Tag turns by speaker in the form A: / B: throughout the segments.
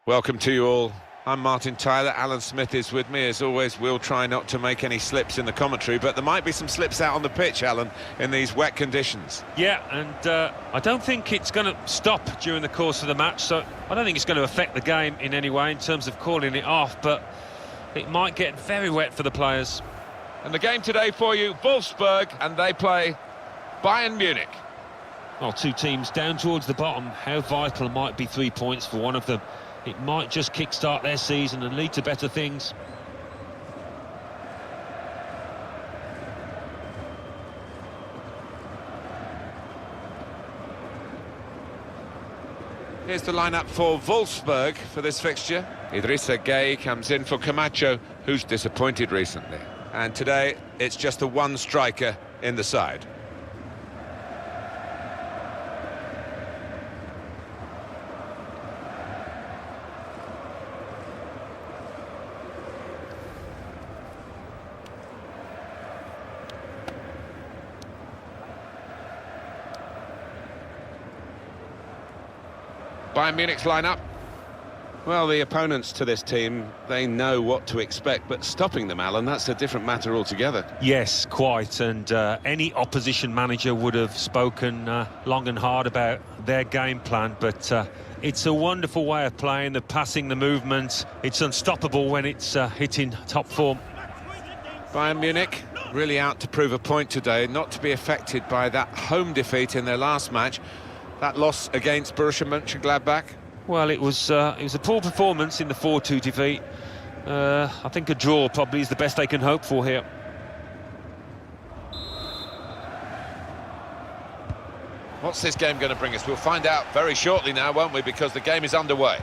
A: Welcome to you all. I'm Martin Tyler. Alan Smith is with me. As always, we'll try not to make any slips in the commentary, but there might be some slips out on the pitch, Alan, in these wet conditions.
B: Yeah, and I don't think it's going to stop during the course of the match, so I don't think it's going to affect the game in any way in terms of calling it off, but it might get very wet for the players.
A: And the game today for you, Wolfsburg, and they play Bayern Munich.
B: Well, two teams down towards the bottom. How vital might be 3 points for one of them? It might just kick-start their season and lead to better things.
A: Here's the lineup for Wolfsburg for this fixture. Idrissa Gueye comes in for Camacho, who's disappointed recently. And today, it's just the one striker in the side. Bayern Munich's lineup.
C: Well, the opponents to this team, they know what to expect, but stopping them, Alan, that's a different matter altogether.
B: Yes, quite, and any opposition manager would have spoken long and hard about their game plan, but it's a wonderful way of playing, the passing, the movement. It's unstoppable when it's hitting top form.
A: Bayern Munich really out to prove a point today, not to be affected by that home defeat in their last match. That loss against Borussia Mönchengladbach.
B: Well, it was a poor performance in the 4-2 defeat. I think a draw probably is the best they can hope for here.
A: What's this game going to bring us? We'll find out very shortly now, won't we? Because the game is underway.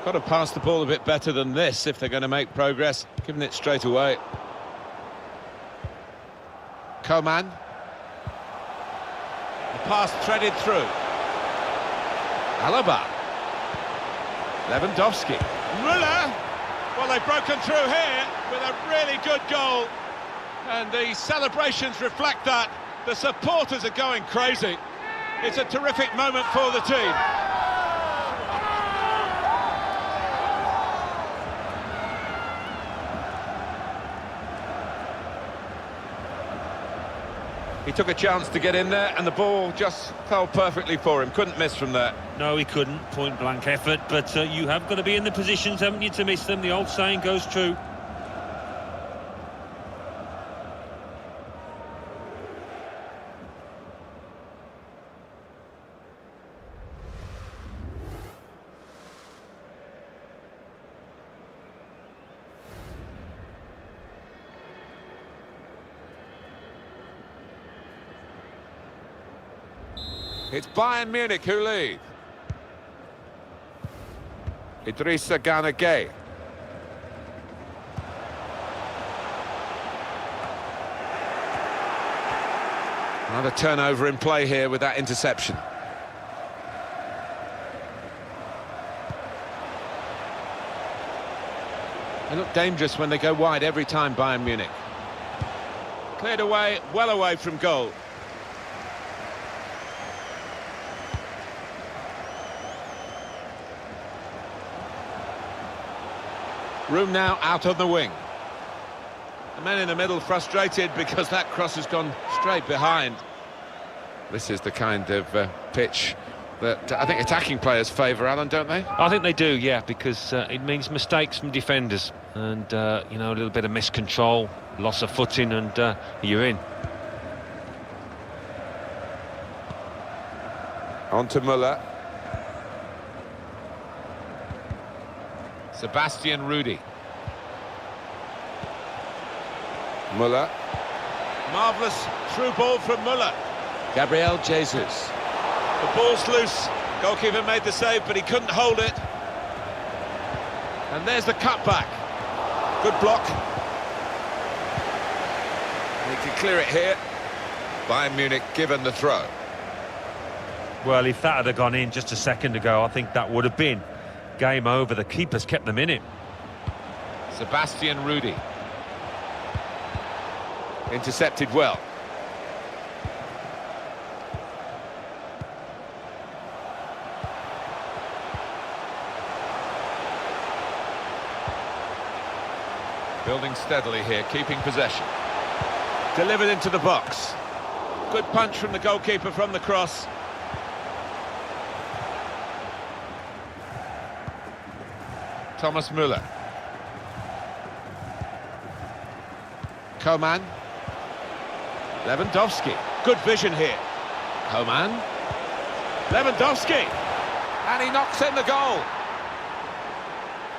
C: Got to pass the ball a bit better than this if they're going to make progress, giving it straight away.
A: Coman. The pass threaded through. Alaba. Lewandowski.
D: Müller. Well, they've broken through here with a really good goal. And the celebrations reflect that. The supporters are going crazy. It's a terrific moment for the team.
A: He took a chance to get in there, and the ball just fell perfectly for him. Couldn't miss from there.
B: No, he couldn't. Point-blank effort, but you have got to be in the positions, haven't you, to miss them? The old saying goes true.
A: It's Bayern Munich who lead. Idrissa Gueye. Another turnover in play here with that interception.
C: They look dangerous when they go wide every time, Bayern Munich. Cleared away, well away from goal. Room now out on the wing. The men in the middle frustrated because that cross has gone straight behind.
A: This is the kind of pitch that I think attacking players favour, Alan, don't they?
B: I think they do, yeah, because it means mistakes from defenders and, you know, a little bit of miscontrol, loss of footing, and you're in.
A: On to Müller. Sebastian Rudy. Müller.
D: Marvellous through ball from Müller.
C: Gabriel Jesus.
D: The ball's loose. Goalkeeper made the save, but he couldn't hold it. And there's the cutback. Good block.
A: He can clear it here. Bayern Munich given the throw.
B: Well, if that had gone in just a second ago, I think that would have been game over. The keeper's kept them in it.
A: Sebastian Rudy. Intercepted well. Building steadily here, keeping possession.
D: Delivered into the box. Good punch from the goalkeeper from the cross.
A: Thomas Müller. Coman.
D: Lewandowski. Good vision here.
A: Coman.
D: Lewandowski.
A: And he knocks in the goal.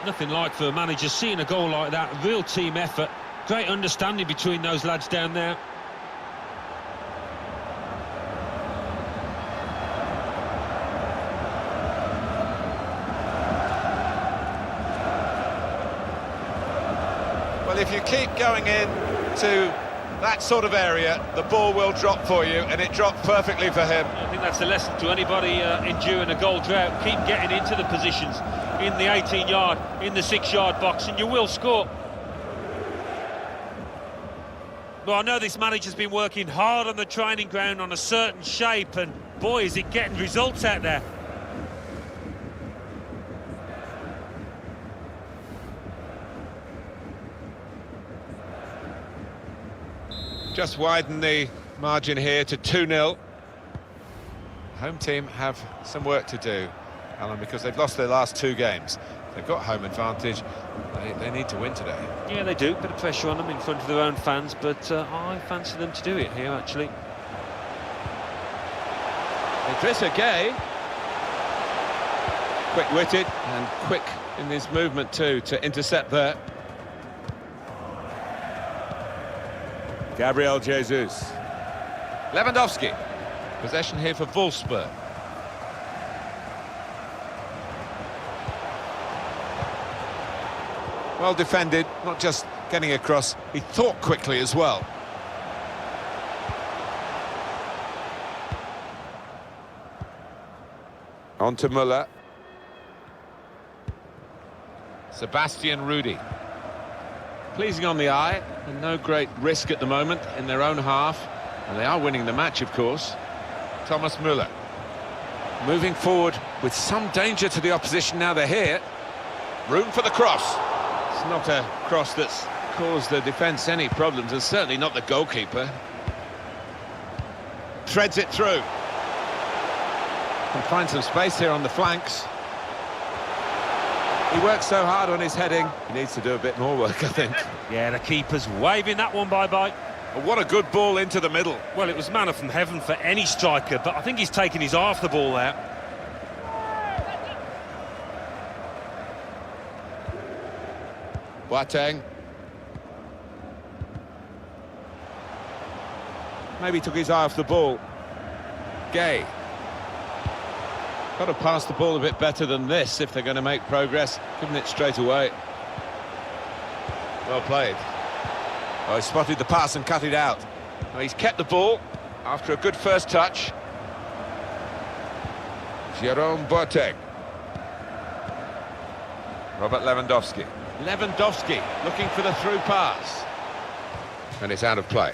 B: Nothing like for a manager seeing a goal like that. Real team effort. Great understanding between those lads down there.
D: Well, if you keep going in to that sort of area, the ball will drop for you, and it dropped perfectly for him.
B: I think that's a lesson to anybody enduring a goal drought. Keep getting into the positions in the 18-yard, in the 6-yard box, and you will score. Well, I know this manager's been working hard on the training ground on a certain shape, and boy, is it getting results out there.
A: Just widen the margin here to 2-0. Home team have some work to do, Alan, because they've lost their last 2 games. They've got home advantage. They need to win today.
B: Yeah, they do. Bit of pressure on them in front of their own fans, but I fancy them to do it here, actually.
C: Idrissa Gueye. Quick-witted and quick in his movement too to intercept there.
A: Gabriel Jesus. Lewandowski. Possession here for Wolfsburg. Well defended, not just getting across, he thought quickly as well. On to Müller. Sebastian Rudy.
C: Pleasing on the eye, and no great risk at the moment in their own half. And they are winning the match, of course.
A: Thomas Müller. Moving forward with some danger to the opposition now they're here. Room for the cross.
C: It's not a cross that's caused the defence any problems, and certainly not the goalkeeper.
D: Threads it through.
C: Can find some space here on the flanks. He works so hard on his heading. He needs to do a bit more work, I think.
B: Yeah, the keeper's waving that one bye-bye.
D: What a good ball into the middle.
B: Well, it was manna from heaven for any striker, but I think he's taken his eye off the ball there.
A: Boateng.
C: Maybe took his eye off the ball.
A: Gueye.
C: Got to pass the ball a bit better than this if they're going to make progress. Giving it straight away.
A: Well played. Oh, he spotted the pass and cut it out.
C: Well, he's kept the ball. after a good first touch. Jerome Boateng. Robert Lewandowski. Lewandowski looking for the through pass. And it's out of play.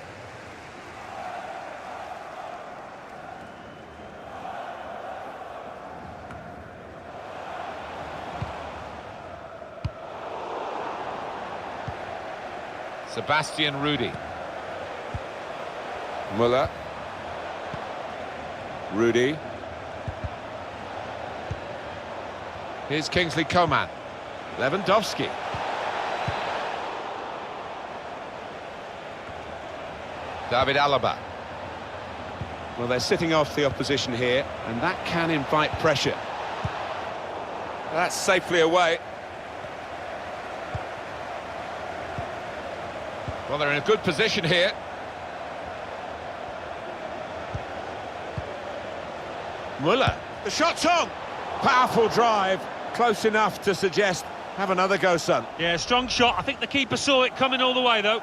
C: Sebastian Rudy. Müller. Rudy. Here's Kingsley Coman. Lewandowski. David Alaba. Well, they're sitting off the opposition here, and that can invite pressure. That's safely away. Well, they're in a good position here. Müller. The shot's on! Powerful drive. Close enough to suggest, have another go, son.
B: Yeah, strong shot. I think the keeper saw it coming all the way, though.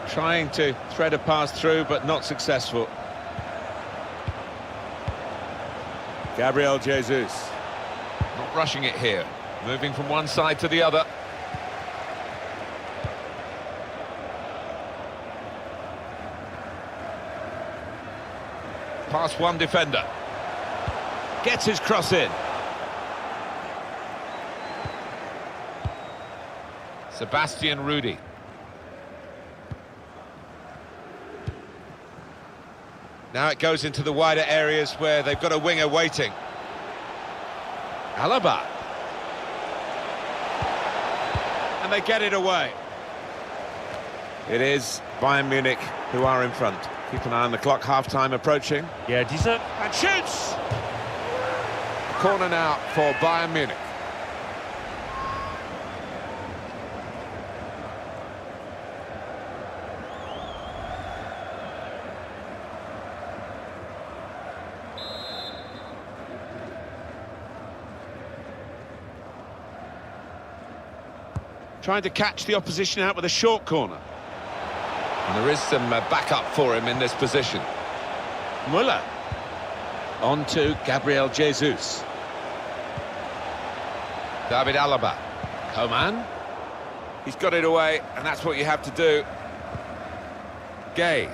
C: Trying to thread a pass through, but not successful. Gabriel Jesus. Not rushing it here. Moving from one side to the other. Past one defender. Gets his cross in. Sebastian Rudy. Now it goes into the wider areas where they've got a winger waiting. Alaba. And they get it away. It is Bayern Munich who are in front. Keep an eye on the clock, half-time approaching.
B: Yeah, deserve.
C: And shoots! Corner now for Bayern Munich. Trying to catch the opposition out with a short corner. And there is some backup for him in this position. Müller. On to Gabriel Jesus. David Alaba. Coman. He's got it away, and that's what you have to do. Gay.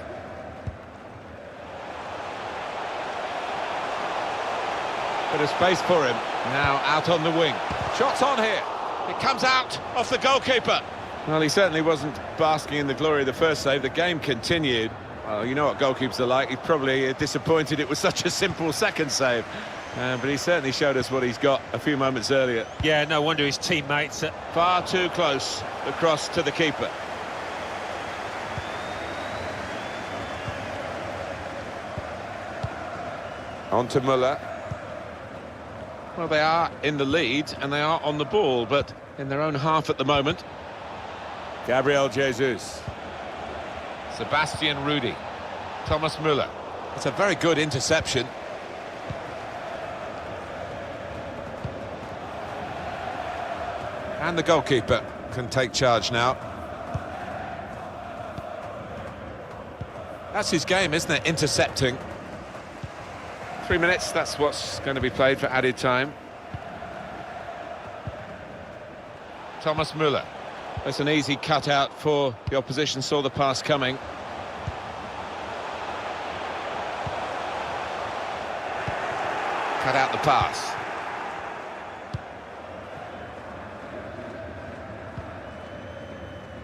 C: Bit of space for him. Now out on the wing. Shots on here. It comes out off the goalkeeper. Well, he certainly wasn't basking in the glory of the first save. The game continued. Well, you know what goalkeepers are like. He's probably disappointed it was such a simple second save. But he certainly showed us what he's got a few moments earlier.
B: Yeah, no wonder his teammates...
C: Far too close, the cross to the keeper. On to Müller. Well, they are in the lead and they are on the ball, but in their own half at the moment. Gabriel Jesus. Sebastian Rudy. Thomas Müller. It's a very good interception. And the goalkeeper can take charge now. That's his game, isn't it? Intercepting. 3 minutes, that's what's going to be played for added time. Thomas Müller. That's an easy cutout for the opposition, saw the pass coming. Cut out the pass.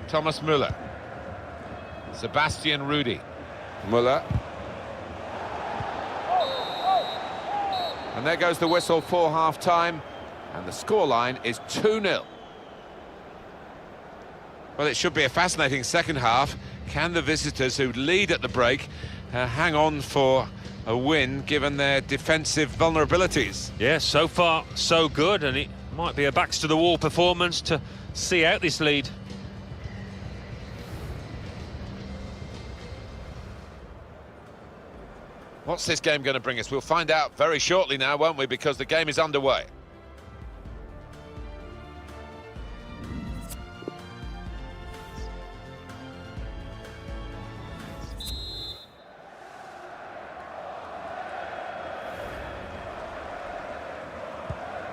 C: Thomas Müller. Sebastian Rudy. Müller. And there goes the whistle for half-time, and the scoreline is 2-0. Well, it should be a fascinating second half. Can the visitors, who lead at the break, hang on for a win given their defensive vulnerabilities.
B: Yeah, so far so good, and it might be a backs to the wall performance to see out this lead.
A: What's this game going to bring us? We'll find out very shortly now, won't we? Because the game is underway.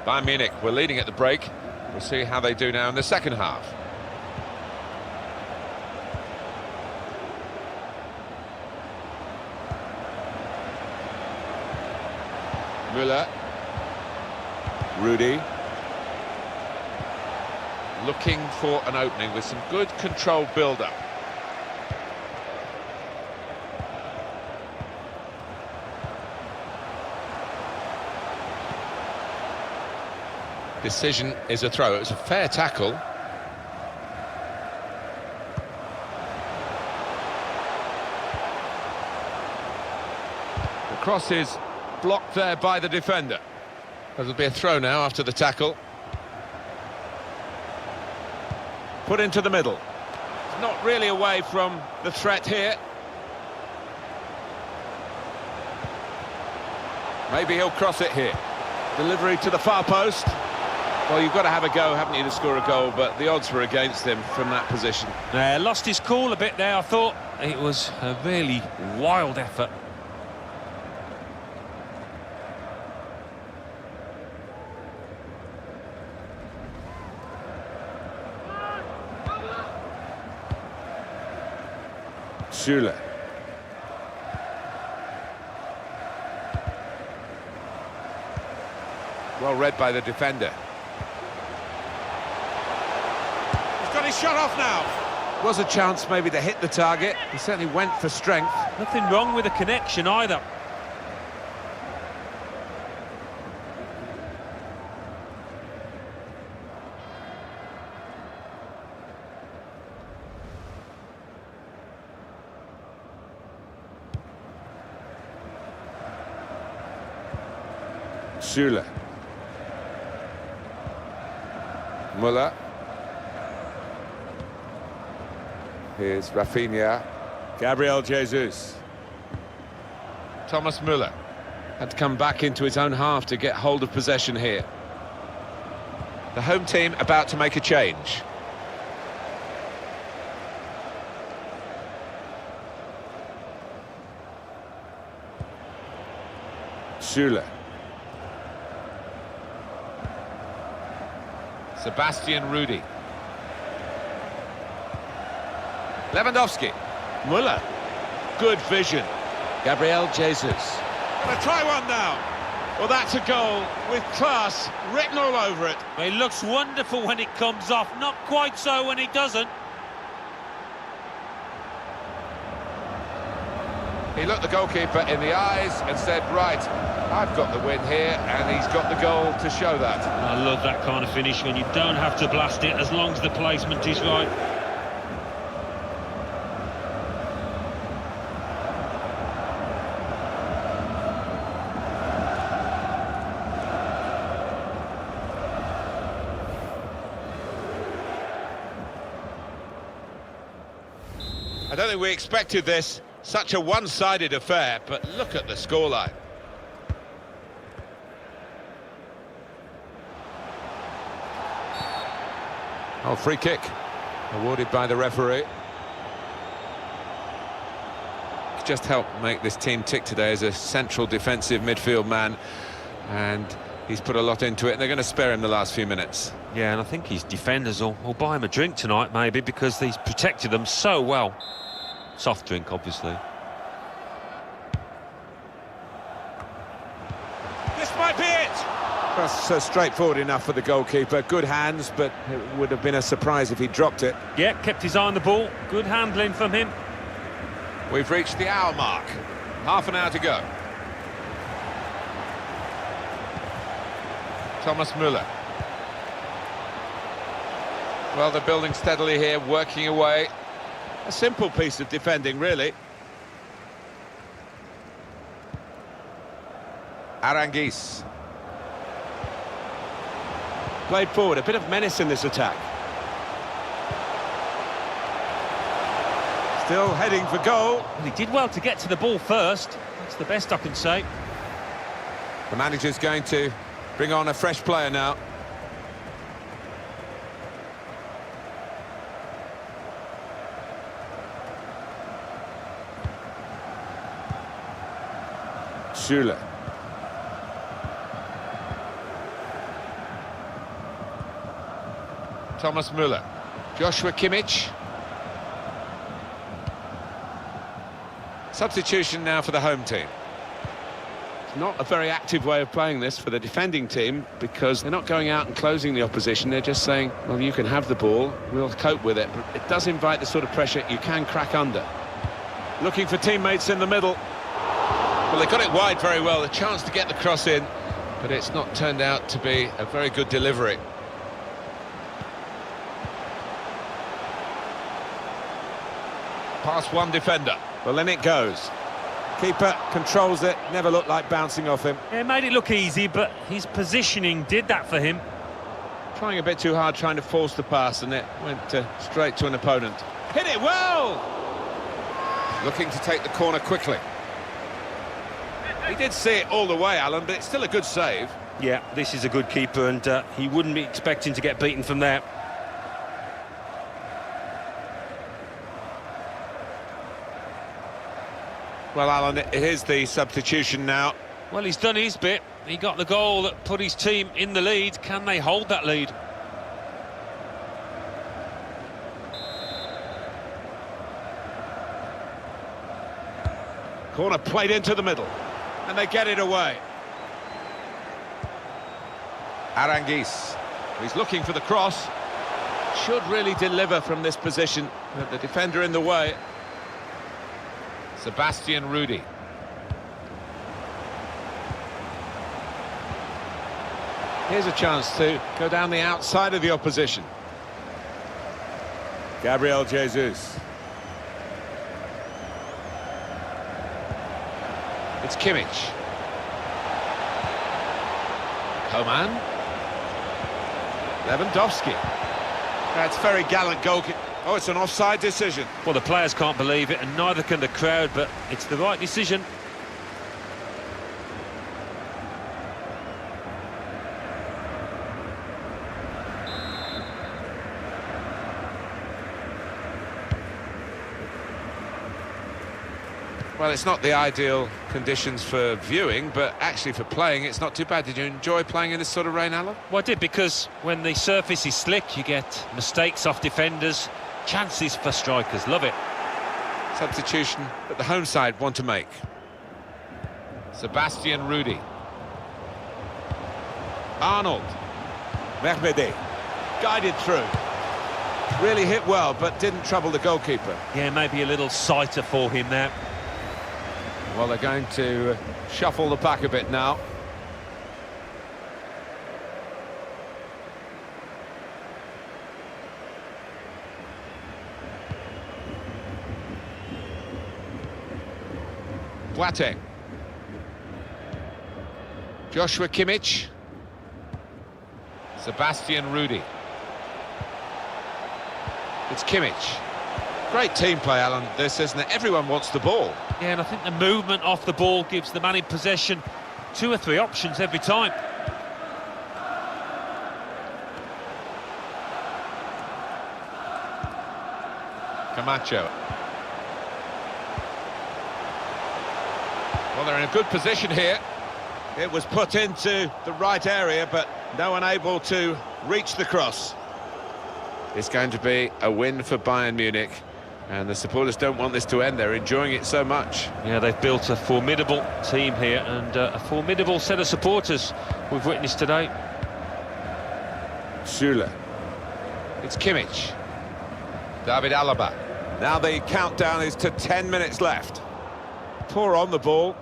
A: Bayern Munich were leading at the break. We'll see how they do now in the second half. Müller. Rudy. Looking for an opening with some good controlled build-up. Decision is a throw. It was a fair tackle. The cross is blocked there by the defender. There'll be a throw now after the tackle. Put into the middle. It's not really away from the threat here. Maybe he'll cross it here. Delivery to the far post. Well, you've got to have a go, haven't you, to score a goal, but the odds were against him from that position.
B: Lost his cool a bit there, I thought. It was a really wild effort.
C: Süle.
A: Well read by the defender.
D: He's got his shot off now.
C: Was a chance maybe to hit the target. He certainly went for strength.
B: Nothing wrong with the connection either.
C: Süle. Müller. Here's Rafinha. Gabriel Jesus.
A: Thomas Müller.
C: Had to come back into his own half to get hold of possession here.
A: The home team about to make a change.
C: Süle.
A: Sebastian Rudy. Lewandowski.
C: Müller. Good vision. Gabriel Jesus.
D: Gonna try one now. Well, that's a goal with class written all over it.
B: It looks wonderful when it comes off, not quite so when it doesn't.
A: He looked the goalkeeper in the eyes and said, right, I've got the win here, and he's got the goal to show that.
B: I love that kind of finish when you don't have to blast it as long as the placement is right.
A: I don't think we expected this, such a one-sided affair, but look at the scoreline. Oh, free kick, awarded by the referee. Just helped make this team tick today as a central defensive midfield man, and he's put a lot into it, and they're going to spare him the last few minutes.
B: Yeah, and I think his defenders will buy him a drink tonight, maybe, because he's protected them so well. Soft drink, obviously.
D: This might be it.
C: That's straightforward enough for the goalkeeper. Good hands, but it would have been a surprise if he dropped it.
B: Yeah, kept his eye on the ball. Good handling from him.
A: We've reached the hour mark. Half an hour to go. Thomas Müller. Well, they're building steadily here, working away.
C: A simple piece of defending, really. Aranguiz. Played forward, a bit of menace in this attack. Still heading for goal.
B: Well, he did well to get to the ball first. That's the best I can say.
C: The manager's going to bring on a fresh player now. Schüller.
A: Thomas Müller. Joshua Kimmich. Substitution now for the home team.
C: It's not a very active way of playing this for the defending team, because they're not going out and closing the opposition. They're just saying, well, you can have the ball, we'll cope with it. But it does invite the sort of pressure you can crack under. Looking for teammates in the middle.
A: Well, they got it wide very well, the chance to get the cross in, but it's not turned out to be a very good delivery. Past one defender.
C: Well, then it goes. Keeper controls it, never looked like bouncing off him.
B: Yeah, it made it look easy, but his positioning did that for him.
C: Trying a bit too hard, trying to force the pass, and it went straight to an opponent. Hit it well!
A: Looking to take the corner quickly.
C: He did see it all the way, Alan, but it's still a good save.
B: Yeah, this is a good keeper, and he wouldn't be expecting to get beaten from there.
C: Well, Alan, here's the substitution now.
B: Well, he's done his bit. He got the goal that put his team in the lead. Can they hold that lead?
C: Corner played into the middle, and they get it away. Aranguiz. He's looking for the cross. Should really deliver from this position, but the defender in the way.
A: Sebastian Rudy.
C: Here's a chance to go down the outside of the opposition. Gabriel Jesus.
A: It's Kimmich. Coman.
C: Lewandowski. That's very gallant goalkeeping. Oh, it's an offside decision.
B: Well, the players can't believe it, and neither can the crowd, but it's the right decision.
A: Well, it's not the ideal conditions for viewing, but actually for playing, it's not too bad. Did you enjoy playing in this sort of rain, Alan?
B: Well, I did, because when the surface is slick, you get mistakes off defenders, chances for strikers. Love it.
A: Substitution that the home side want to make. Sebastian Rudy. Arnold.
C: Mermede. Guided through. Really hit well, but didn't trouble the goalkeeper.
B: Yeah, maybe a little sighter for him there.
C: Well, they're going to shuffle the pack a bit now.
A: Boateng. Joshua Kimmich. Sebastian Rudy. It's Kimmich. Great team play, Alan, this, isn't it? Everyone wants the ball.
B: Yeah, and I think the movement off the ball gives the man in possession 2 or 3 options every time.
A: Camacho. Well, they're in a good position here.
C: It was put into the right area, but no one able to reach the cross.
A: It's going to be a win for Bayern Munich, and the supporters don't want this to end. They're enjoying it so much.
B: Yeah, they've built a formidable team here, and a formidable set of supporters we've witnessed today.
C: Schüller.
A: It's Kimmich. David Alaba.
C: Now the countdown is to 10 minutes left. Poor on the ball.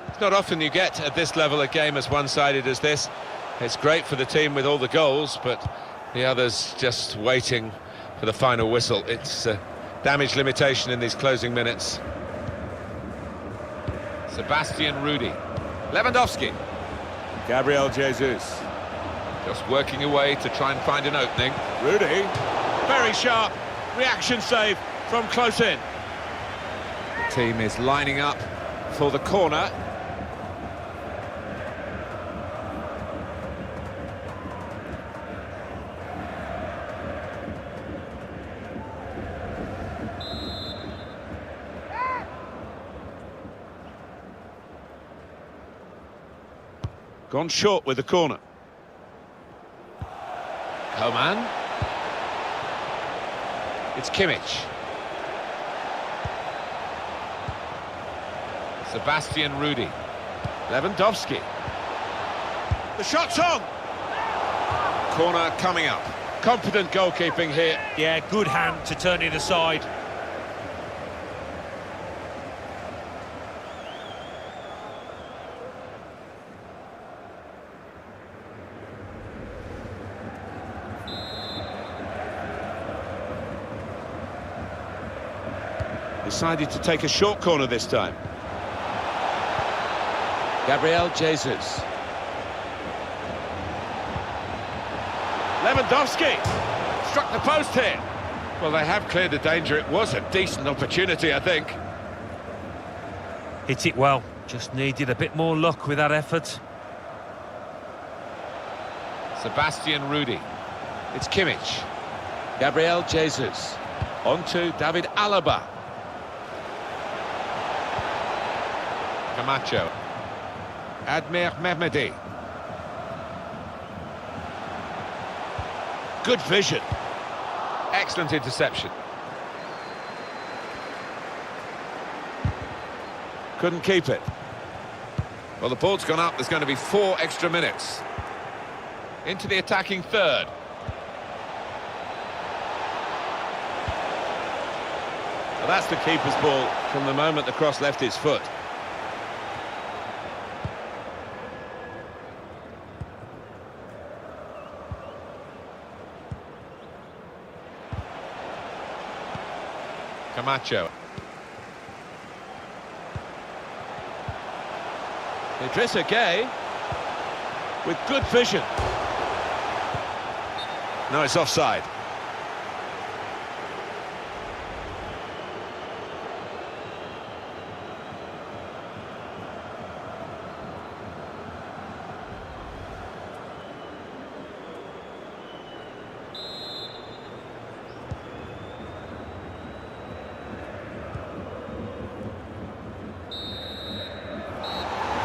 A: It's not often you get at this level a game as one-sided as this. It's great for the team with all the goals, but the others just waiting for the final whistle. It's damage limitation in these closing minutes. Sebastian Rudy. Lewandowski.
C: Gabriel Jesus.
A: Just working away to try and find an opening.
C: Rudy.
D: Very sharp reaction save from close in.
A: The team is lining up for the corner.
C: Gone short with the corner.
A: Coman. It's Kimmich. Sebastian Rudy.
C: Lewandowski.
D: The shot's on.
A: Corner coming up.
D: Confident goalkeeping here.
B: Yeah, good hand to turn it aside.
C: Decided to take a short corner this time. Gabriel Jesus.
D: Lewandowski struck the post here.
A: Well, they have cleared the danger. It was a decent opportunity, I think.
B: Hit it well. Just needed a bit more luck with that effort.
A: Sebastian Rudy. It's Kimmich.
C: Gabriel Jesus. On to David Alaba.
A: Camacho. Admir Mehmedi.
C: Good vision.
A: Excellent interception.
C: Couldn't keep it.
A: Well, the ball's gone up. There's going to be 4 extra minutes. Into the attacking third.
C: Well, that's the keeper's ball from the moment the cross left his foot.
A: Camacho.
C: Idrissa Gueye with good vision. No, it's offside.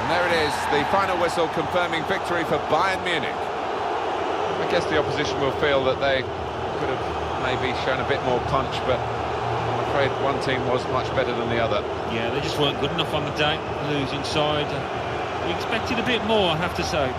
A: There it is, the final whistle confirming victory for Bayern Munich. I guess the opposition will feel that they could have maybe shown a bit more punch, but I'm afraid one team was much better than the other.
B: Yeah, they just weren't good enough on the day, losing side. We expected a bit more, I have to say.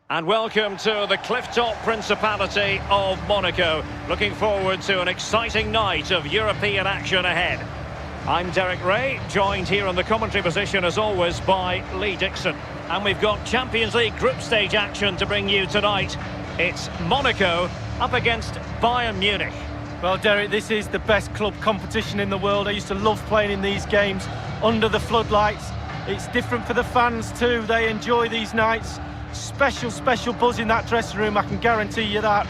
E: And welcome to the clifftop principality of Monaco. Looking forward to an exciting night of European action ahead. I'm Derek Ray, joined here in the commentary position as always by Lee Dixon. And we've got Champions League group stage action to bring you tonight. It's Monaco up against Bayern Munich.
F: Well, Derek, this is the best club competition in the world. I used to love playing in these games under the floodlights. It's different for the fans too. They enjoy these nights. Special buzz in that dressing room, I can guarantee you that.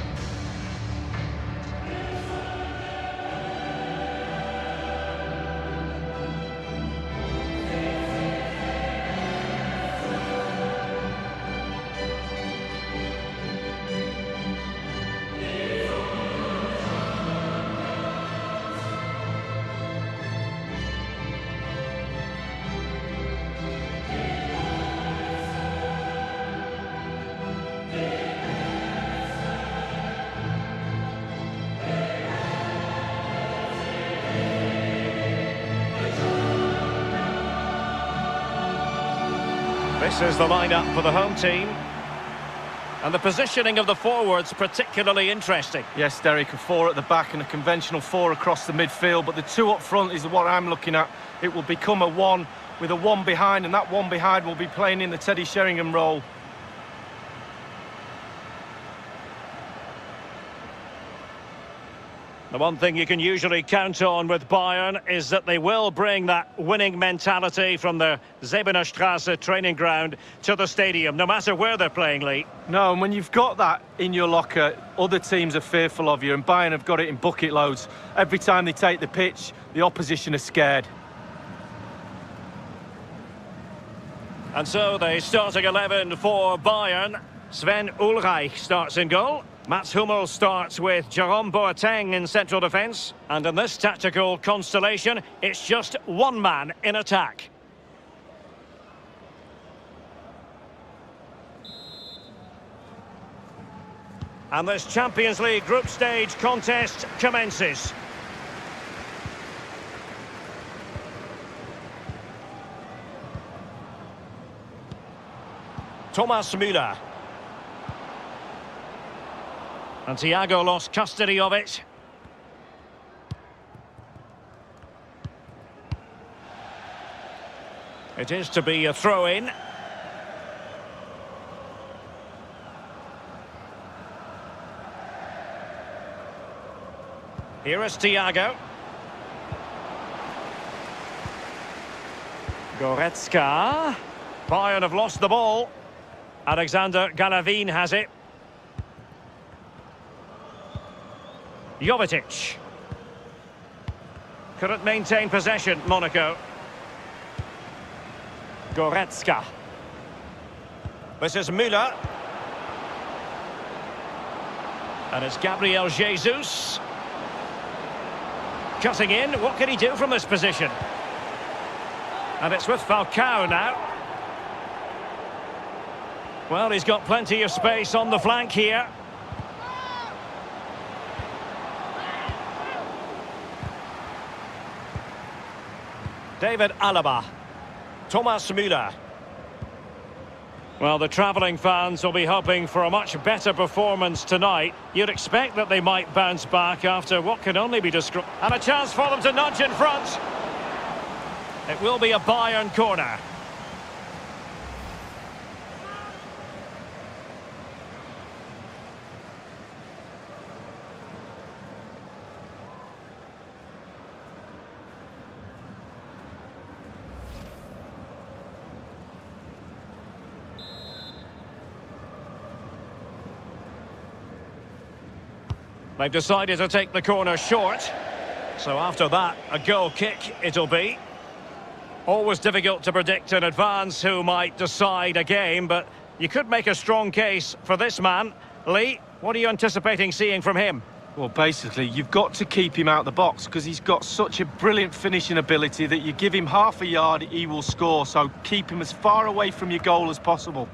E: This is the lineup for the home team. And the positioning of the forwards particularly interesting.
F: Yes, Derek, a 4 at the back and a conventional 4 across the midfield, but the 2 up front is what I'm looking at. It will become a 1 with a 1 behind, and that 1 behind will be playing in the Teddy Sheringham role.
E: The one thing you can usually count on with Bayern is that they will bring that winning mentality from the Zebener Straße training ground to the stadium, no matter where they're playing, Lee.
F: No, and when you've got that in your locker, other teams are fearful of you, and Bayern have got it in bucket loads. Every time they take the pitch, the opposition are scared.
E: And so the starting 11 for Bayern. Sven Ulreich starts in goal. Mats Hummels starts with Jerome Boateng in central defence. And in this tactical constellation, it's just one man in attack. And this Champions League group stage contest commences. Thomas Müller. And Thiago lost custody of it. It is to be a throw-in. Here is Thiago. Goretzka. Bayern have lost the ball. Alexander Golovin has it. Jovetic. Couldn't maintain possession, Monaco. Goretzka. This is Müller. And it's Gabriel Jesus. Cutting in, what can he do from this position? And it's with Falcao now. Well, he's got plenty of space on the flank here. David Alaba. Thomas Müller. Well, the travelling fans will be hoping for a much better performance tonight. You'd expect that they might bounce back after what can only be described. And a chance for them to nudge in front. It will be a Bayern corner. They've decided to take the corner short. So after that, a goal kick it'll be. Always difficult to predict in advance who might decide a game, but you could make a strong case for this man. Lee, what are you anticipating seeing from him?
F: Well, basically, you've got to keep him out the box because he's got such a brilliant finishing ability that you give him half a yard, he will score. So keep him as far away from your goal as possible.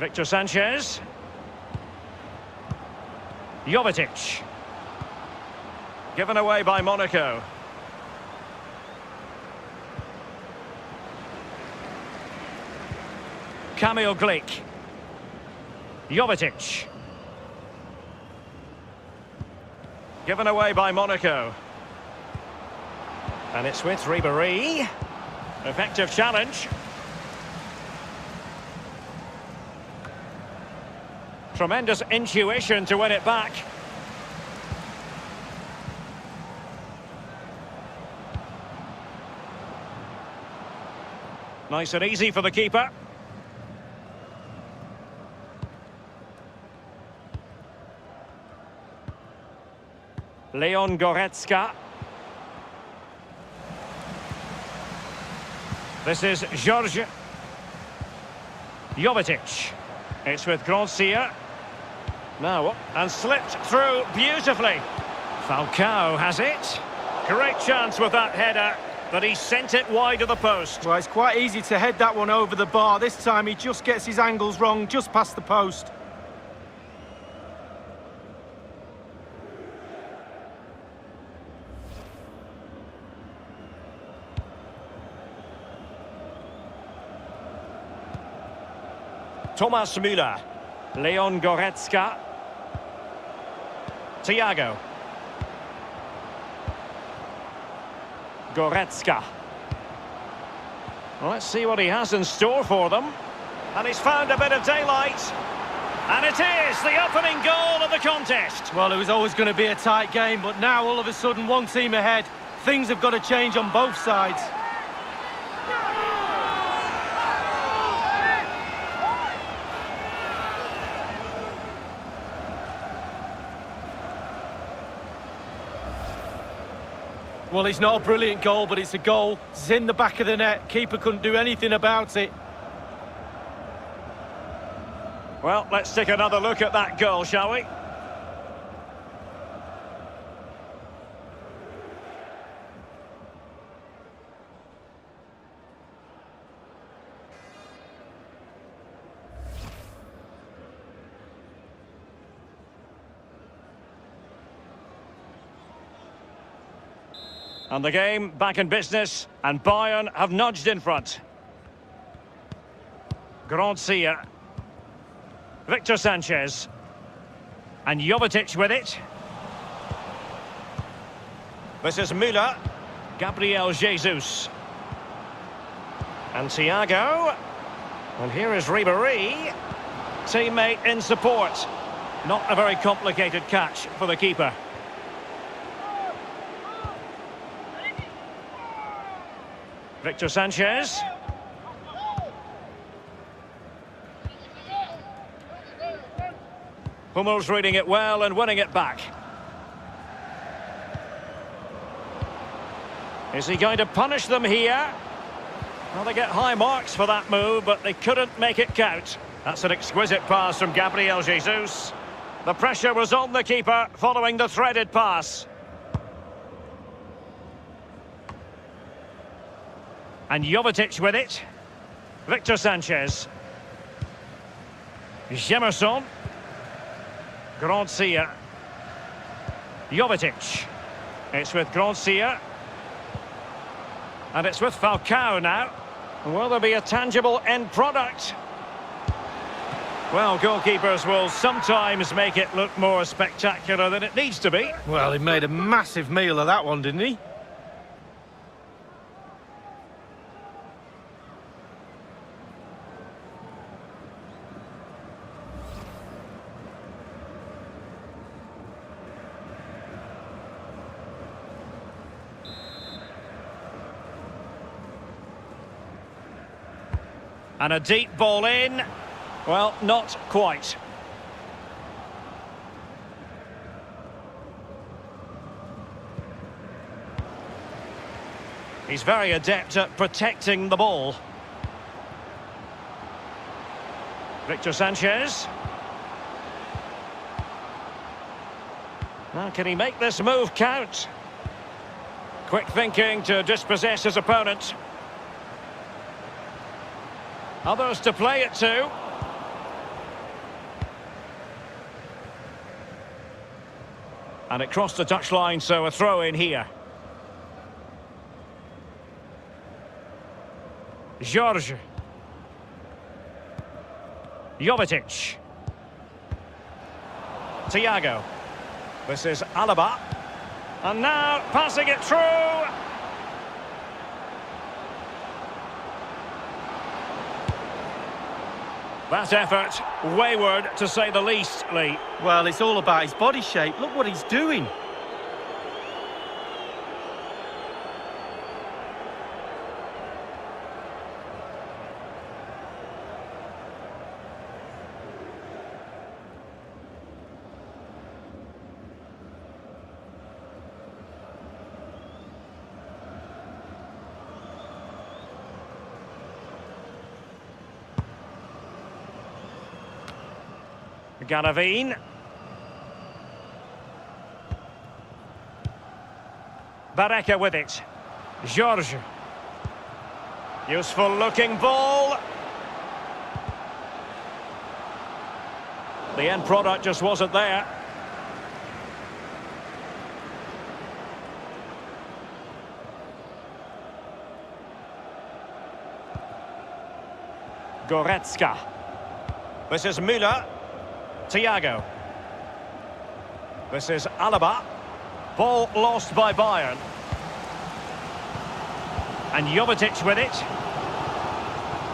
E: Victor Sanchez. Jovetic. Given away by Monaco. Kamil Glik. Jovetic. Given away by Monaco. And it's with Ribéry. Effective challenge. Tremendous intuition to win it back. Nice and easy for the keeper. Leon Goretzka. This is George Jovetic. It's with Grancia. Now, and slipped through beautifully. Falcao has it. Great chance with that header, but he sent it wide of the post.
F: Well, it's quite easy to head that one over the bar. This time he just gets his angles wrong, just past the post.
E: Thomas Müller. Leon Goretzka. Thiago. Goretzka. Well, let's see what he has in store for them. And he's found a bit of daylight. And it is the opening goal of the contest.
F: Well, it was always going to be a tight game, but now all of a sudden one team ahead. Things have got to change on both sides. Well, it's not a brilliant goal, but it's a goal. It's in the back of the net. Keeper couldn't do anything about it.
E: Well, let's take another look at that goal, shall we? And the game back in business, and Bayern have nudged in front. Grancia. Victor Sanchez. And Jovetic with it. This is Müller. Gabriel Jesus. And Thiago. And here is Ribéry. Teammate in support. Not a very complicated catch for the keeper. Victor Sanchez. Hummel's reading it well and winning it back. Is he going to punish them here? Well, they get high marks for that move, but they couldn't make it count. That's an exquisite pass from Gabriel Jesus. The pressure was on the keeper following the threaded pass. And Jovetic with it. Victor Sanchez. Jemerson. Grancia. Jovetic. It's with Grancia. And it's with Falcao now. Will there be a tangible end product? Well, goalkeepers will sometimes make it look more spectacular than it needs to be.
F: Well, he made a massive meal of that one, didn't he?
E: And a deep ball in. Well, not quite. He's very adept at protecting the ball. Victor Sanchez. Now, can he make this move count? Quick thinking to dispossess his opponent. Others to play it to. And it crossed the touchline, so a throw in here. George. Jovetic. Thiago. This is Alaba. And now passing it through. That effort, wayward to say the least, Lee.
F: Well, it's all about his body shape. Look what he's doing.
E: Garavine. Baraka with it. George. Useful looking ball. The end product just wasn't there. Goretzka. This is Müller. Thiago. This is Alaba. Ball lost by Bayern. And Jovetic with it.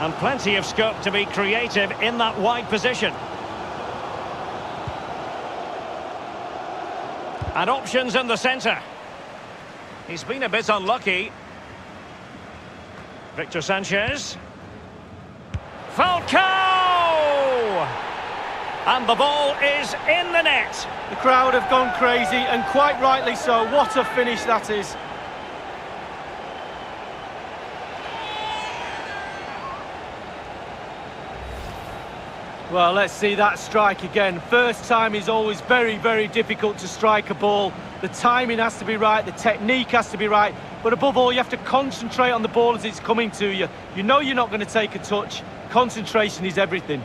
E: And plenty of scope to be creative in that wide position. And options in the centre. He's been a bit unlucky. Victor Sanchez. Falcao! And the ball is in the net.
F: The crowd have gone crazy, and quite rightly so. What a finish that is. Well, let's see that strike again. First time is always very, very difficult to strike a ball. The timing has to be right, the technique has to be right, but above all, you have to concentrate on the ball as it's coming to you. You know you're not going to take a touch. Concentration is everything.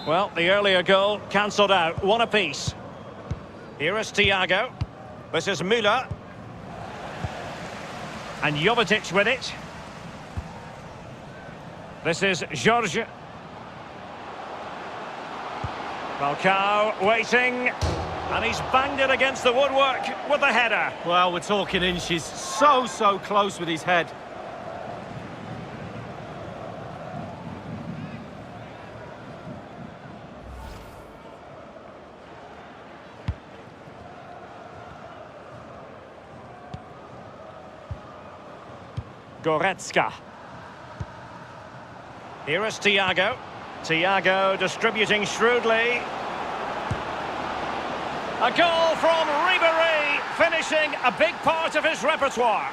E: Well, the earlier goal cancelled out, one apiece. Here is Thiago. This is Müller. And Jovetic with it. This is George. Falcao waiting. And he's banged it against the woodwork with the header.
F: Well, we're talking inches. So close with his head.
E: Goretzka. Here is Thiago. Thiago distributing shrewdly. A goal from Ribéry, finishing a big part of his repertoire.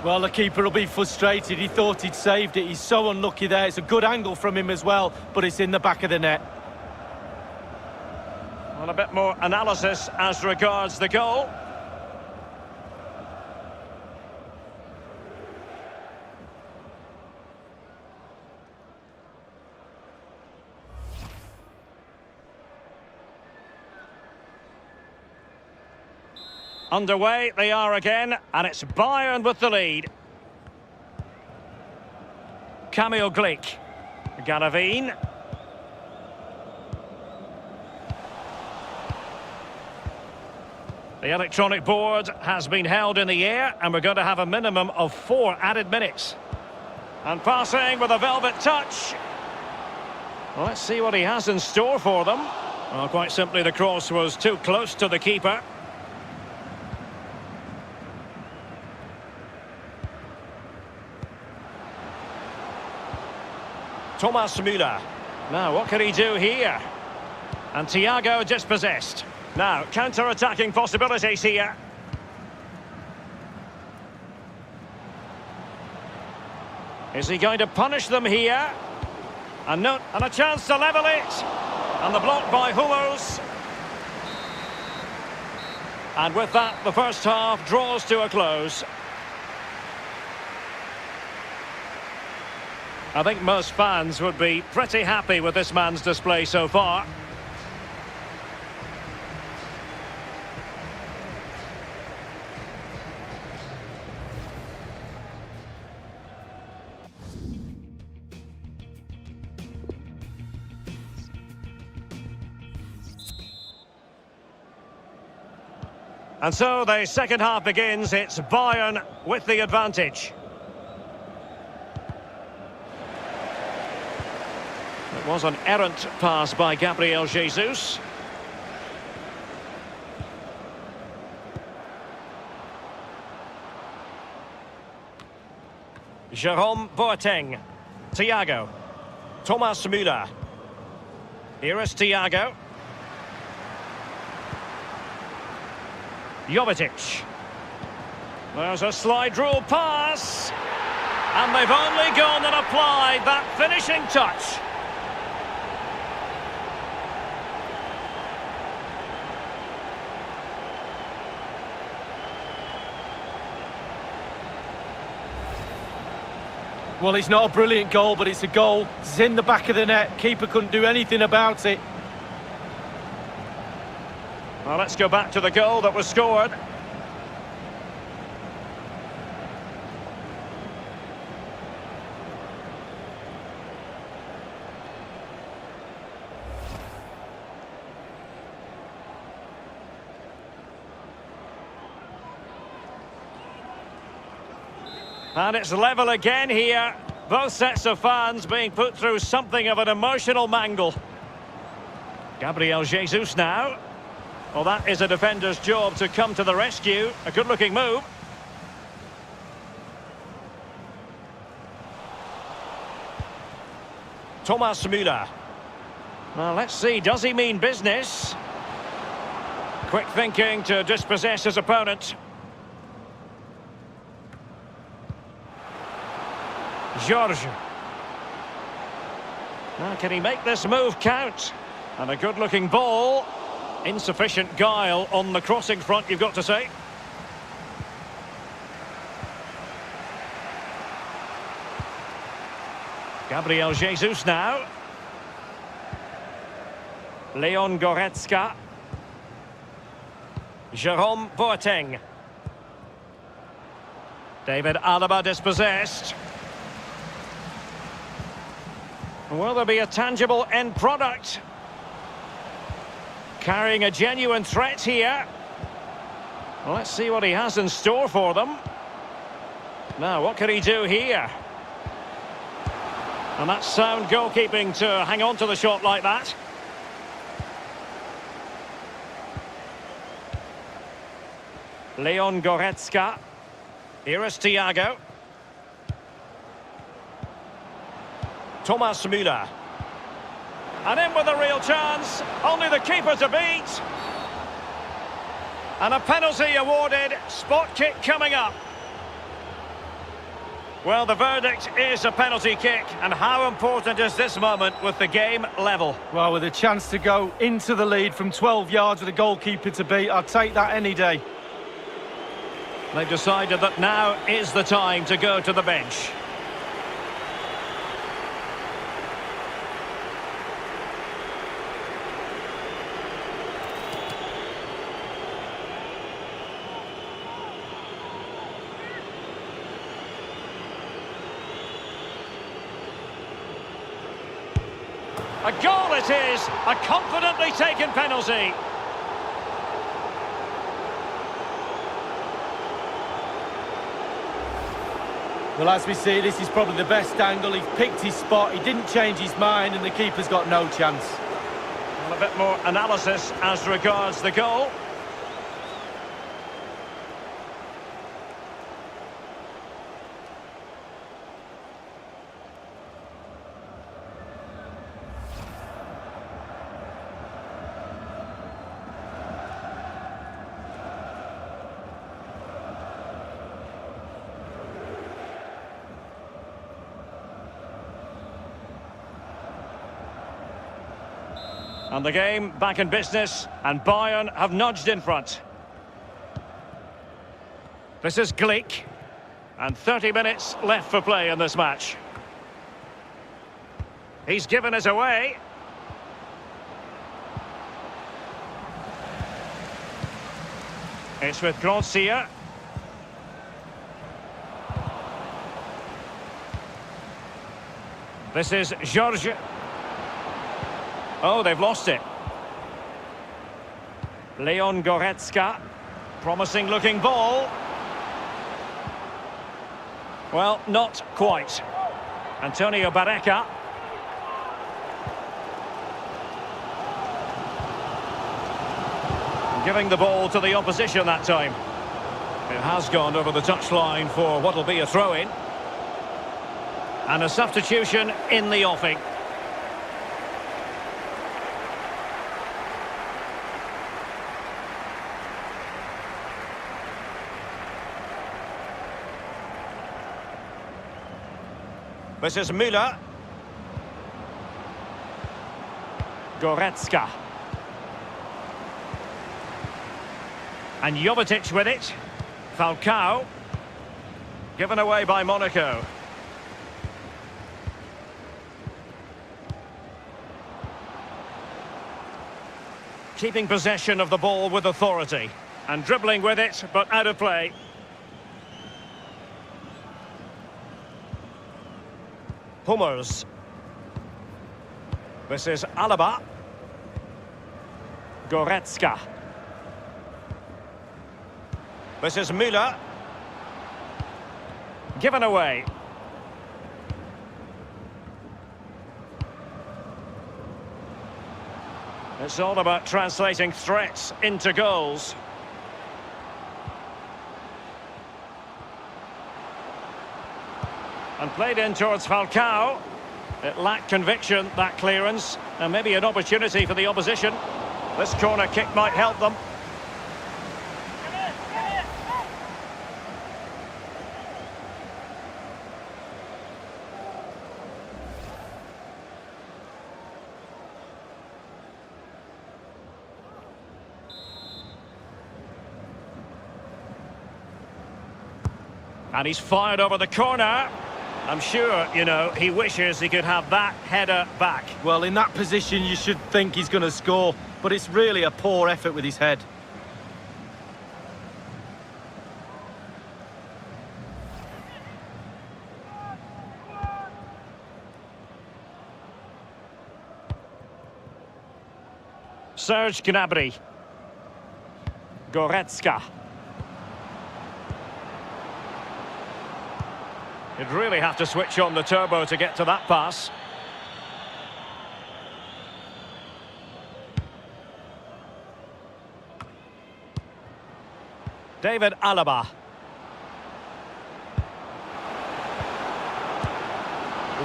F: Well, the keeper will be frustrated. He thought he'd saved it. He's so unlucky there. It's a good angle from him as well, but it's in the back of the net.
E: Well, a bit more analysis as regards the goal. Underway they are again, and it's Bayern with the lead. Kamil Glik. Garavine. The electronic board has been held in the air, and we're going to have a minimum of 4 added minutes. And passing with a velvet touch. Well, let's see what he has in store for them. Well, quite simply, the cross was too close to the keeper. Thomas Müller. Now, what can he do here? And Thiago dispossessed. Now, counter-attacking possibilities here. Is he going to punish them here? And a chance to level it. And the block by Hummels. And with that, the first half draws to a close. I think most fans would be pretty happy with this man's display so far. And so the second half begins. It's Bayern with the advantage. It was an errant pass by Gabriel Jesus. Jerome Boateng. Thiago. Thomas Müller. Here is Thiago. Jovetic. There's a slide rule pass. And they've only gone and applied that finishing touch.
F: Well, it's not a brilliant goal, but it's a goal. It's in the back of the net. Keeper couldn't do anything about it.
E: Well, let's go back to the goal that was scored. And it's level again here. Both sets of fans being put through something of an emotional mangle. Gabriel Jesus now. Well, that is a defender's job to come to the rescue. A good-looking move. Thomas Müller. Well, let's see, does he mean business? Quick thinking to dispossess his opponent. George. Now, can he make this move count? And a good-looking ball. Insufficient guile on the crossing front, you've got to say. Gabriel Jesus now. Leon Goretzka. Jerome Boateng. David Alaba dispossessed. Will there be a tangible end product? Carrying a genuine threat here. Well, let's see what he has in store for them. Now, what can he do here? And that's sound goalkeeping to hang on to the shot like that. Leon Goretzka. Here is Thiago. Thomas Müller. And in with a real chance. Only the keeper to beat. And a penalty awarded. Spot kick coming up. Well, the verdict is a penalty kick. And how important is this moment with the game level?
F: Well, with a chance to go into the lead from 12 yards with a goalkeeper to beat, I'd take that any day.
E: They've decided that now is the time to go to the bench. A goal it is, a confidently taken penalty.
F: Well, as we see, this is probably the best angle. He's picked his spot, he didn't change his mind, and the keeper's got no chance.
E: Well, a bit more analysis as regards the goal. And the game back in business, and Bayern have nudged in front. This is Glick, and 30 minutes left for play in this match. He's given us away. It's with Gracia. This is George. Oh, they've lost it. Leon Goretzka. Promising looking ball. Well, not quite. Antonio Barreca. Giving the ball to the opposition that time. It has gone over the touchline for what will be a throw-in. And a substitution in the offing. This is Müller. Goretzka. And Jovetic with it. Falcao. Given away by Monaco. Keeping possession of the ball with authority. And dribbling with it, but out of play. Hummels. This is Alaba. Goretzka. This is Müller. Given away. It's all about translating threats into goals. And played in towards Falcao. It lacked conviction, that clearance, and maybe an opportunity for the opposition. This corner kick might help them. And he's fired over the corner. I'm sure, you know, he wishes he could have that header back.
F: Well, in that position, you should think he's going to score, but it's really a poor effort with his head.
E: Serge Gnabry. Goretzka. You'd really have to switch on the turbo to get to that pass. David Alaba.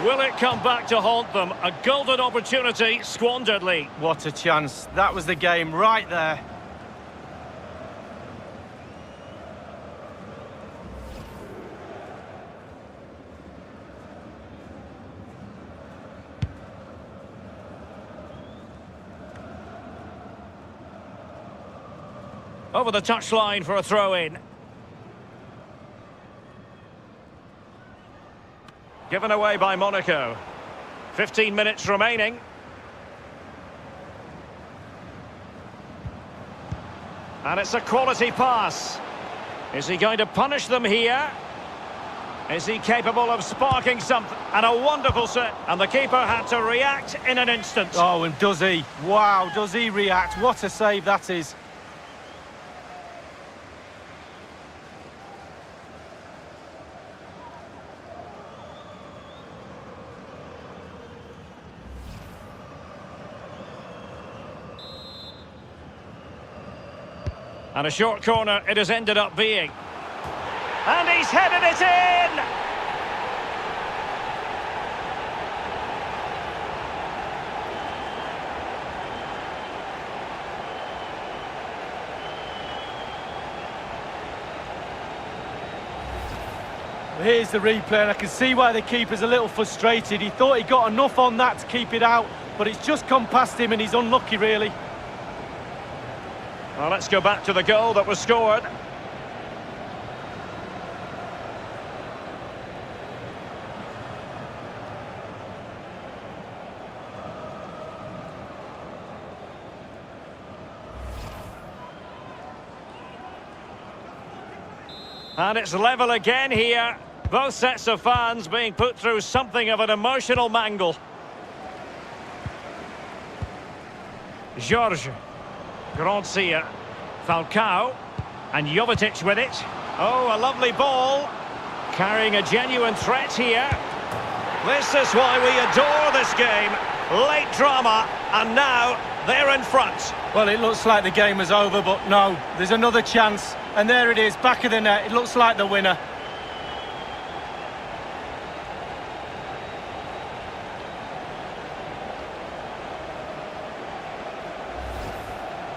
E: Will it come back to haunt them? A golden opportunity squanderedly.
F: What a chance. That was the game right there.
E: Over the touchline for a throw-in. Given away by Monaco. 15 minutes remaining. And it's a quality pass. Is he going to punish them here? Is he capable of sparking something? And a wonderful set. And the keeper had to react in an instant.
F: Oh, and does he? Wow, does he react? What a save that is.
E: And a short corner it has ended up being. And he's headed it in!
F: Here's the replay, and I can see why the keeper's a little frustrated. He thought he got enough on that to keep it out, but it's just come past him and he's unlucky, really.
E: Well, let's go back to the goal that was scored. And it's level again here. Both sets of fans being put through something of an emotional mangle. Jorge, Grancia, Falcao, and Jovetic with it. Oh, a lovely ball. Carrying a genuine threat here. This is why we adore this game. Late drama, and now they're in front.
F: Well, it looks like the game is over, but no, there's another chance. And there it is, back of the net. It looks like the winner.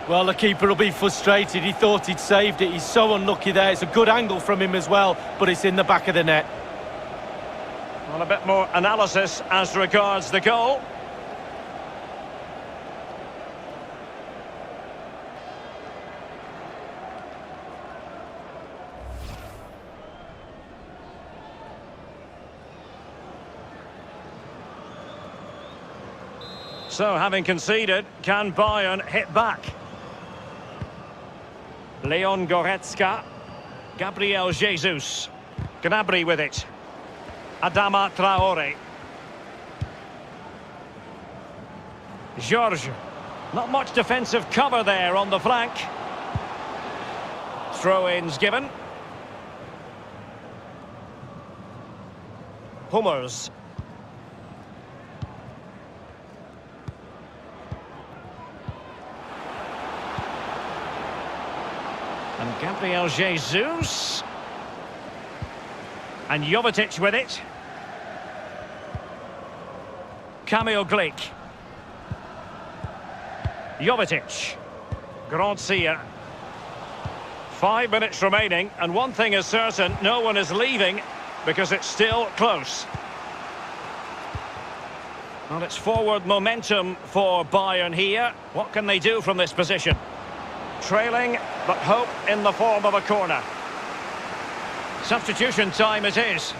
F: Well, the keeper will be frustrated. He thought he'd saved it. He's so unlucky there. It's a good angle from him as well, but it's in the back of the net.
E: Well, a bit more analysis as regards the goal. So, having conceded, can Bayern hit back? Leon Goretzka, Gabriel Jesus, Gnabry with it, Adama Traore, Jorge, not much defensive cover there on the flank. Throw-ins given. Hummels. And Gabriel Jesus. And Jovetic with it. Kamil Glik. Jovetic. Grancia. 5 minutes remaining, and one thing is certain, no one is leaving because it's still close. Well, it's forward momentum for Bayern here. What can they do from this position? Trailing, but hope in the form of a corner. Substitution time it is.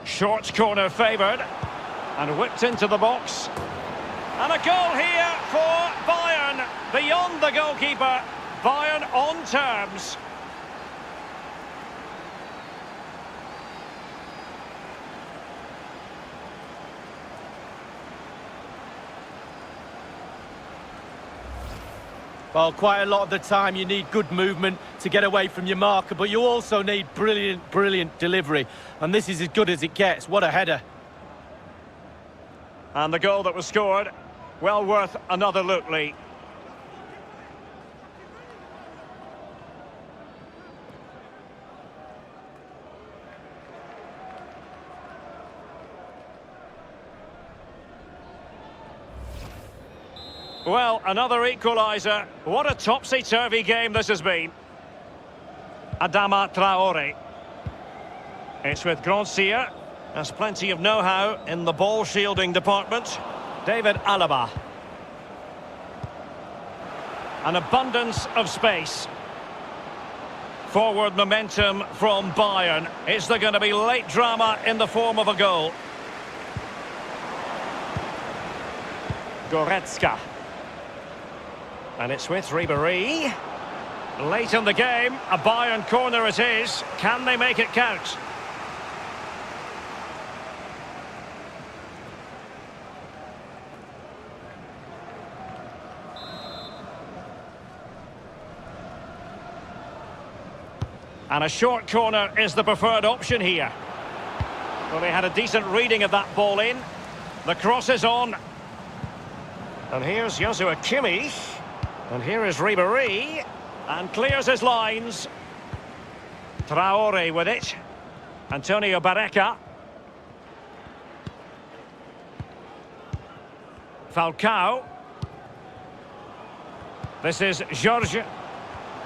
E: Short corner favoured, and whipped into the box. And a goal here for Bayern, beyond the goalkeeper. Bayern on terms.
F: Well, quite a lot of the time you need good movement to get away from your marker, but you also need brilliant delivery. And this is as good as it gets. What a header.
E: And the goal that was scored, well worth another look, Lee. Well, another equaliser. What a topsy-turvy game this has been. Adama Traore. It's with Grancia. Has plenty of know-how in the ball-shielding department. David Alaba. An abundance of space. Forward momentum from Bayern. Is there going to be late drama in the form of a goal? Goretzka. And it's with Ribéry. Late in the game, a Bayern corner it is. Can they make it count? And a short corner is the preferred option here. Well, they had a decent reading of that ball in. The cross is on. And here's Joshua Kimmich. And here is Ribéry. And clears his lines. Traore with it. Antonio Barreca. Falcao. This is George.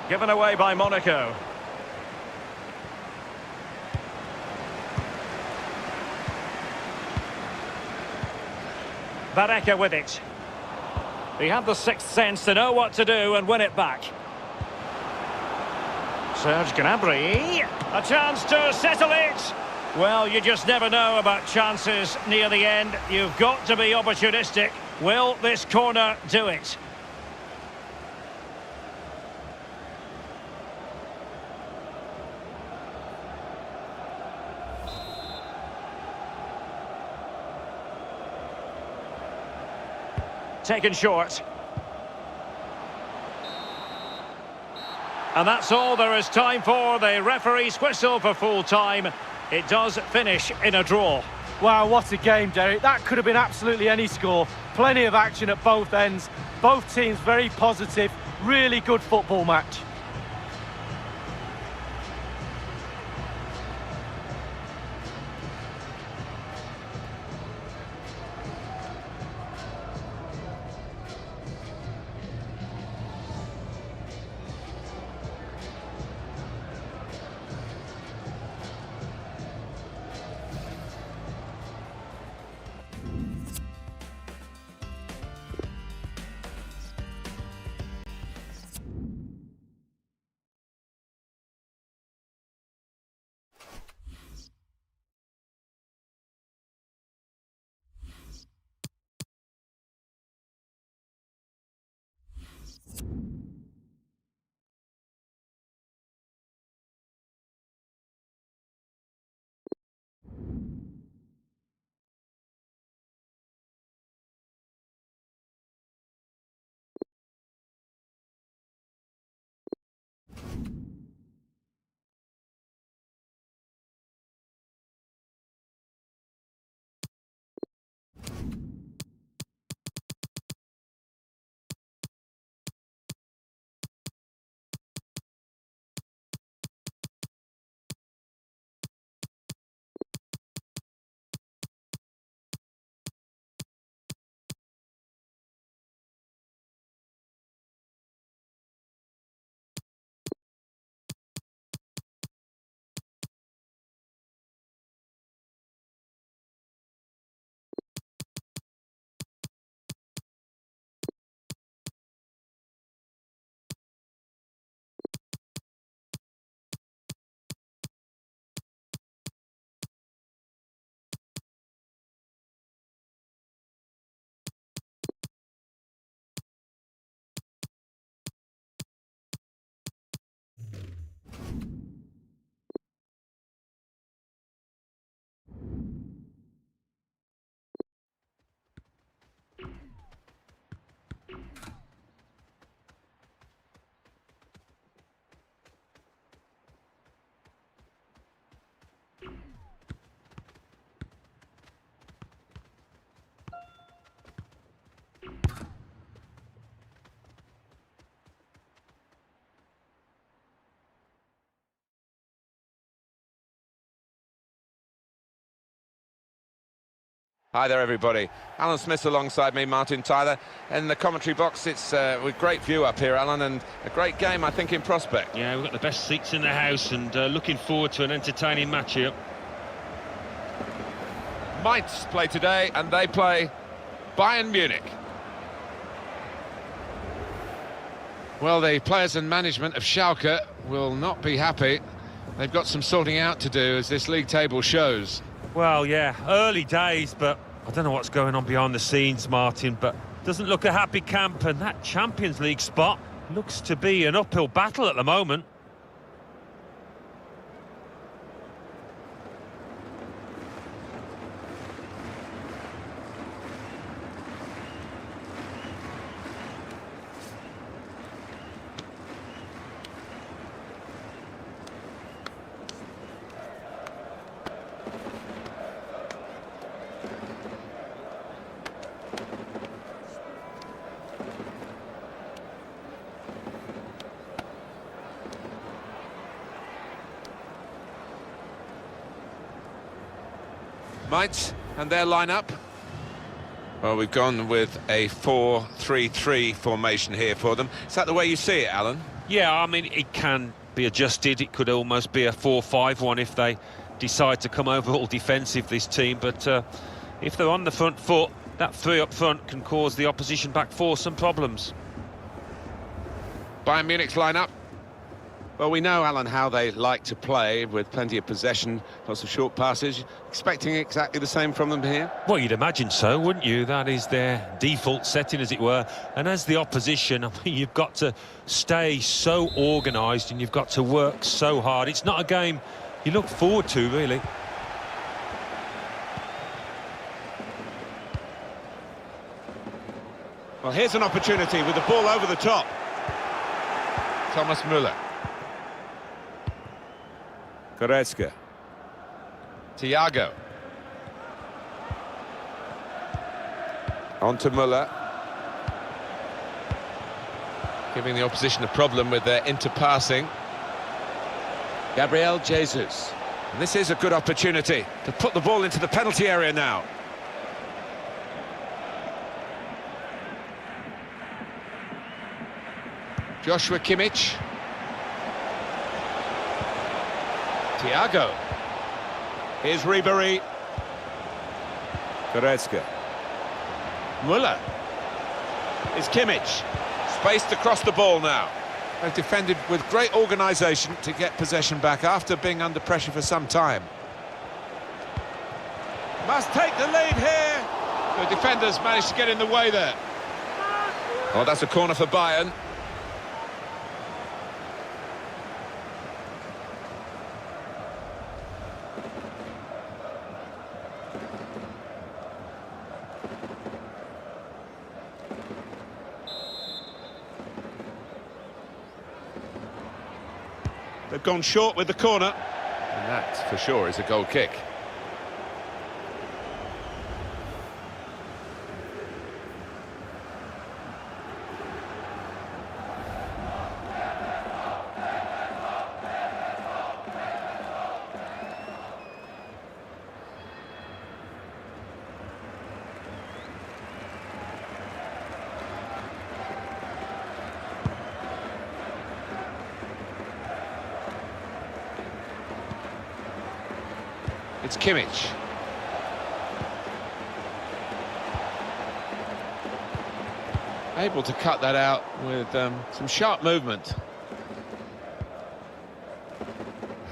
E: Given away by Monaco. Barreca with it. He had the sixth sense to know what to do and win it back. Serge Gnabry. A chance to settle it. Well, you just never know about chances near the end. You've got to be opportunistic. Will this corner do it? Taken short. And that's all there is time for. The referee's whistle for full time. It does finish in a draw.
F: Wow, what a game, Derek. That could have been absolutely any score. Plenty of action at both ends. Both teams very positive. Really good football match.
C: Hi there, everybody. Alan Smith alongside me, Martin Tyler. In the commentary box, it's with great view up here, Alan, and a great game, I think, in prospect.
B: Yeah, we've got the best seats in the house and looking forward to an entertaining match here.
C: Mainz play today, and they play Bayern Munich.
A: Well, the players and management of Schalke will not be happy. They've got some sorting out to do, as this league table shows.
B: Well, yeah, early days, but I don't know what's going on behind the scenes, Martin, but doesn't look a happy camp, and that Champions League spot looks to be an uphill battle at the moment.
A: Mainz and their lineup.
C: Well, we've gone with a 4-3-3 formation here for them. Is that the way you see it, Alan?
B: Yeah, I mean, it can be adjusted. It could almost be a 4-5-1 if they decide to come over all defensive, this team. But if they're on the front foot, that three up front can cause the opposition back four some problems.
A: Bayern Munich's lineup.
C: Well, we know, Alan, how they like to play, with plenty of possession, lots of short passes. Expecting exactly the same from them here?
B: Well, you'd imagine so, wouldn't you? That is their default setting, as it were. And as the opposition, I mean, you've got to stay so organised and you've got to work so hard. It's not a game you look forward to, really.
C: Well, here's an opportunity with the ball over the top.
A: Thomas Müller.
C: Goretzka.
A: Thiago.
C: On to Müller.
A: Giving the opposition a problem with their interpassing.
C: Gabriel Jesus.
A: And this is a good opportunity to put the ball into the penalty area now. Joshua Kimmich. Thiago.
C: Here's Ribéry. Goretzka. Müller. It's Kimmich.
A: Spaced across the ball now. They've defended with great organisation to get possession back after being under pressure for some time.
D: Must take the lead here. The defenders managed to get in the way there.
A: Oh, that's a corner for Bayern.
C: They've gone short with the corner.
A: And that, for sure, is a goal kick. It's Kimmich. Able to cut that out with some sharp movement.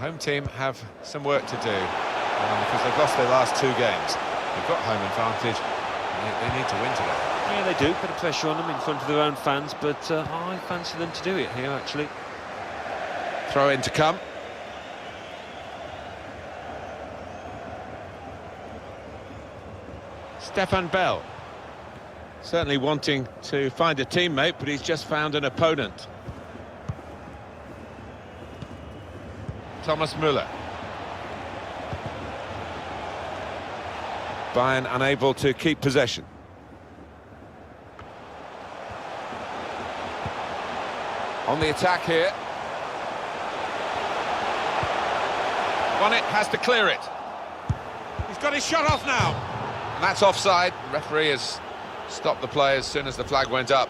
A: Home team have some work to do because they've lost their last two games. They've got home advantage. And they need to win today.
B: Yeah, they do. Put a pressure on them in front of their own fans, but I fancy them to do it here, actually.
A: Throw in to come.
C: Stefan Bell. Certainly wanting to find a teammate, but he's just found an opponent.
A: Thomas Müller.
C: Bayern unable to keep possession.
A: On the attack here. Bonnet has to clear it.
D: He's got his shot off now.
A: And that's offside. The referee has stopped the play as soon as the flag went up.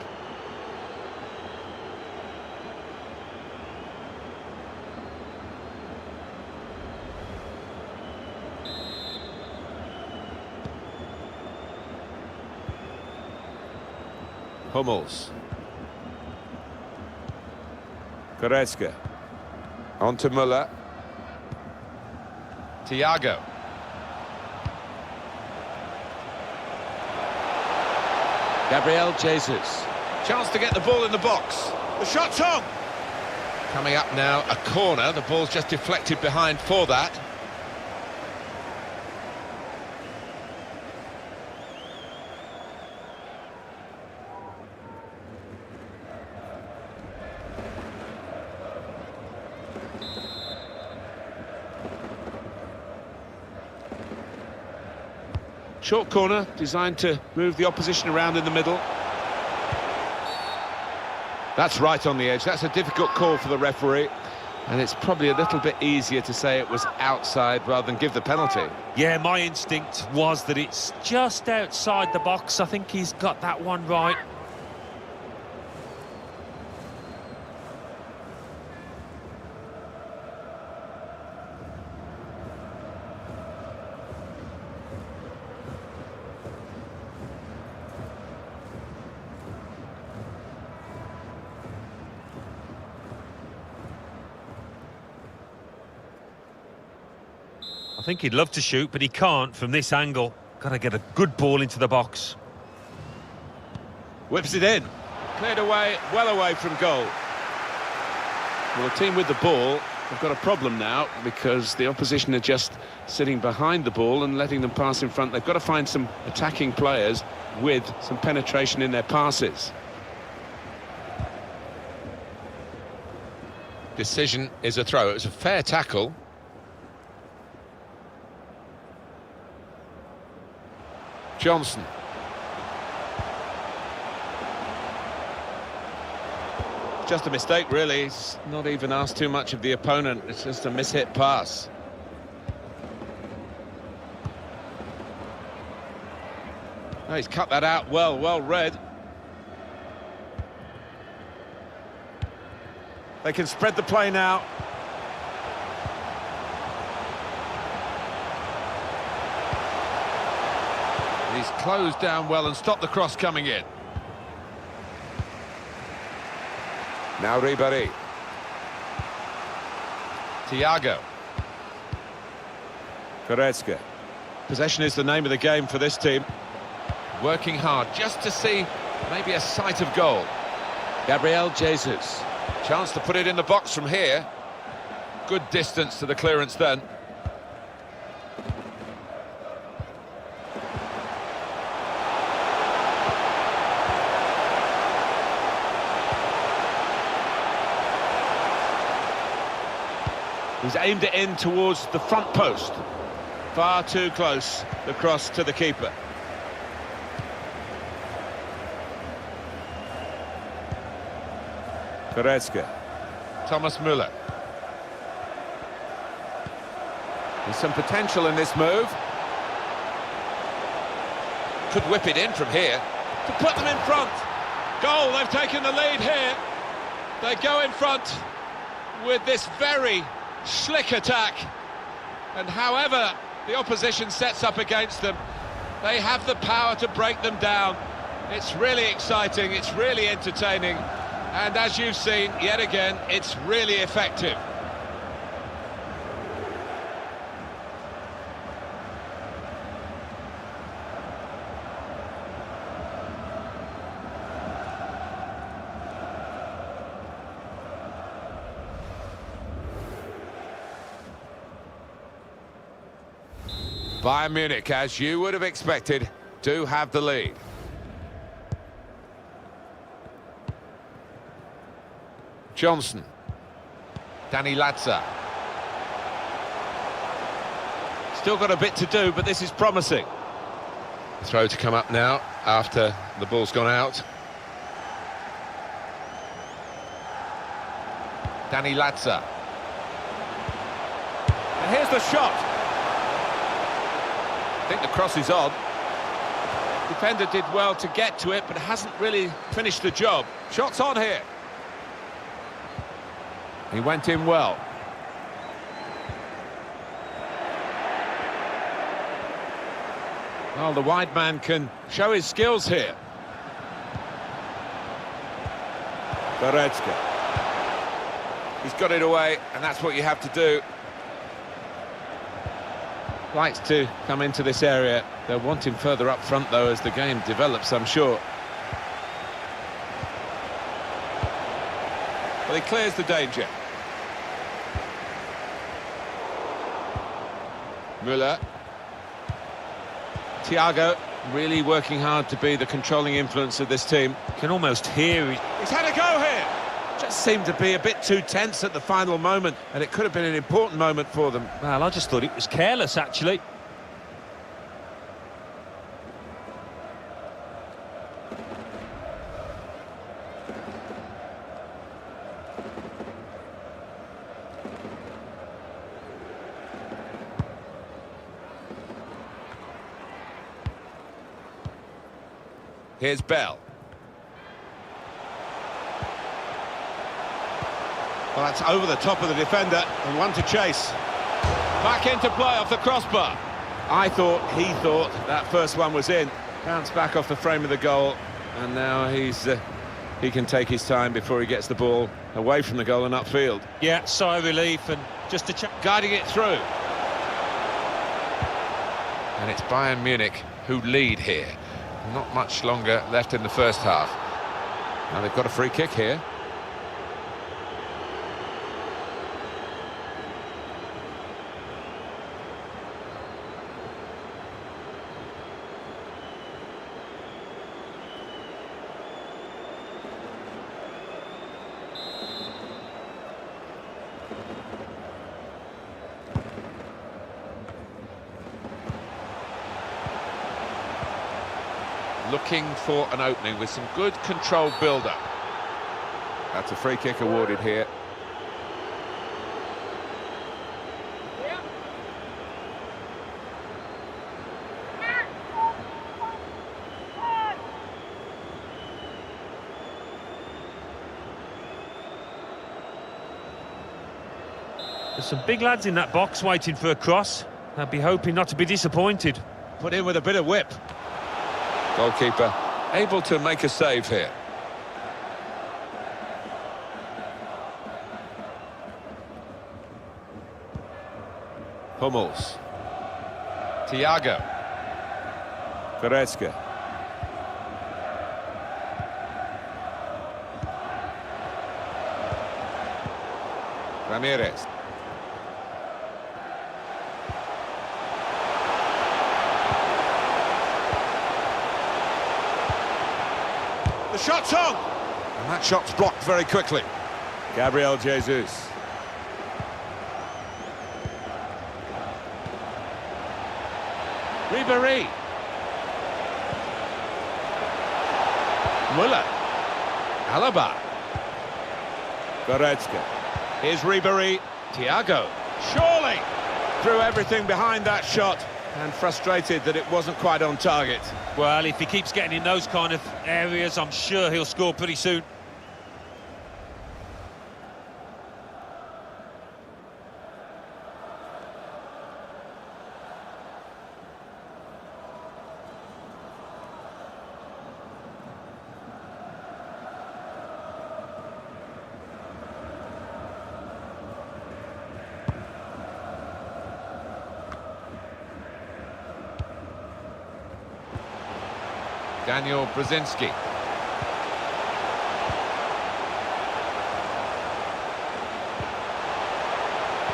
C: Hummels. Goretzka. On to Müller.
A: Thiago.
C: Gabriel Jesus.
A: Chance to get the ball in the box.
D: The shot's on.
A: Coming up now, a corner. The ball's just deflected behind for that.
C: Short corner, designed to move the opposition around in the middle. That's right on the edge. That's a difficult call for the referee. And it's probably a little bit easier to say it was outside rather than give the penalty.
B: Yeah, my instinct was that it's just outside the box. I think he's got that one right. I think he'd love to shoot, but he can't from this angle. Got to get a good ball into the box.
C: Whips it in. Cleared away, well away from goal. Well, the team with the ball have got a problem now because the opposition are just sitting behind the ball and letting them pass in front. They've got to find some attacking players with some penetration in their passes.
A: Decision is a throw. It was a fair tackle. Johnson.
C: Just a mistake, really. He's not even asked too much of the opponent. It's just a mishit pass. Oh, he's cut that out well read. They can spread the play now.
A: He's closed down well and stopped the cross coming in. Now Ribéry. Thiago.
C: Goretzka. Possession is the name of the game for this team.
A: Working hard just to see maybe a sight of goal.
C: Gabriel Jesus.
A: Chance to put it in the box from here. Good distance to the clearance then.
C: He's aimed it in towards the front post. Far too close, the cross to the keeper. Goretzka.
A: Thomas Müller.
C: There's some potential in this move.
A: Could whip it in from here.
D: To put them in front. Goal, they've taken the lead here. They go in front with this very slick attack, and however the opposition sets up against them, they have the power to break them down. It's really exciting, it's really entertaining, and as you've seen yet again, it's really effective.
A: Bayern Munich, as you would have expected, do have the lead. Johnson. Danny Latza.
C: Still got a bit to do, but this is promising.
A: Throw to come up now after the ball's gone out. Danny Latza.
C: And here's the shot. I think the cross is on. Defender did well to get to it, but hasn't really finished the job. Shots on here. He went in well. Well, the wide man can show his skills here. Goretzka. He's got it away, and that's what you have to do. Likes to come into this area. They'll want him further up front, though, as the game develops, I'm sure. Well, he clears the danger. Müller. Thiago really working hard to be the controlling influence of this team.
B: Can almost hear it.
C: He's had a go here. Just seemed to be a bit too tense at the final moment, and it could have been an important moment for them.
B: Well, I just thought it was careless, actually.
C: Here's Bell.
D: Well, that's over the top of the defender and one to chase. Back into play off the crossbar.
C: He thought that first one was in. Bounced back off the frame of the goal, and now he can take his time before he gets the ball away from the goal and upfield.
B: Yeah, sigh of relief, and just to check.
D: Guiding it through.
A: And it's Bayern Munich who lead here. Not much longer left in the first half. Now they've got a free kick here. Looking for an opening with some good controlled build-up.
C: That's a free kick awarded here.
B: There's some big lads in that box waiting for a cross. I'd be hoping not to be disappointed.
D: Put in with a bit of whip.
C: Goalkeeper able to make a save here.
A: Hummels. Thiago.
C: Goretzka.
A: Ramirez.
D: The shot's on!
A: And that shot's blocked very quickly.
C: Gabriel Jesus.
D: Ribéry. Müller. Alaba.
C: Goretzka.
D: Here's Ribéry. Thiago. Surely! Threw everything behind that shot and frustrated that it wasn't quite on target.
B: Well, if he keeps getting in those kind of areas, I'm sure he'll score pretty soon.
A: Daniel Brzezinski.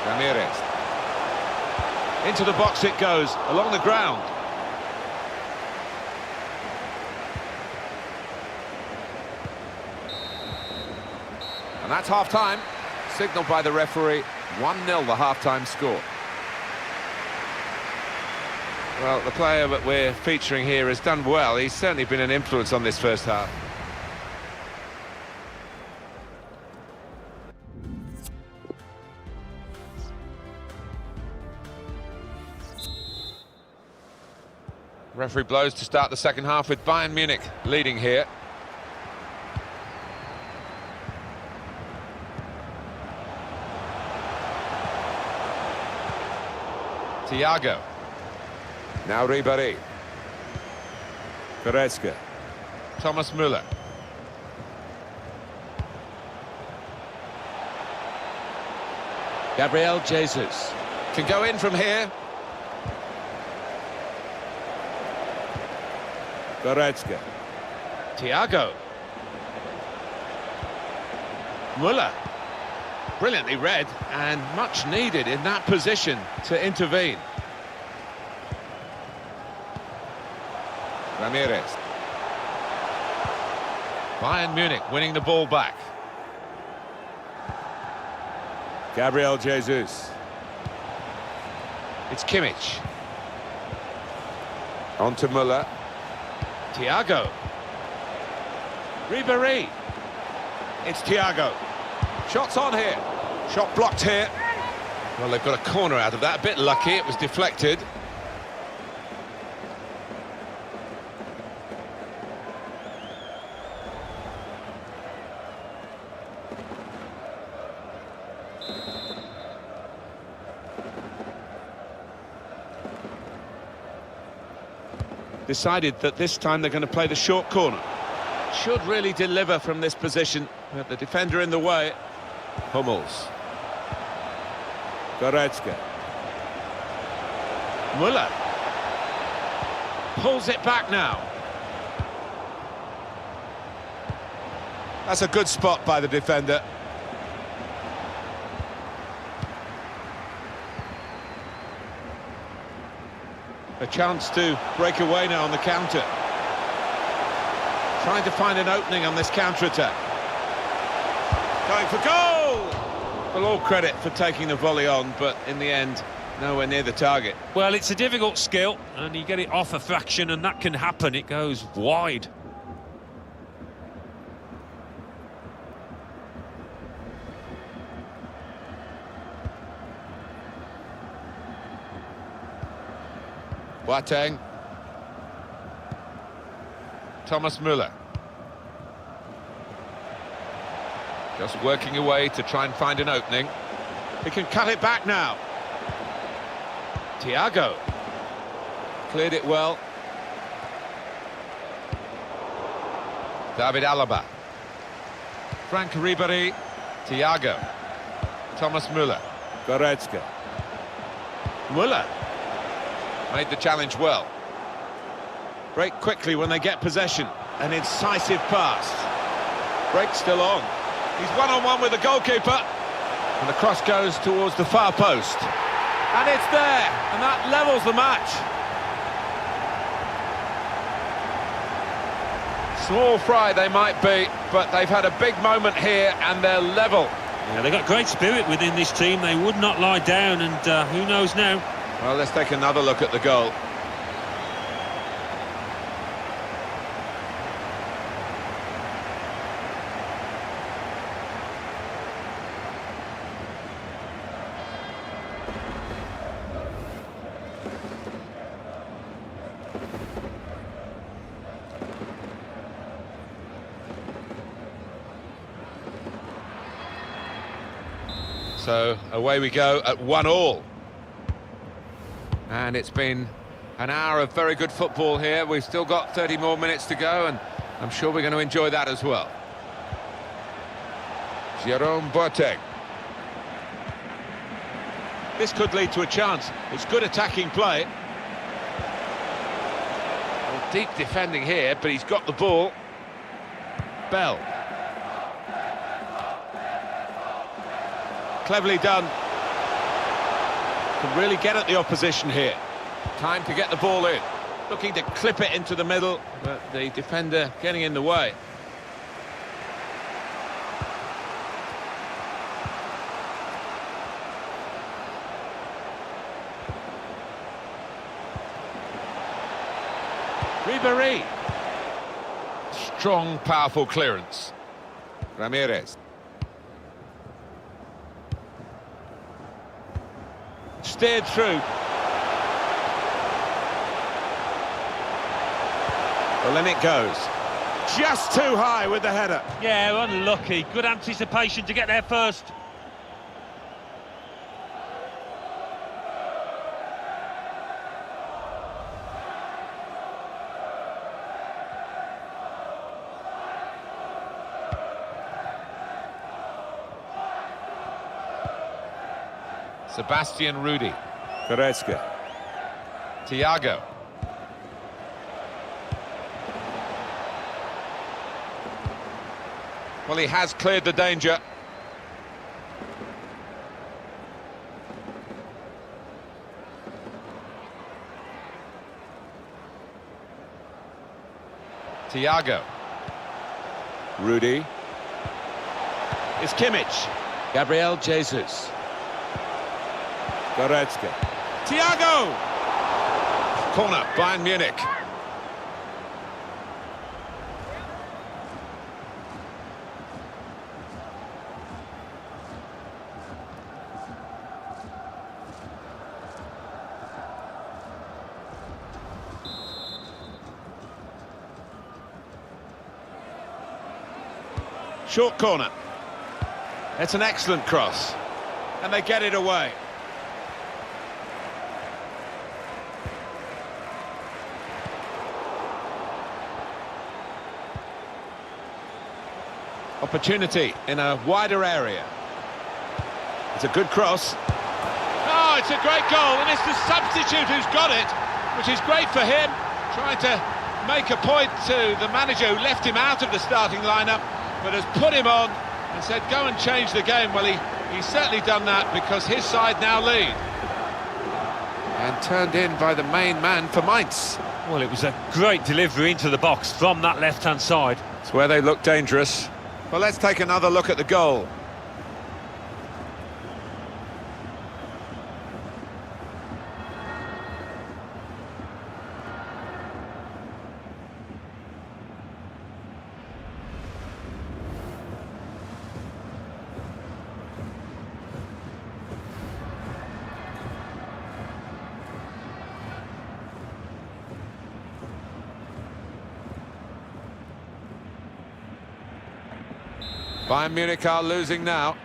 A: Ramirez.
D: Into the box it goes, along the ground.
A: And that's half-time. Signalled by the referee. 1-0 the half-time score. Well, the player that we're featuring here has done well. He's certainly been an influence on this first half. Referee blows to start the second half with Bayern Munich leading here. Thiago.
C: Now Ribéry. Goretzka.
A: Thomas Müller.
C: Gabriel Jesus.
A: Can go in from here.
C: Goretzka.
D: Thiago. Müller. Brilliantly read and much needed in that position to intervene.
A: Ramirez. Bayern Munich winning the ball back.
C: Gabriel Jesus.
A: It's Kimmich.
C: On to Müller.
D: Thiago. Ribéry. It's Thiago. Shots on here.
A: Shot blocked here. Well, they've got a corner out of that. A bit lucky, it was deflected.
C: decided that this time they're going to play the short corner. Should really deliver from this position, but the defender in the way. Hummels. Goretzka. Müller. Pulls it back now.
A: That's a good spot by the defender.
C: A chance to break away now on the counter. Trying to find an opening on this counter-attack. Going for goal! Well, all credit for taking the volley on, but in the end, nowhere near the target.
B: Well, it's a difficult skill, and you get it off a fraction, and that can happen. It goes wide.
A: Boateng. Thomas Müller. Just working away to try and find an opening.
C: He can cut it back now. Thiago. Cleared it well.
A: David Alaba. Frank Ribéry. Thiago. Thomas Müller.
C: Goretzka. Müller.
A: Made the challenge well.
C: Break quickly when they get possession. An incisive pass. Break still on. He's one-on-one with the goalkeeper. And the cross goes towards the far post. And it's there. And that levels the match.
A: Small fry they might be, but they've had a big moment here and they're level.
B: Yeah, they've got great spirit within this team. They would not lie down, and who knows now?
C: Well, let's take another look at the goal.
A: So away we go at 1-1. And it's been an hour of very good football here. We've still got 30 more minutes to go, and I'm sure we're going to enjoy that as well. Jerome Boateng.
C: This could lead to a chance. It's good attacking play.
A: Well, deep defending here, but he's got the ball.
C: Bell. Cleverly done. Can really get at the opposition here. Time to get the ball in. Looking to clip it into the middle, but the defender getting in the way. Ribéry.
A: Strong, powerful clearance. Ramirez.
C: Steered through. Well, then it goes. Just too high with the header.
B: Yeah, unlucky. Good anticipation to get there first.
A: Sebastian Rudy.
C: Goretzka.
A: Thiago. Well, he has cleared the danger. Thiago.
C: Rudy. It's Kimmich. Gabriel Jesus. Goretzka. Thiago!
A: Corner, Bayern Munich.
C: Short corner. It's an excellent cross. And they get it away. Opportunity in a wider area. It's a good cross.
D: Oh, it's a great goal, and it's the substitute who's got it, which is great for him, trying to make a point to the manager who left him out of the starting lineup, but has put him on and said, go and change the game. Well, he's certainly done that because his side now lead.
A: And turned in by the main man for Mainz.
B: Well, it was a great delivery into the box from that left-hand side.
C: It's where they look dangerous.
A: Well, let's take another look at the goal. Bayern Munich are losing now.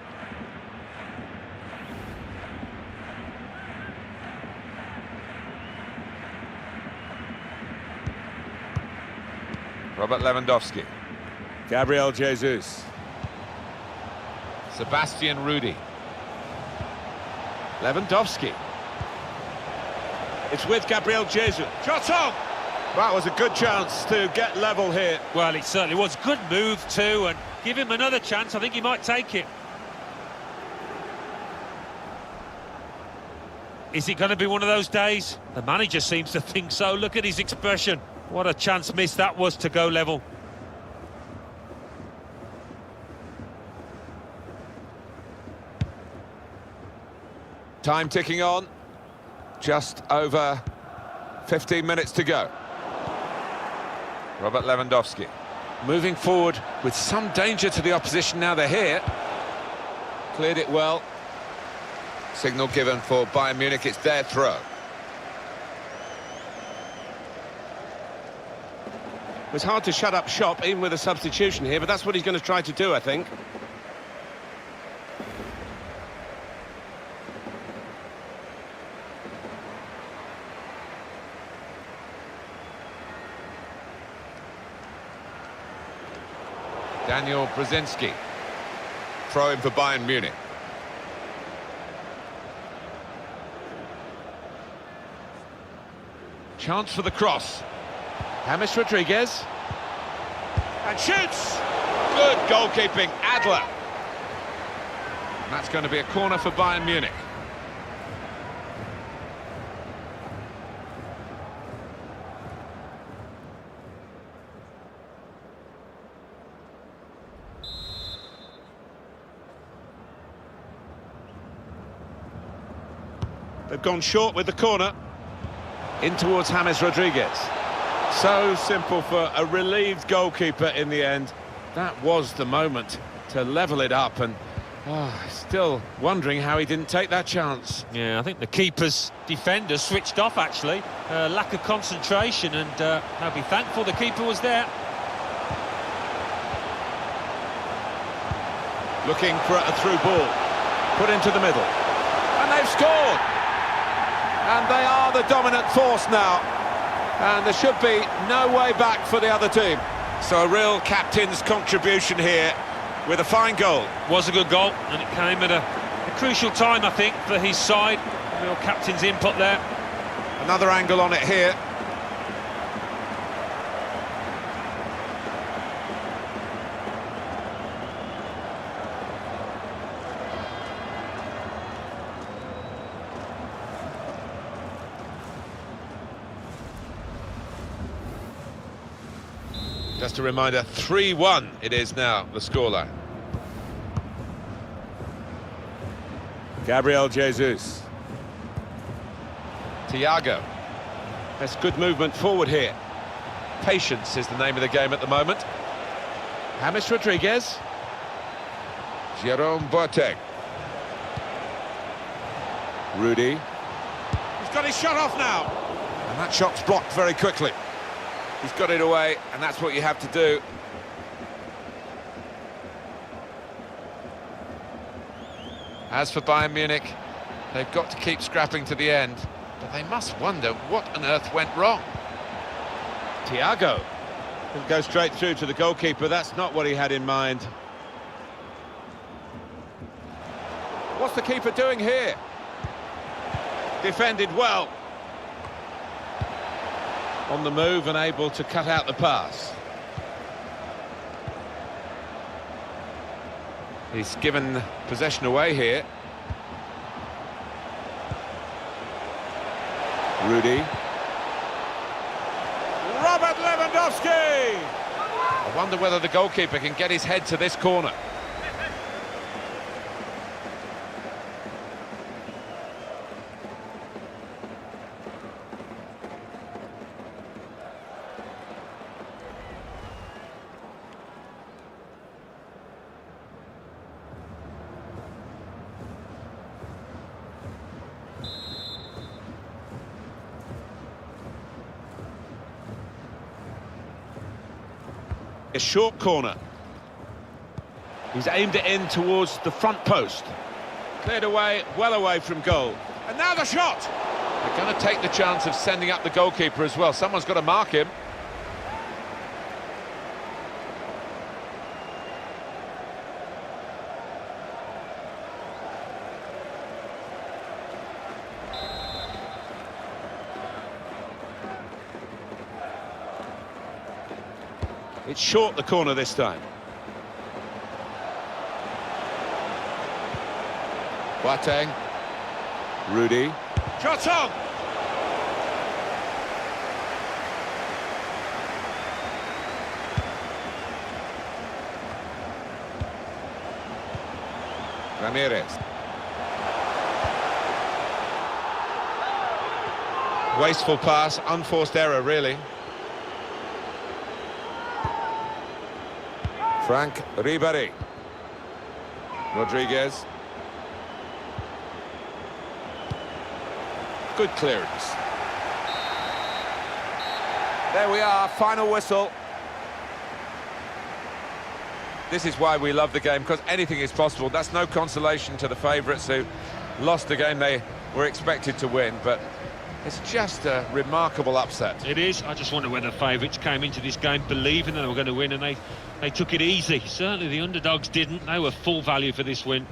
A: Robert Lewandowski.
C: Gabriel Jesus.
A: Sebastian Rudy.
C: Lewandowski. It's with Gabriel Jesus. Shot on! That was a good chance to get level here.
B: Well, it certainly was. Good move too, and give him another chance. I think he might take it. Is it going to be one of those days? The manager seems to think so. Look at his expression. What a chance missed that was to go level.
C: Time ticking on. Just over 15 minutes to go.
A: Robert Lewandowski.
C: Moving forward with some danger to the opposition now they're here.
A: Cleared it well. Signal given for Bayern Munich, it's their throw.
C: It's hard to shut up shop even with a substitution here, but that's what he's going to try to do, I think.
A: Daniel Brzezinski. Throw in for Bayern Munich.
C: Chance for the cross. James Rodriguez. And shoots!
A: Good goalkeeping, Adler. And that's going to be a corner for Bayern Munich.
C: They've gone short with the corner. In towards James Rodriguez. So simple for a relieved goalkeeper in the end. That was the moment to level it up, and still wondering how he didn't take that chance.
B: Yeah, I think the keeper's defender switched off, actually. Lack of concentration, and I'll be thankful the keeper was there.
C: Looking for a through ball. Put into the middle. And they've scored! And they are the dominant force now. And there should be no way back for the other team. So a real captain's contribution here with a fine goal.
B: Was a good goal, and it came at a crucial time, I think, for his side. A real captain's input there.
C: Another angle on it here.
A: Just a reminder, 3-1 it is now, the scoreline.
C: Gabriel Jesus.
A: Thiago.
C: That's good movement forward here.
A: Patience is the name of the game at the moment.
C: James Rodriguez.
A: Jerome Boateng.
C: Rudy. He's got his shot off now.
A: And that shot's blocked very quickly.
C: He's got it away, and that's what you have to do.
A: As for Bayern Munich, they've got to keep scrapping to the end, but they must wonder what on earth went wrong.
C: Thiago. He'll go straight through to the goalkeeper. That's not what he had in mind. What's the keeper doing here? Defended well. On the move and able to cut out the pass. He's given possession away here. Rudy. Robert Lewandowski!
A: I wonder whether the goalkeeper can get his head to this corner.
C: A short corner. He's aimed it in towards the front post. Cleared away, well away from goal. And now the shot!
A: They're going to take the chance of sending up the goalkeeper as well. Someone's got to mark him.
C: It's short the corner this time.
A: Boateng.
C: Rudy.
A: Shot on! Ramirez. Wasteful pass, unforced error really. Frank Ribéry. Rodriguez.
C: Good clearance. There we are, final whistle.
A: This is why we love the game, because anything is possible. That's no consolation to the favourites who lost the game they were expected to win, but it's just a remarkable upset.
B: It is. I just wonder whether the favourites came into this game believing that they were going to win, and they took it easy. Certainly the underdogs didn't. They were full value for this win.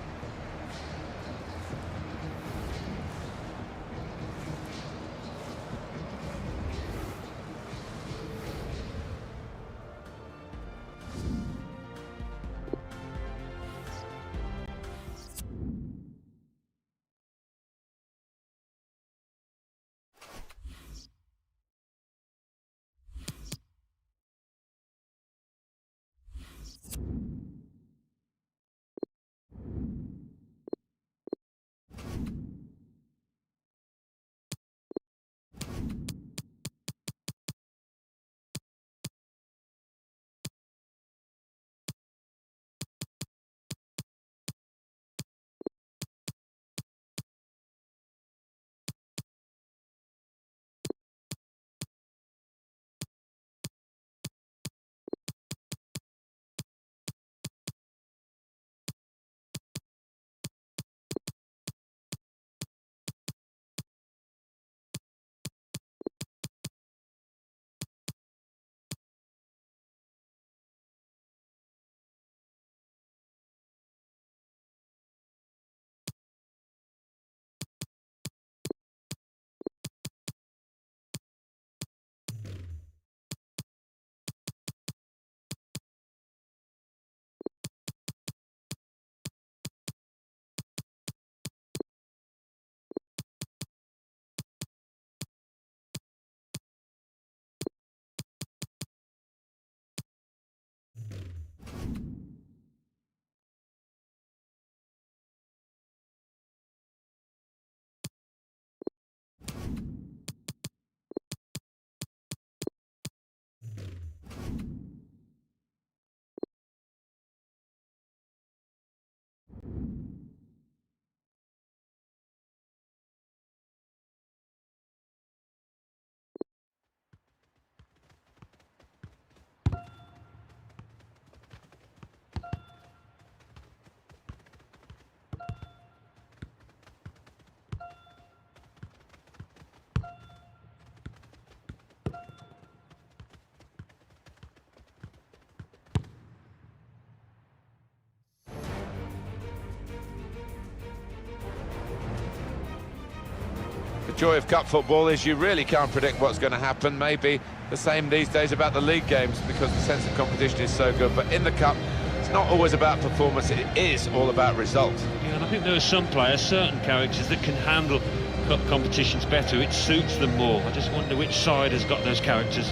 C: The joy of cup football is you really can't predict what's going to happen. Maybe the same these days about the league games because the sense of competition is so good. But in the cup, it's not always about performance, it is all about result.
B: Yeah, and I think there are some players, certain characters, that can handle cup competitions better. It suits them more. I just wonder which side has got those characters.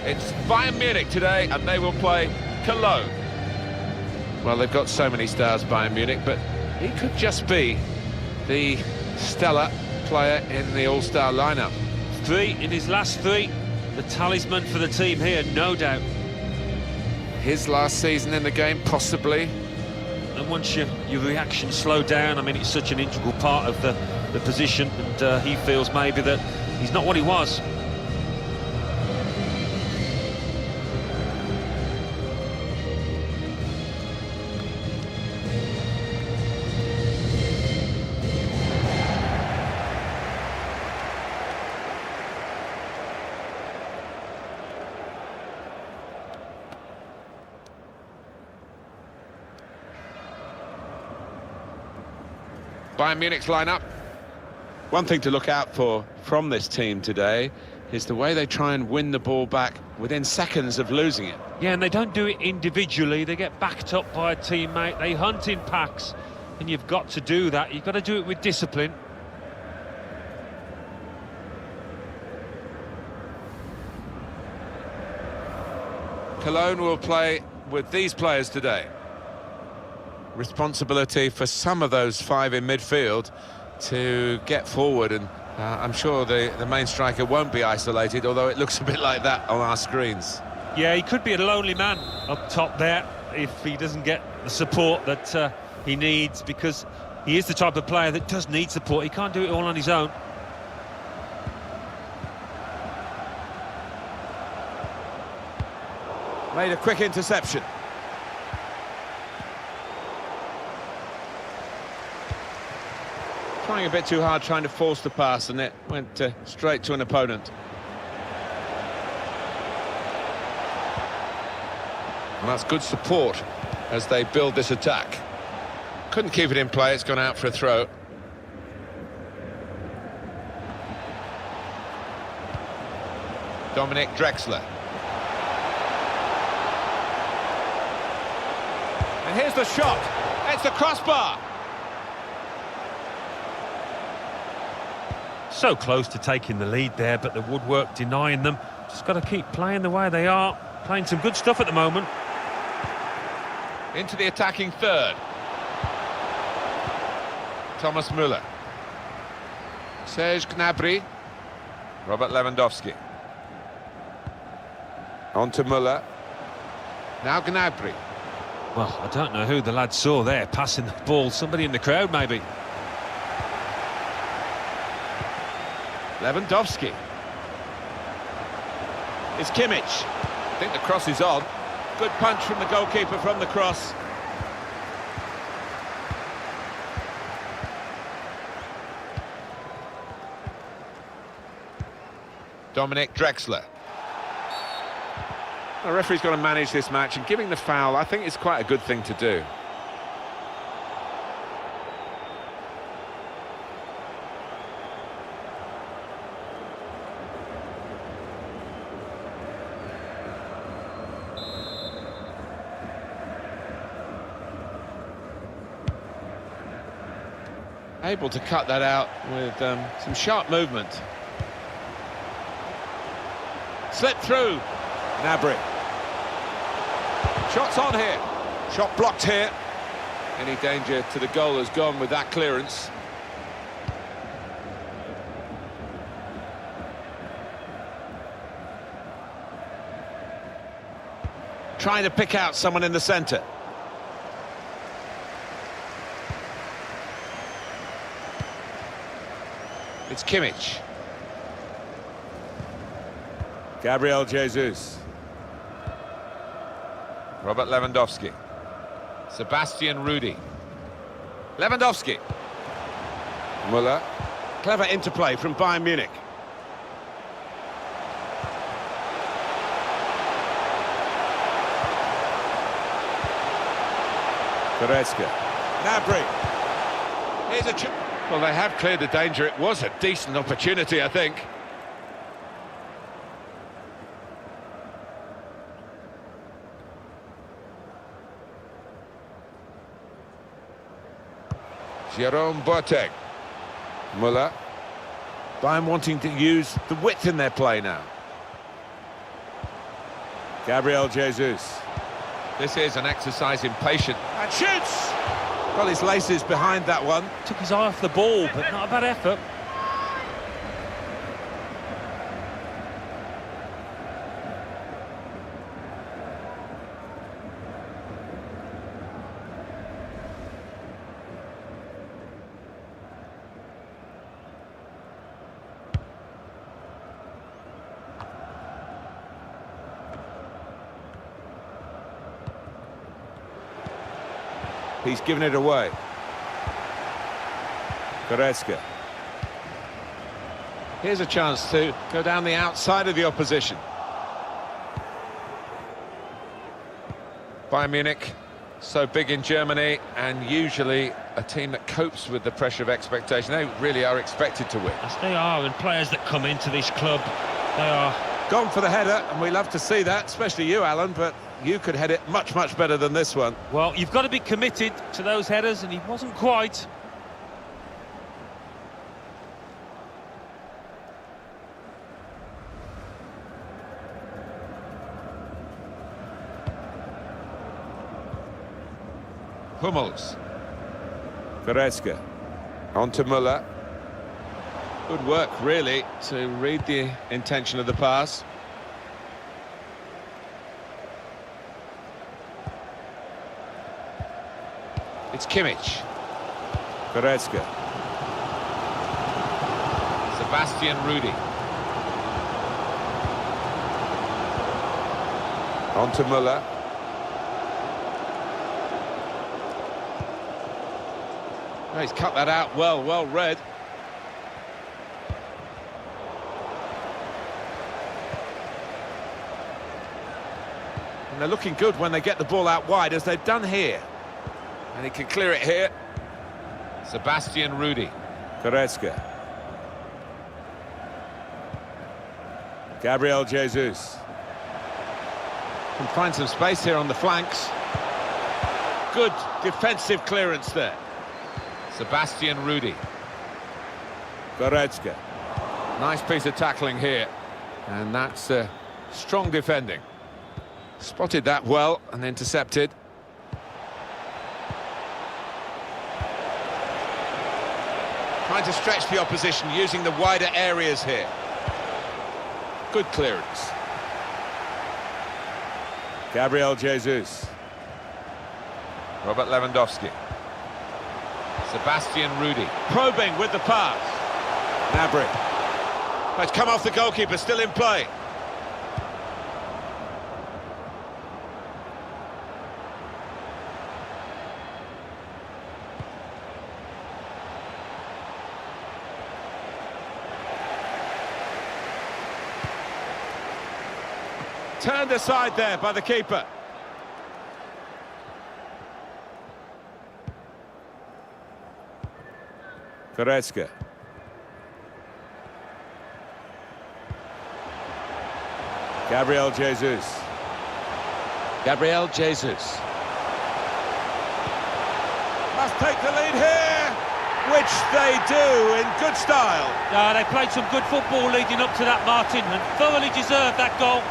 C: It's Bayern Munich today, and they will play Cologne. Well, they've got so many stars, Bayern Munich, but he could just be the stellar player in the all-star lineup.
B: 3 in his last 3. The talisman for the team here, no doubt.
C: His last season in the game, possibly.
B: And once your reactions slow down, I mean, it's such an integral part of the position, and he feels maybe that he's not what he was.
C: Bayern Munich's lineup. One thing to look out for from this team today is the way they try and win the ball back within seconds of losing it.
B: Yeah, and they don't do it individually. They get backed up by a teammate. They hunt in packs, and you've got to do that. You've got to do it with discipline.
C: Cologne will play with these players today. Responsibility for some of those 5 in midfield to get forward, and I'm sure the main striker won't be isolated, although it looks a bit like that on our screens.
B: Yeah, he could be a lonely man up top there if he doesn't get the support that he needs, because he is the type of player that does need support. He can't do it all on his own.
C: Made a quick interception. Trying a bit too hard, trying to force the pass, and it went straight to an opponent. Well, that's good support as they build this attack. Couldn't keep it in play, it's gone out for a throw. Dominic Drexler. And here's the shot. It's the crossbar.
B: So close to taking the lead there, but the woodwork denying them. Just got to keep playing the way they are. Playing some good stuff at the moment.
C: Into the attacking third. Thomas Müller. Serge Gnabry. Robert Lewandowski. On to Müller. Now Gnabry.
B: Well, I don't know who the lad saw there passing the ball. Somebody in the crowd, maybe.
C: Lewandowski. It's Kimmich. I think the cross is on. Good punch from the goalkeeper from the cross. Dominic Drexler. The referee's got to manage this match, and giving the foul, I think, is quite a good thing to do. Able to cut that out with some sharp movement. Slip through. Gnabry. Shots on here. Shot blocked here. Any danger to the goal has gone with that clearance. Trying to pick out someone in the centre. It's Kimmich. Gabriel Jesus. Robert Lewandowski. Sebastian Rudy. Lewandowski. Müller. Clever interplay from Bayern Munich. Goretzka. Gnabry. Here's a Well, they have cleared the danger. It was a decent opportunity, I think. Jerome Boateng. Müller. Bayern wanting to use the width in their play now. Gabriel Jesus. This is an exercise in patience. And shoots! Got his laces behind that one.
B: Took his eye off the ball, but not a bad effort.
C: He's given it away. Goretzka. Here's a chance to go down the outside of the opposition. Bayern Munich, so big in Germany, and usually a team that copes with the pressure of expectation. They really are expected to win.
B: As they are, and players that come into this club, they are...
C: Gone for the header, and we love to see that, especially you, Alan, but you could head it much, much better than this one.
B: Well, you've got to be committed to those headers, and he wasn't quite.
C: Hummels. Goretzka. On to Müller. Good work, really, to read the intention of the pass. It's Kimmich. Goretzka. Sebastian Rudy. On to Müller. Oh, he's cut that out well read. And they're looking good when they get the ball out wide, as they've done here. And he can clear it here. Sebastian Rudy. Goretzka. Gabriel Jesus. Can find some space here on the flanks. Good defensive clearance there. Sebastian Rudy. Goretzka. Nice piece of tackling here. And that's strong defending. Spotted that well and intercepted. Trying to stretch the opposition using the wider areas here. Good clearance. Gabriel Jesus. Robert Lewandowski. Sebastian Rudy. Probing with the pass. Gnabry. It's come off the goalkeeper, still in play. Turned aside there by the keeper. Goretzka. Gabriel Jesus. Gabriel Jesus. Must take the lead here, which they do in good style.
B: They played some good football leading up to that, Martin, and thoroughly deserved that goal.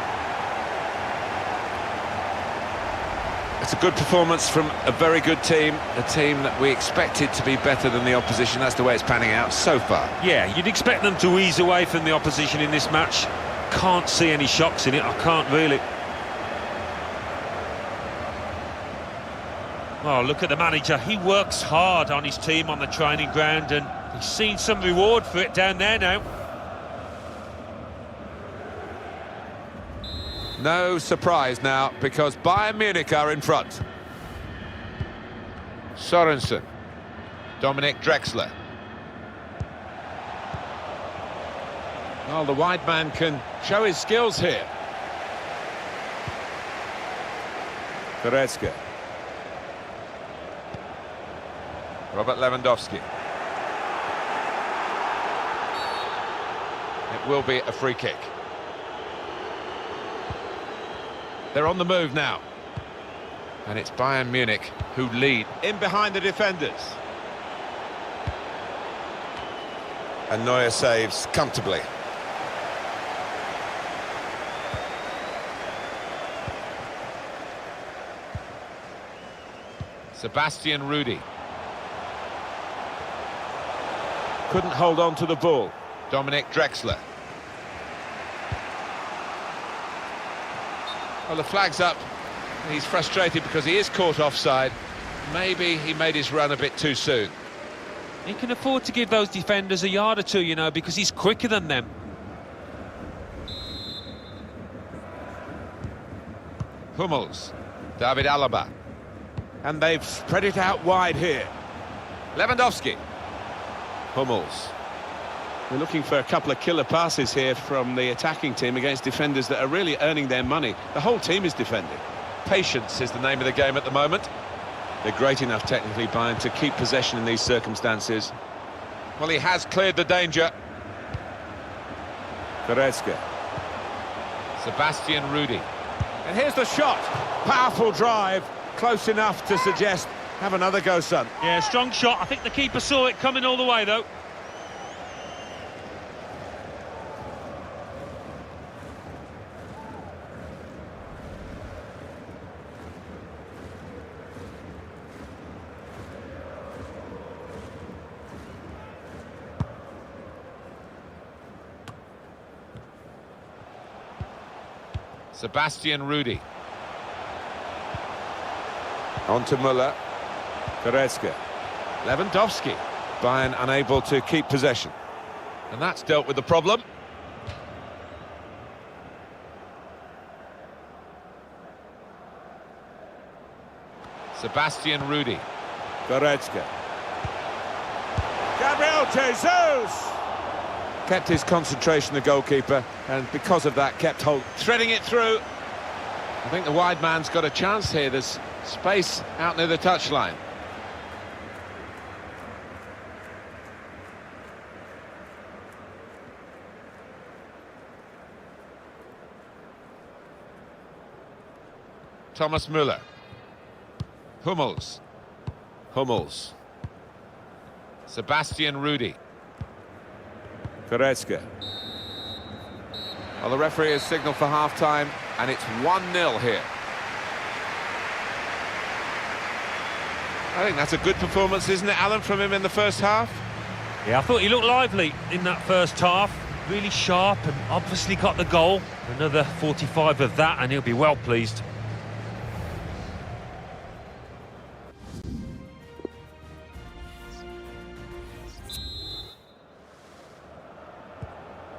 C: It's a good performance from a very good team, a team that we expected to be better than the opposition. That's the way it's panning out so far.
B: Yeah, you'd expect them to ease away from the opposition in this match. Can't see any shocks in it, I can't really. Oh, look at the manager. He works hard on his team on the training ground, and he's seen some reward for it down there now.
C: No surprise now, because Bayern Munich are in front. Sorensen. Dominic Drexler. Well, the wide man can show his skills here. Goretzka. Robert Lewandowski.
A: It will be a free kick. They're on the move now. And it's Bayern Munich who lead.
C: In behind the defenders. And Neuer saves comfortably.
A: Sebastian Rudy.
C: Couldn't hold on to the ball.
A: Dominic Drexler. Well, the flag's up. He's frustrated because he is caught offside. Maybe he made his run a bit too soon.
B: He can afford to give those defenders a yard or two, you know, because he's quicker than them.
A: Hummels. David Alaba.
C: And they've spread it out wide here.
A: Lewandowski.
C: Hummels. We're looking for a couple of killer passes here from the attacking team against defenders that are really earning their money. The whole team is defending.
A: Patience is the name of the game at the moment.
C: They're great enough technically, Bayern, to keep possession in these circumstances.
A: Well, he has cleared the danger.
C: Goretzka.
A: Sebastian Rudy.
C: And here's the shot. Powerful drive. Close enough to suggest, have another go, son.
B: Yeah, strong shot. I think the keeper saw it coming all the way, though.
A: Sebastian Rudy.
C: On to Müller. Goretzka.
A: Lewandowski.
C: Bayern unable to keep possession.
A: And that's dealt with the problem. Sebastian Rudy.
C: Goretzka. Gabriel Jesus! Kept his concentration, the goalkeeper, and because of that kept hold.
A: Threading it through. I think the wide man's got a chance here. There's space out near the touchline. Thomas Müller. Hummels.
C: Hummels.
A: Sebastian Rudy.
C: Goretzka.
A: Well, the referee has signalled for half-time, and it's 1-0 here. I think that's a good performance, isn't it, Alan, from him in the first half?
B: Yeah, I thought he looked lively in that first half. Really sharp and obviously got the goal. Another 45 of that, and he'll be well pleased.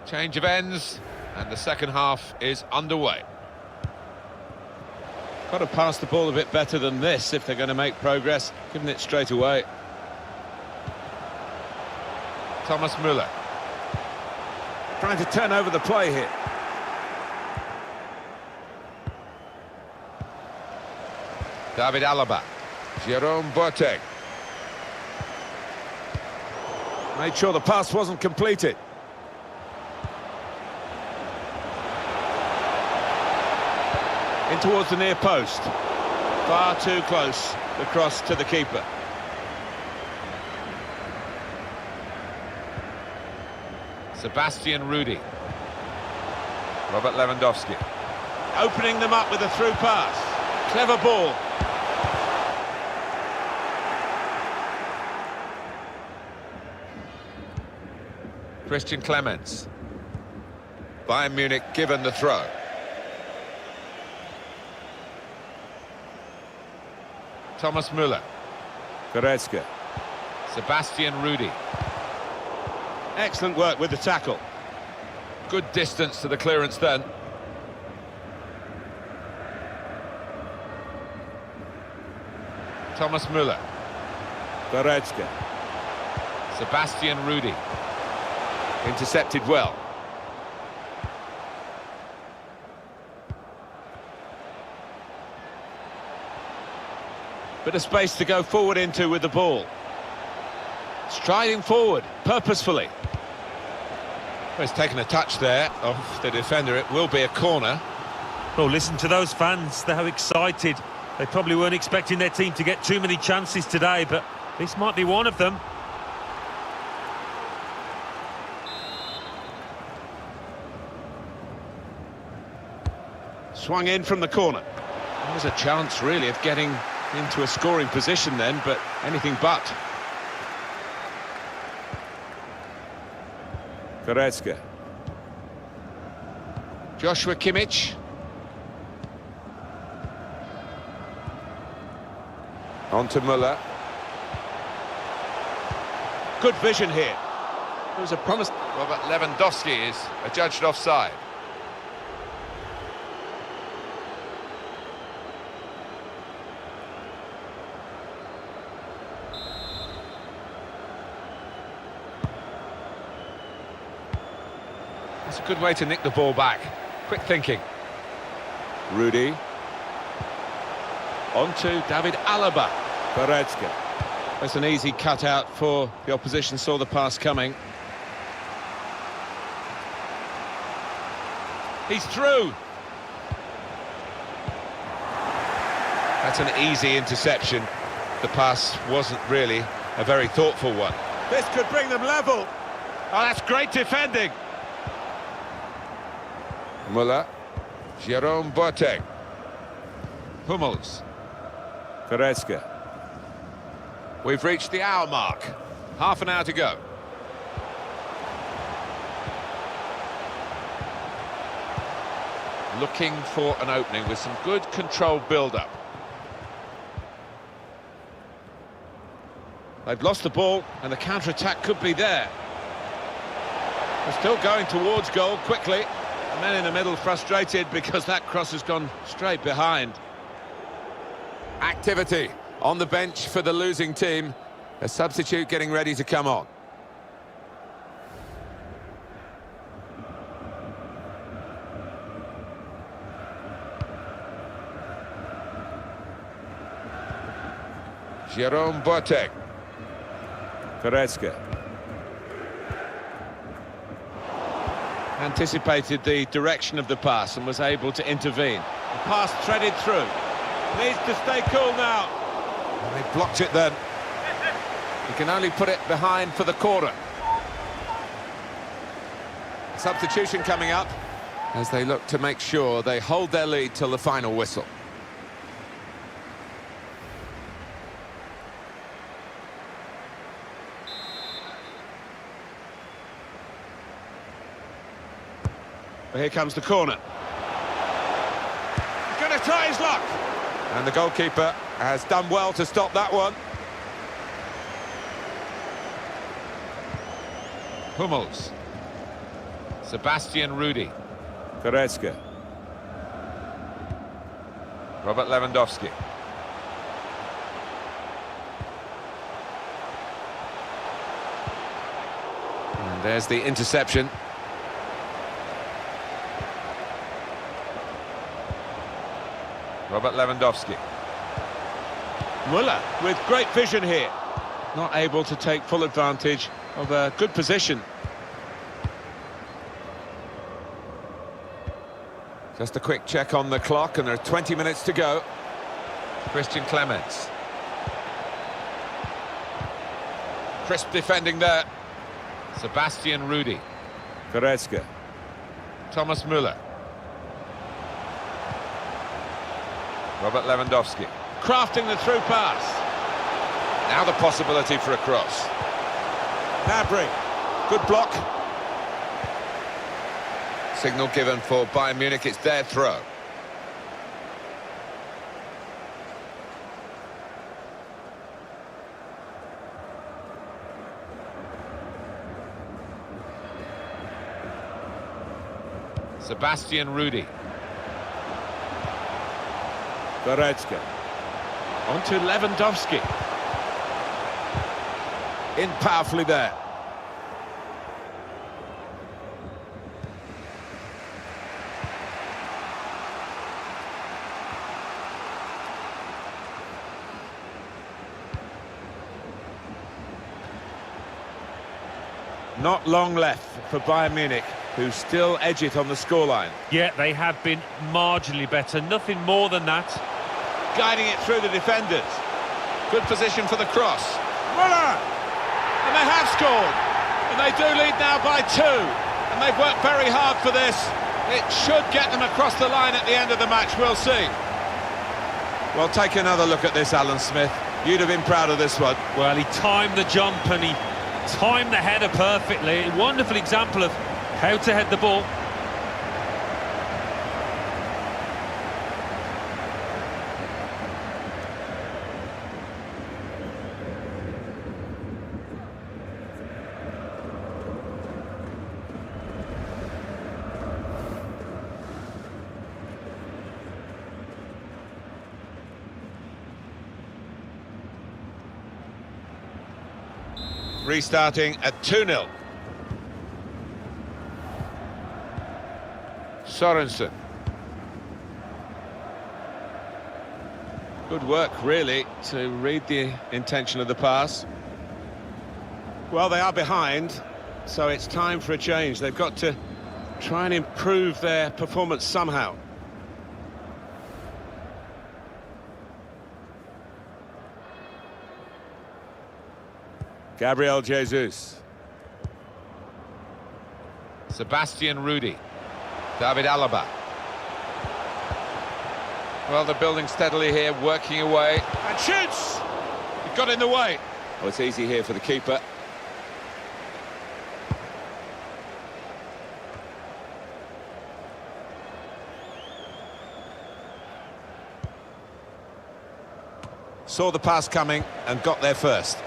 A: Change of ends, and the second half is underway.
C: Got to pass the ball a bit better than this if they're going to make progress, giving it straight away.
A: Thomas Müller.
C: Trying to turn over the play here.
A: David Alaba. Jerome Boateng.
C: Made sure the pass wasn't completed. In towards the near post. Far too close. The cross to the keeper.
A: Sebastian Rudy. Robert Lewandowski.
C: Opening them up with a through pass. Clever ball.
A: Christian Clemens. Bayern Munich given the throw. Thomas Müller.
C: Goretzka.
A: Sebastian Rudy.
C: Excellent work with the tackle.
A: Good distance to the clearance then. Thomas Müller.
C: Goretzka.
A: Sebastian Rudy. Intercepted well.
C: Bit of space to go forward into with the ball. Striding forward, purposefully. Well, he's taken a touch there of the defender. It will be a corner.
B: Oh, listen to those fans. They're excited. They probably weren't expecting their team to get too many chances today, but this might be one of them.
C: Swung in from the corner. There was a chance, really, of getting into a scoring position then, but anything but. Goretzka. Joshua Kimmich. On to Müller. Good vision here. There was a promise.
A: Robert Lewandowski is adjudged offside.
C: It's a good way to nick the ball back. Quick thinking. Rudy. On to David Alaba. Goretzka. That's an easy cutout for the opposition, saw the pass coming. He's through. That's an easy interception. The pass wasn't really a very thoughtful one. This could bring them level. Oh, that's great defending. Müller. Jerome Boateng. Hummels. Goretzka. We've reached the hour mark. Half an hour to go. Looking for an opening with some good controlled build-up. They've lost the ball and the counter-attack could be there. They're still going towards goal quickly. The men in the middle frustrated because that cross has gone straight behind. Activity on the bench for the losing team. A substitute getting ready to come on. Jerome Boateng. Goretzka. Anticipated the direction of the pass and was able to intervene. The pass threaded through. Needs to stay cool now. And they blocked it then. He can only put it behind for the corner. Substitution coming up as they look to make sure they hold their lead till the final whistle. Well, here comes the corner. He's going to try his luck. And the goalkeeper has done well to stop that one. Hummels. Sebastian Rudy. Goretzka. Robert Lewandowski. And there's the interception. Robert Lewandowski. Müller with great vision here. Not able to take full advantage of a good position. Just a quick check on the clock and there are 20 minutes to go. Christian Clemens. Crisp defending there. Sebastian Rudy. Goretzka. Thomas Müller. Robert Lewandowski. Crafting the through pass. Now the possibility for a cross. Gnabry. Good block. Signal given for Bayern Munich, it's their throw. Sebastian Rudy. Goretzka. On to Lewandowski. In powerfully there. Not long left for Bayern Munich, who still edge it on the scoreline.
B: Yeah, they have been marginally better, nothing more than that.
D: Guiding it through the defenders. Good position for the cross. Müller! And they have scored. And they do lead now by 2. And they've worked very hard for this. It should get them across the line at the end of the match, we'll see.
C: Well, take another look at this, Alan Smith. You'd have been proud of this one.
B: Well, he timed the jump and he timed the header perfectly. A wonderful example of how to head the ball.
D: Restarting at 2-0. Sorensen.
C: Good work, really, to read the intention of the pass. Well, they are behind, so it's time for a change. They've got to try and improve their performance somehow. Gabriel Jesus.
A: Sebastian Rudy. David Alaba. Well, they're building steadily here, working away.
D: And shoots! It got in the way.
C: Oh, it's easy here for the keeper. Saw the pass coming and got there first.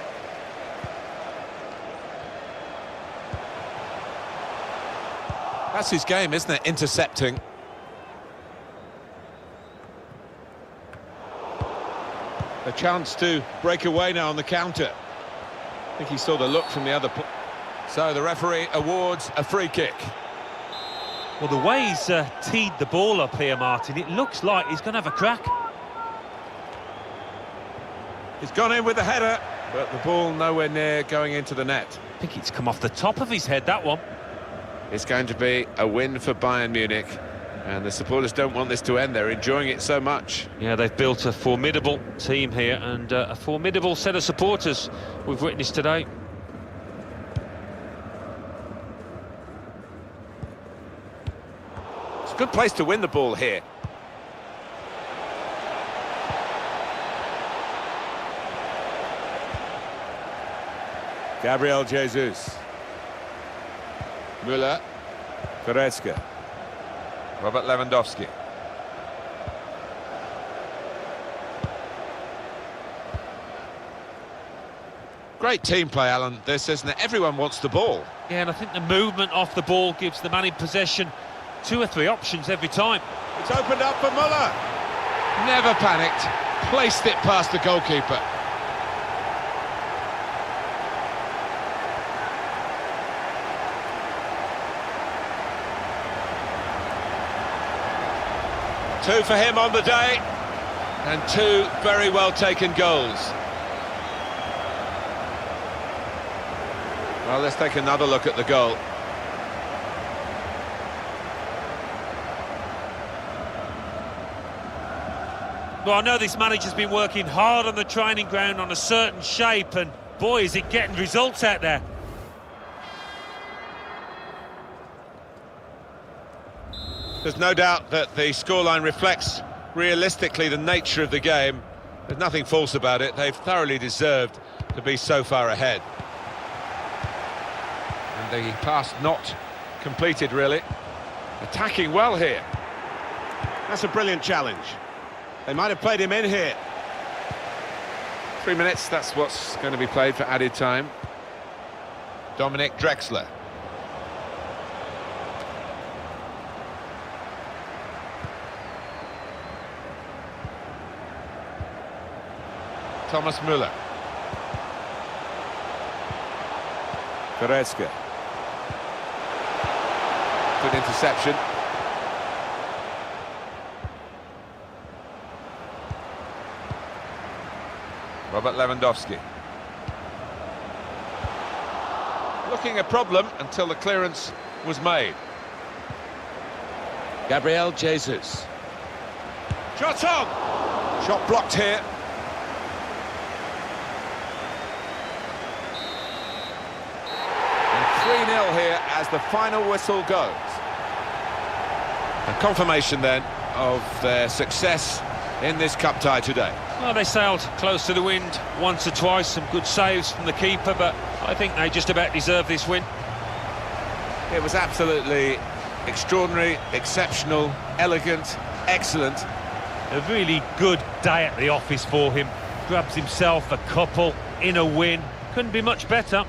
C: That's his game, isn't it? Intercepting. A chance to break away now on the counter. I think he saw the look from the other... So the referee awards a free kick.
B: Well, the way he's teed the ball up here, Martin, it looks like he's going to have a crack.
C: He's gone in with the header, but the ball nowhere near going into the net.
B: I think it's come off the top of his head, that one.
C: It's going to be a win for Bayern Munich, and the supporters don't want this to end. They're enjoying it so much.
B: Yeah, they've built a formidable team here and a formidable set of supporters we've witnessed today.
C: It's a good place to win the ball here. Gabriel Jesus.
A: Müller.
C: Goretzka.
A: Robert Lewandowski. Great team play, Alan, this, isn't it? Everyone wants the ball.
B: Yeah, and I think the movement off the ball gives the man in possession 2 or 3 options every time.
D: It's opened up for Müller.
A: Never panicked. Placed it past the goalkeeper.
D: Two for him on the day, and 2 very well taken goals.
C: Well, let's take another look at the goal.
B: Well, I know this manager's been working hard on the training ground on a certain shape, and boy, is it getting results out there.
D: There's no doubt that the scoreline reflects realistically the nature of the game. There's nothing false about it. They've thoroughly deserved to be so far ahead.
A: And the pass not completed, really.
C: Attacking well here.
D: That's a brilliant challenge. They might have played him in here.
C: 3 minutes, that's what's going to be played for added time.
A: Dominic Drexler. Thomas Müller.
C: Goretzka. Good interception.
A: Robert Lewandowski.
C: looking a problem until the clearance was made. Gabriel Jesus.
D: Shot on!
C: Shot blocked here. And 3-0 here as the final whistle goes. A confirmation then of their success in this cup tie today.
B: Well, they sailed close to the wind once or twice, some good saves from the keeper, but I think they just about deserve this win.
C: It was absolutely extraordinary, exceptional, elegant, excellent.
B: A really good day at the office for him. Grabs himself a couple in a win. Couldn't be much better.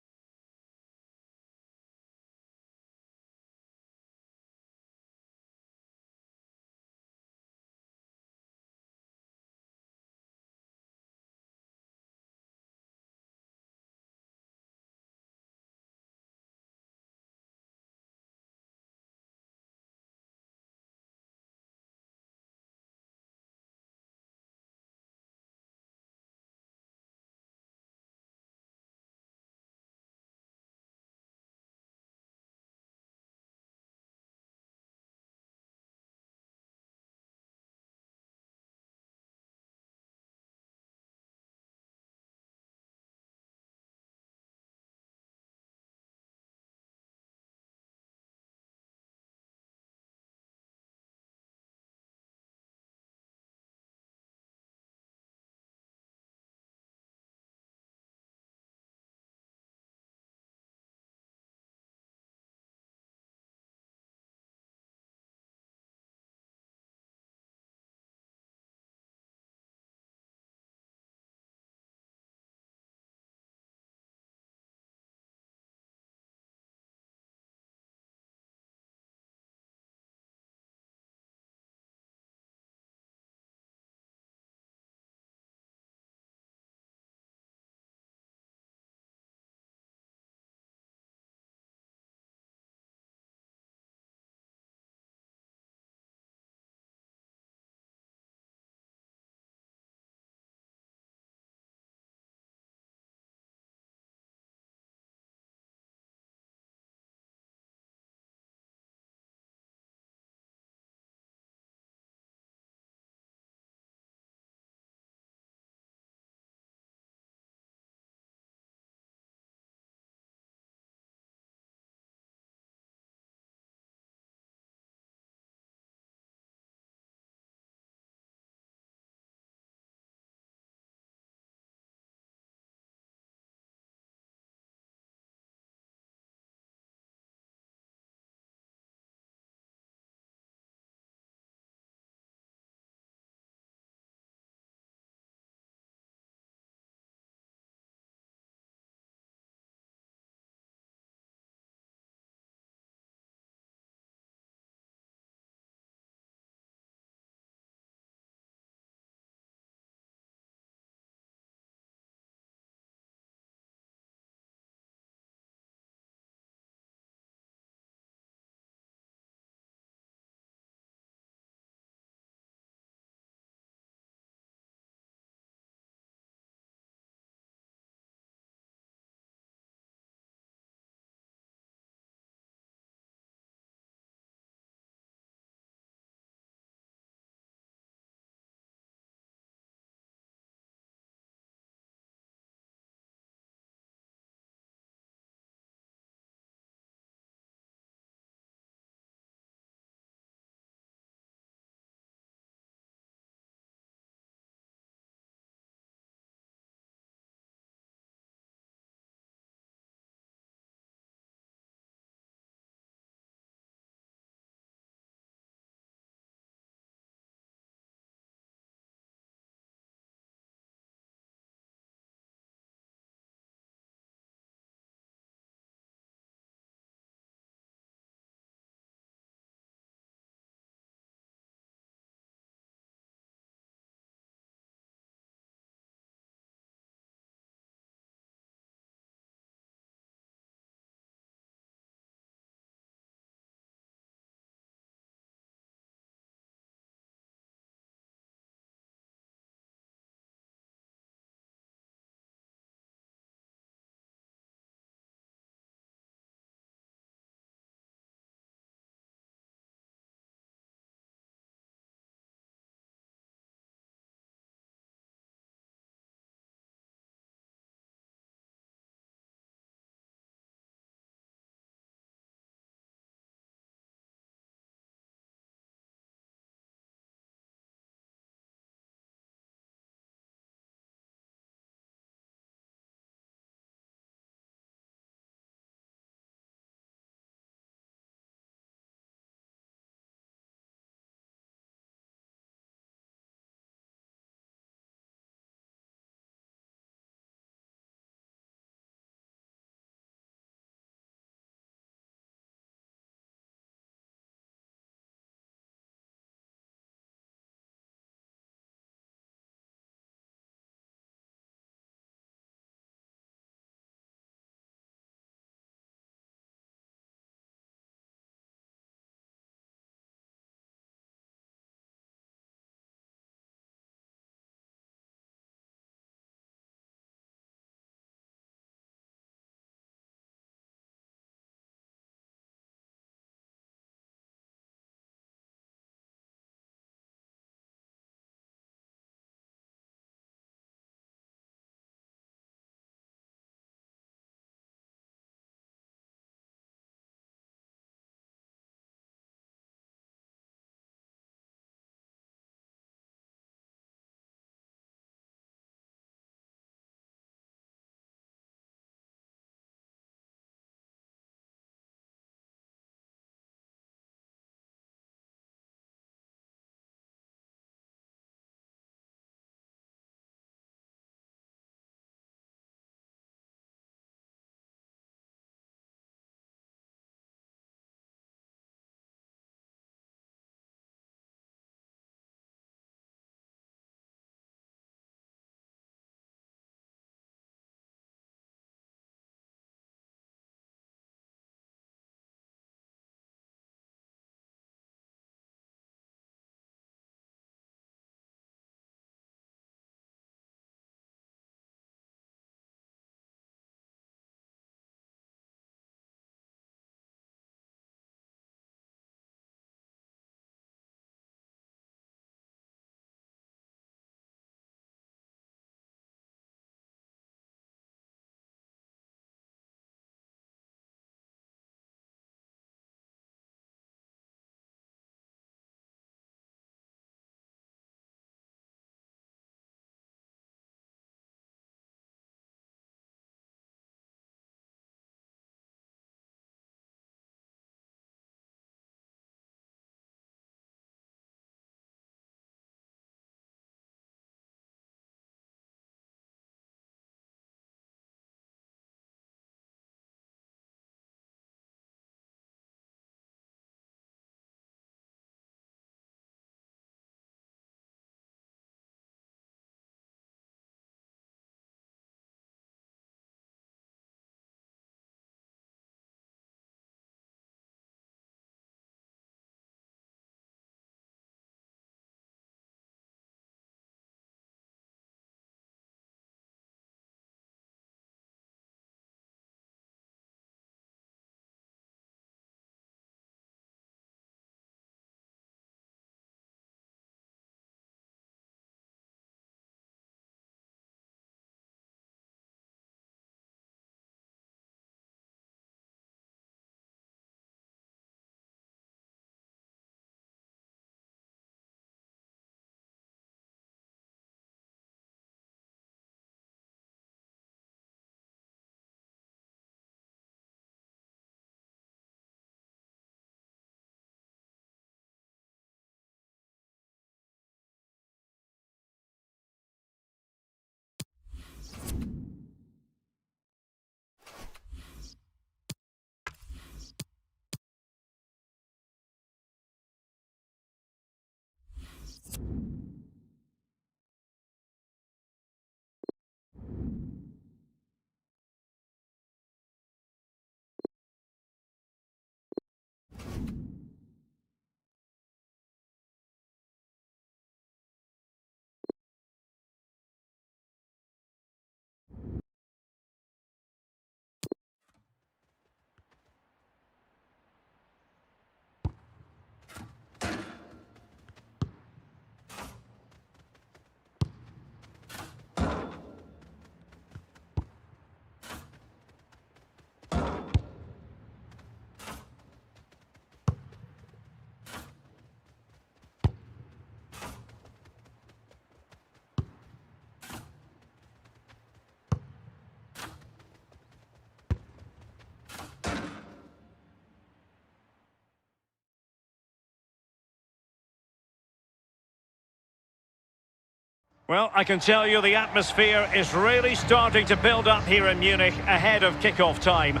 E: Well, I can tell you the atmosphere is really starting to build up here in Munich ahead of kick-off time.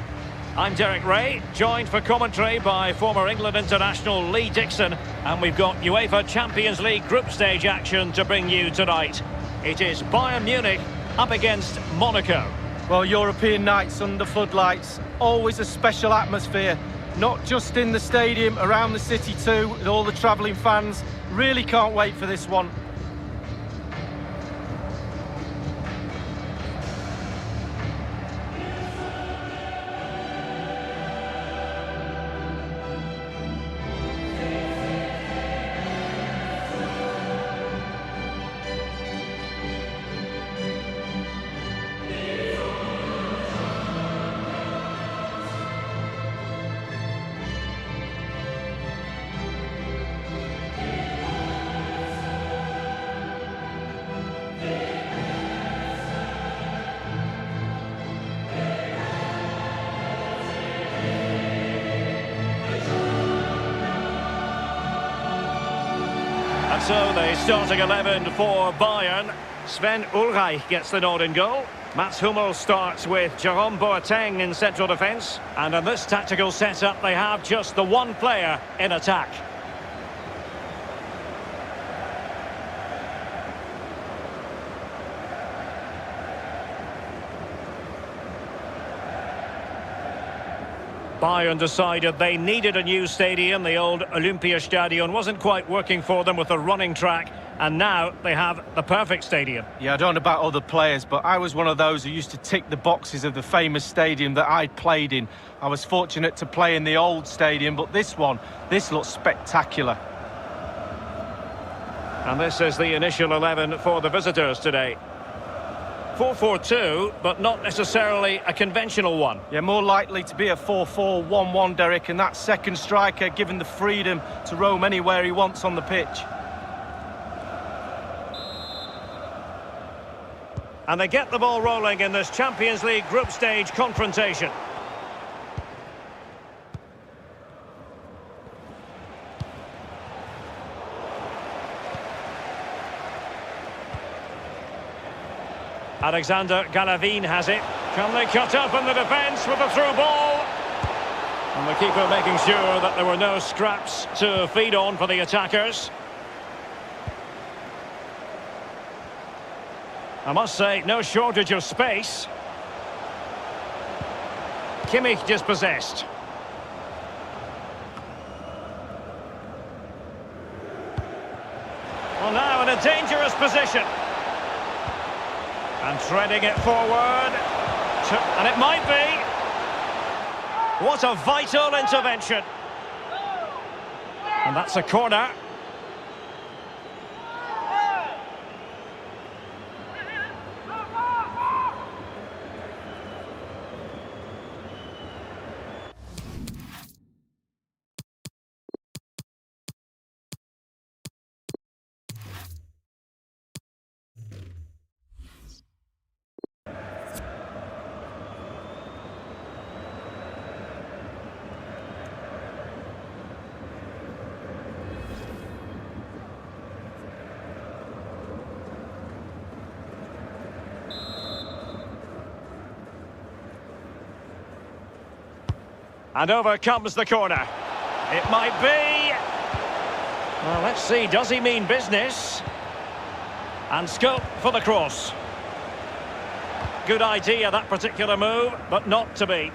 E: I'm Derek Ray, joined for commentary by former England international Lee Dixon, and we've got UEFA Champions League group stage action to bring you tonight. It is Bayern Munich up against Monaco.
F: Well, European nights under floodlights, always a special atmosphere, not just in the stadium, around the city too, with all the travelling fans. Really can't wait for this one.
E: And so the starting 11 for Bayern. Sven Ulreich gets the nod in goal. Mats Hummels starts with Jerome Boateng in central defence. And in this tactical setup, they have just the one player in attack. Bayern decided they needed a new stadium. The old Olympiastadion wasn't quite working for them with the running track, and now they have the perfect stadium.
F: Yeah, I don't know about other players, but I was one of those who used to tick the boxes of the famous stadium that I played in. I was fortunate to play in the old stadium, but this looks spectacular.
E: And this is the initial 11 for the visitors today. 4-4-2, but not necessarily a conventional one.
F: Yeah, more likely to be a 4-4-1-1, Derek, and that second striker given the freedom to roam anywhere he wants on the pitch.
E: And they get the ball rolling in this Champions League group stage confrontation. Alexander Golovin has it. Can they cut up in the defence with a through ball? And the keeper making sure that there were no scraps to feed on for the attackers. I must say, no shortage of space. Kimmich dispossessed. Well, now in a dangerous position. And threading it forward. And it might be. What a vital intervention. And that's a corner. And over comes the corner. It might be. Well, let's see. Does he mean business? And scope for the cross. Good idea, that particular move, but not to be.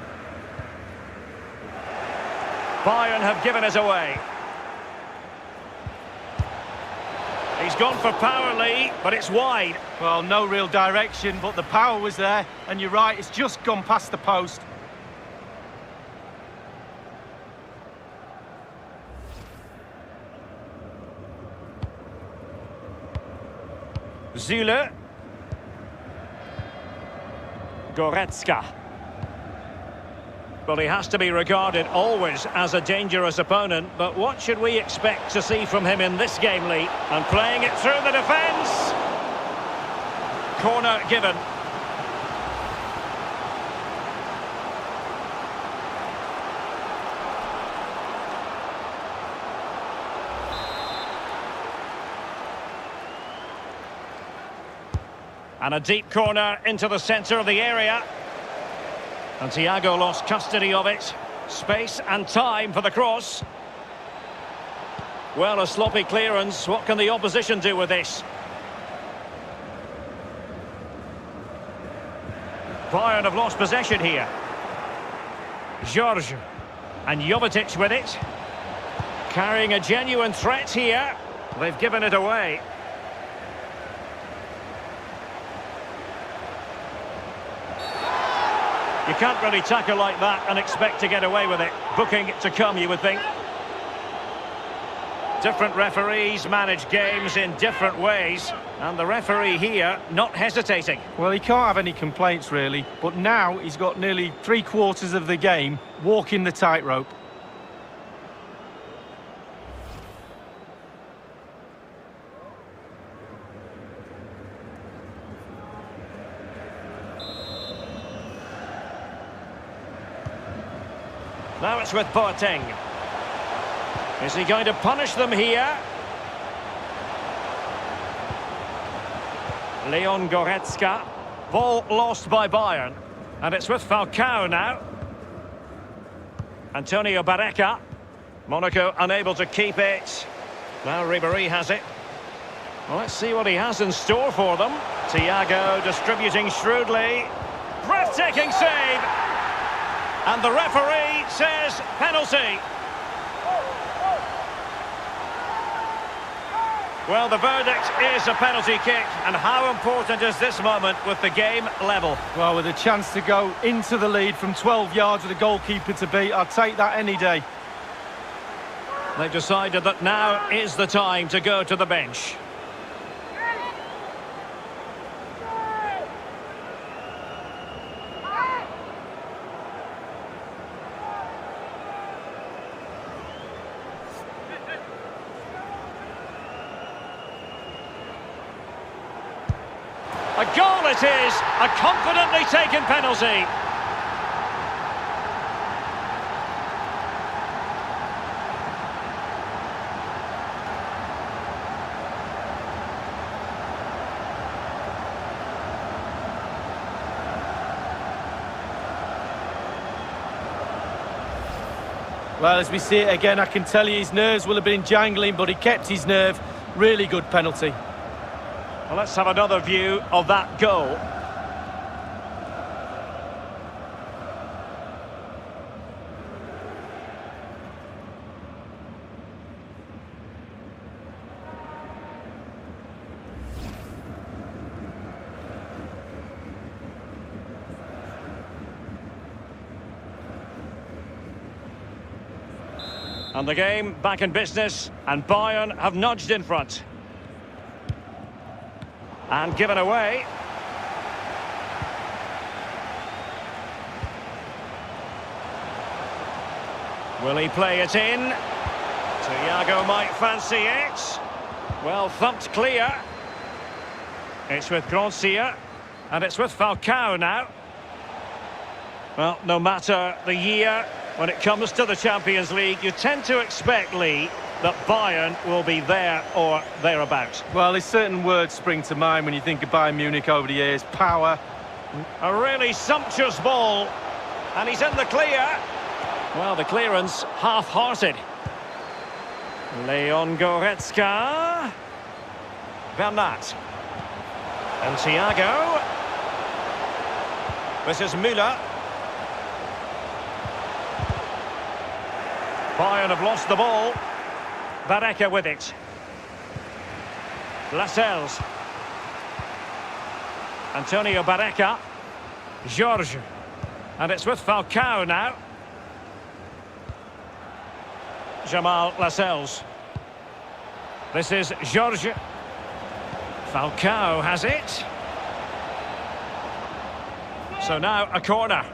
E: Bayern have given it away. He's gone for power, Lee, but it's wide.
F: Well, no real direction, but the power was there. And you're right, it's just gone past the post.
E: Zule. Goretzka. Well, he has to be regarded always as a dangerous opponent, but what should we expect to see from him in this game, Lee? And playing it through the defence. Corner given. And a deep corner into the centre of the area. And Thiago lost custody of it. Space and time for the cross. Well, a sloppy clearance. What can the opposition do with this? Bayern have lost possession here. George. And Jovetic with it. Carrying a genuine threat here. They've given it away. You can't really tackle like that and expect to get away with it. Booking to come, you would think. Different referees manage games in different ways. And the referee here not hesitating.
F: Well, he can't have any complaints, really. But now he's got nearly 3/4 of the game walking the tightrope.
E: Now it's with Boateng. Is he going to punish them here? Leon Goretzka. Ball lost by Bayern. And it's with Falcao now. Antonio Barreca. Monaco unable to keep it. Now Ribéry has it. Well, let's see what he has in store for them. Thiago distributing shrewdly. Breathtaking save. And the referee says penalty. Well, the verdict is a penalty kick. And how important is this moment with the game level?
F: Well, with a chance to go into the lead from 12 yards with the goalkeeper to beat, I'd take that any day.
E: They've decided that now is the time to go to the bench. A goal it is, a confidently taken penalty.
F: Well, as we see it again, I can tell you his nerves will have been jangling, but he kept his nerve. Really good penalty.
E: Well, let's have another view of that goal. And the game back in business, and Bayern have nudged in front. And given away. Will he play it in? Thiago might fancy it. Well thumped clear. It's with Gracia. And it's with Falcao now. Well, no matter the year, when it comes to the Champions League, you tend to expect, Lee, that Bayern will be there or thereabouts.
F: Well, there's certain words spring to mind when you think of Bayern Munich over the years. Power.
E: A really sumptuous ball. And he's in the clear. Well, the clearance half-hearted. Leon Goretzka. Bernat. And Thiago. This is Müller. Bayern have lost the ball. Barreca with it. Lascelles. Antonio Barreca. George. And it's with Falcao now. Jamal Lascelles. This is George. Falcao has it. So now a corner.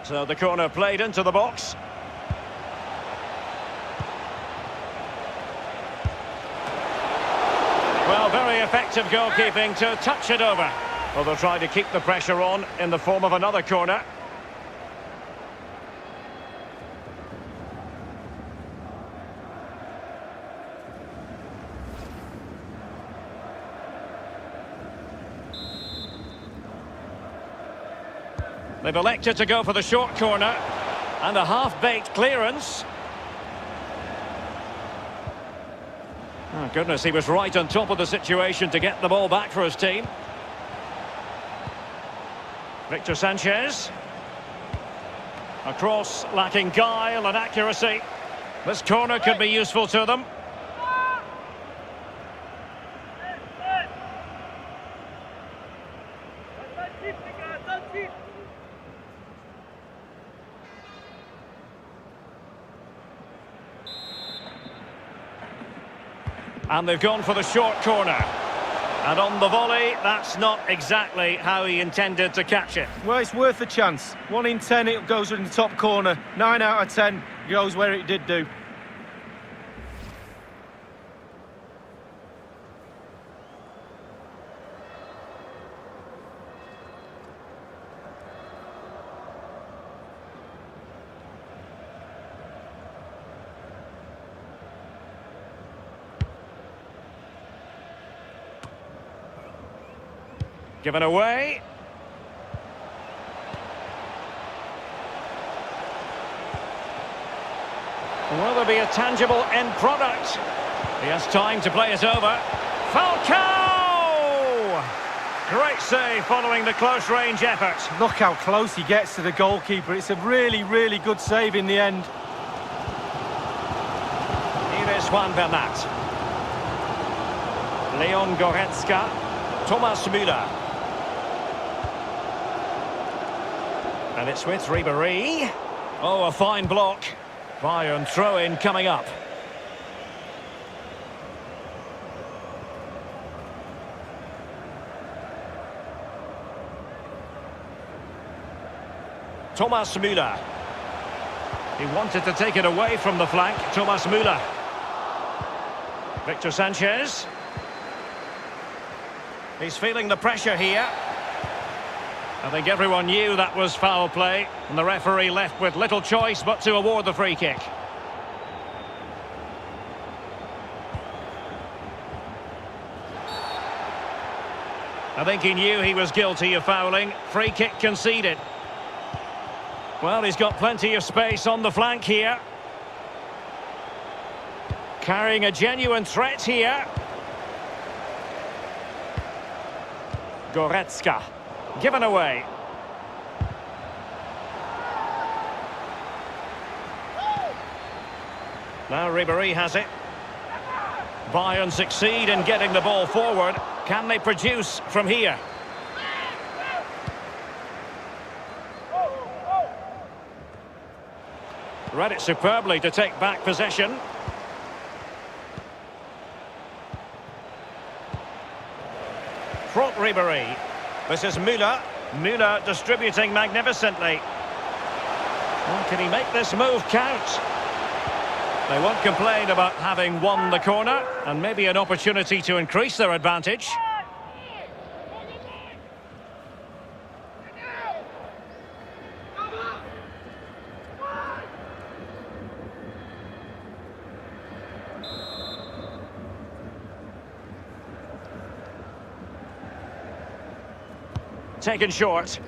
E: So the corner played into the box. Well, very effective goalkeeping to touch it over. Well, they'll try to keep the pressure on in the form of another corner. They've elected to go for the short corner, and a half-baked clearance. Oh, goodness, he was right on top of the situation to get the ball back for his team. Victor Sanchez. A cross lacking guile and accuracy. This corner could be useful to them. And they've gone for the short corner. And on the volley, that's not exactly how he intended to catch it.
F: Well, it's worth a chance. 1 in 10 it goes in the top corner. 9 out of 10 goes where it did do.
E: Given away. Will there be a tangible end product? He has time to play it over. Falcao! Great save following the close-range effort.
F: Look how close he gets to the goalkeeper. It's a really, really good save in the end.
E: Here is Juan Bernat. Leon Goretzka. Thomas Müller. And it's with Ribéry. Oh, a fine block. Bayern throw-in coming up. Thomas Müller. He wanted to take it away from the flank. Thomas Müller. Victor Sanchez. He's feeling the pressure here. I think everyone knew that was foul play, and the referee left with little choice but to award the free kick. I think he knew he was guilty of fouling. Free kick conceded. Well, he's got plenty of space on the flank here. Carrying a genuine threat here. Goretzka. Given away. Now Ribéry has it. Bayern succeed in getting the ball forward. Can they produce from here? Read it superbly to take back possession. Front Ribéry. This is Müller. Müller distributing magnificently. Well, can he make this move count? They won't complain about having won the corner, and maybe an opportunity to increase their advantage. Taken short.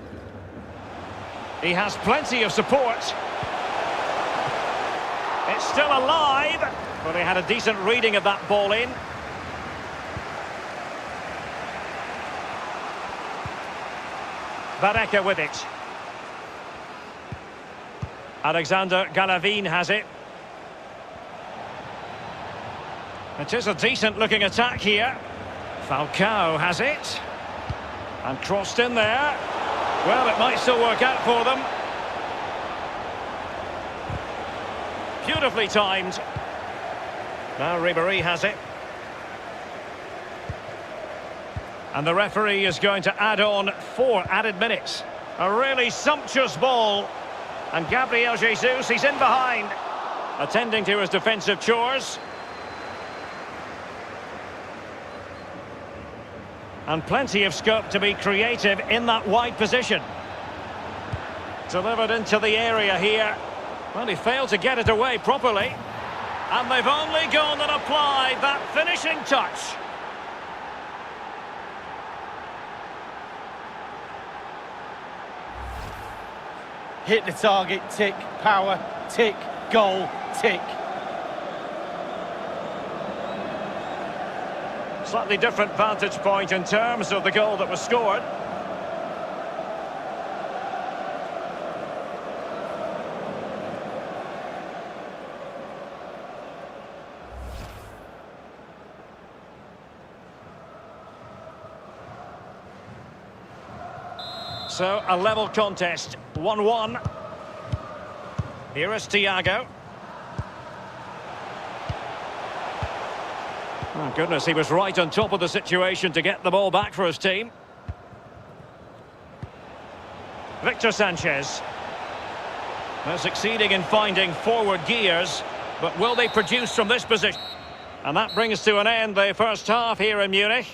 E: He has plenty of support. It's still alive, but he had a decent reading of that ball in. Baraka with it. Alexander Galavin has it. It is a decent looking attack here. Falcao has it. And crossed in there. Well, it might still work out for them. Beautifully timed. Now Ribéry has it. And the referee is going to add on 4 added minutes. A really sumptuous ball. And Gabriel Jesus, he's in behind, attending to his defensive chores. And plenty of scope to be creative in that wide position. Delivered into the area here. Well, he failed to get it away properly. And they've only gone and applied that finishing touch.
F: Hit the target, tick, power, tick, goal, tick.
E: Slightly different vantage point in terms of the goal that was scored. So, a level contest, 1-1. Here is Thiago. Oh, goodness, he was right on top of the situation to get the ball back for his team. Victor Sanchez. They're succeeding in finding forward gears, but will they produce from this position? And that brings to an end the first half here in Munich.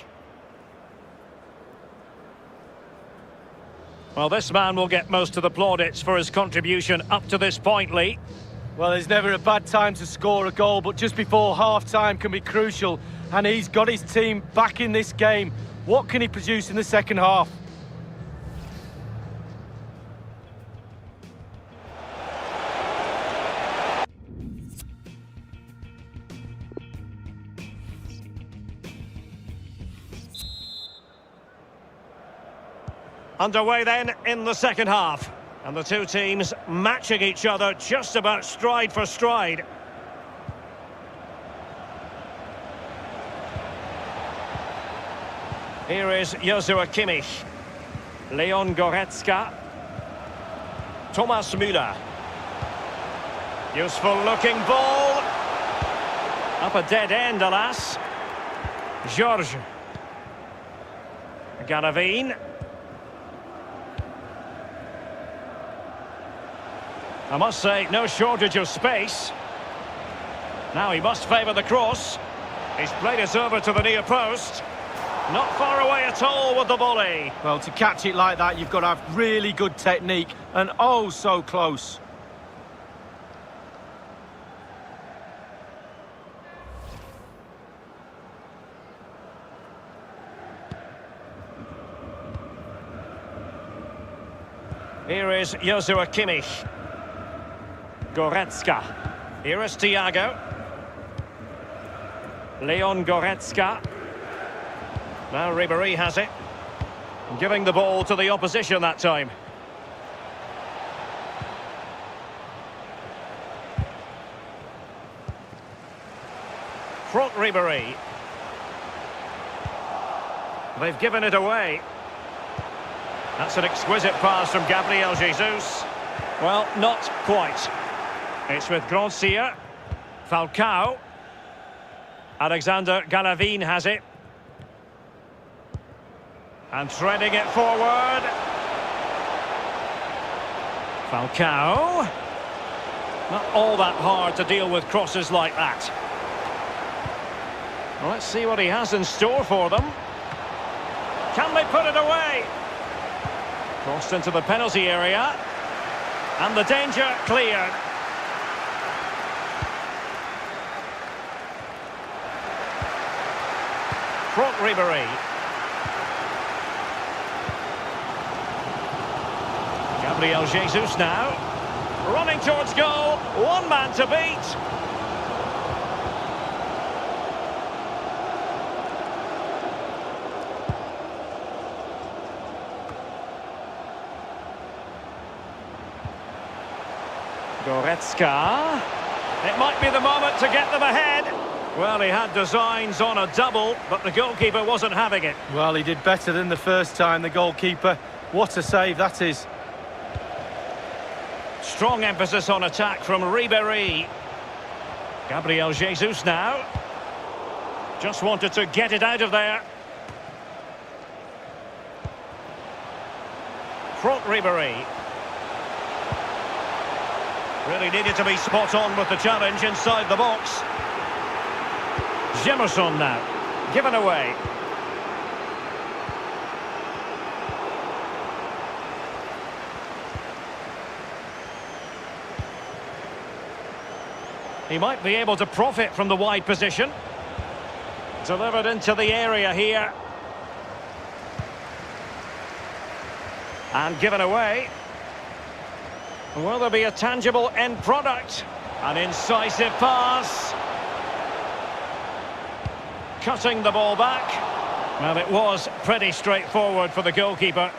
E: Well, this man will get most of the plaudits for his contribution up to this point, Lee.
F: Well, there's never a bad time to score a goal, but just before half-time can be crucial, and he's got his team back in this game. What can he produce in the second half?
E: Underway then in the second half. And the two teams matching each other just about stride for stride. Here is Joshua Kimmich. Leon Goretzka. Thomas Müller. Useful looking ball. Up a dead end, alas. George. Garavine. I must say, no shortage of space. Now he must favour the cross. He's played it over to the near post. Not far away at all with the volley.
F: Well, to catch it like that, you've got to have really good technique, and oh, so close.
E: Here is Joshua Kimmich. Goretzka. Here is Thiago. Leon Goretzka. Now Ribéry has it. Giving the ball to the opposition that time. Franck Ribéry. They've given it away. That's an exquisite pass from Gabriel Jesus. Well, not quite. It's with Gracia. Falcao. Alexander Galavine has it. And threading it forward. Falcao. Not all that hard to deal with crosses like that. Well, let's see what he has in store for them. Can they put it away? Crossed into the penalty area. And the danger cleared. Franck Ribéry. Gabriel Jesus now. Running towards goal. One man to beat. Goretzka. It might be the moment to get them ahead. Well, he had designs on a double, but the goalkeeper wasn't having it.
F: Well, he did better than the first time, the goalkeeper. What a save that is.
E: Strong emphasis on attack from Ribéry. Gabriel Jesus now. Just wanted to get it out of there. Franck Ribéry. Really needed to be spot on with the challenge inside the box. Jemerson now. Given away. He might be able to profit from the wide position. Delivered into the area here. And given away. Will there be a tangible end product? An incisive pass. Cutting the ball back. Well, it was pretty straightforward for the goalkeeper.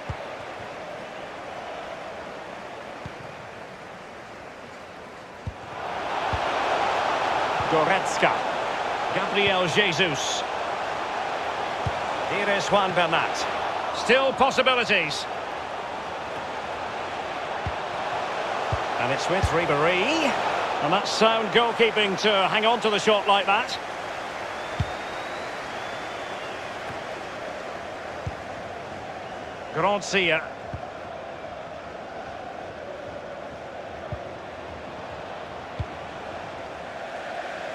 E: Goretzka. Gabriel Jesus. Here is Juan Bernat. Still possibilities. And it's with Ribéry. And that's sound goalkeeping to hang on to the shot like that. Gracia.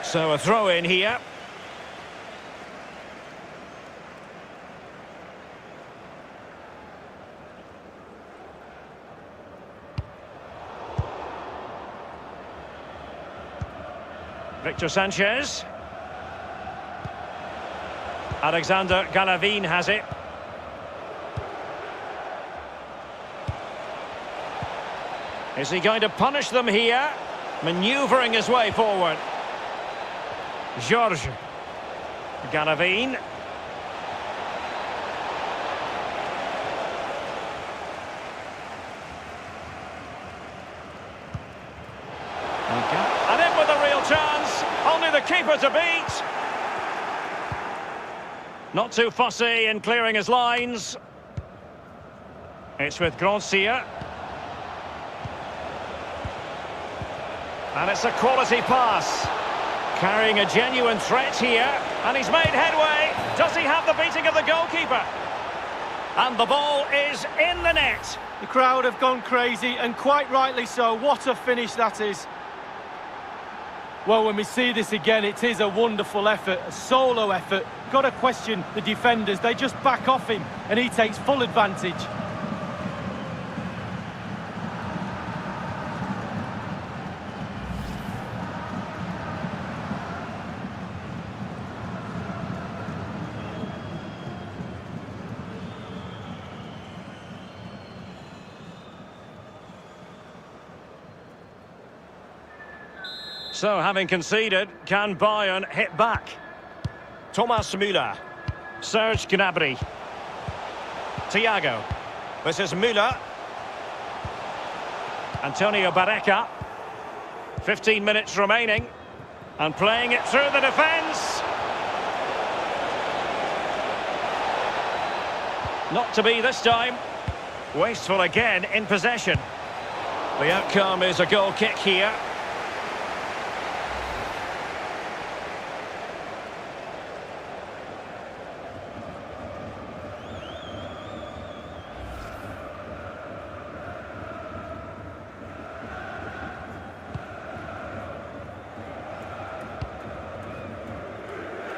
E: So a throw in here. Victor Sanchez. Alexander Galavin has it. Is he going to punish them here? Manoeuvring his way forward. George. Galavin. And in with a real chance. Only the keeper to beat. Not too fussy in clearing his lines. It's with Gracia. And it's a quality pass. Carrying a genuine threat here. And he's made headway. Does he have the beating of the goalkeeper? And the ball is in the net.
F: The crowd have gone crazy, and quite rightly so. What a finish that is. Well, when we see this again, it is a wonderful effort, a solo effort. Got to question the defenders. They just back off him, and he takes full advantage.
E: So, having conceded, can Bayern hit back? Thomas Müller. Serge Gnabry. Thiago. This is Müller. Antonio Barreca. 15 minutes remaining. And playing it through the defence. Not to be this time. Wasteful again in possession. The outcome is a goal kick here.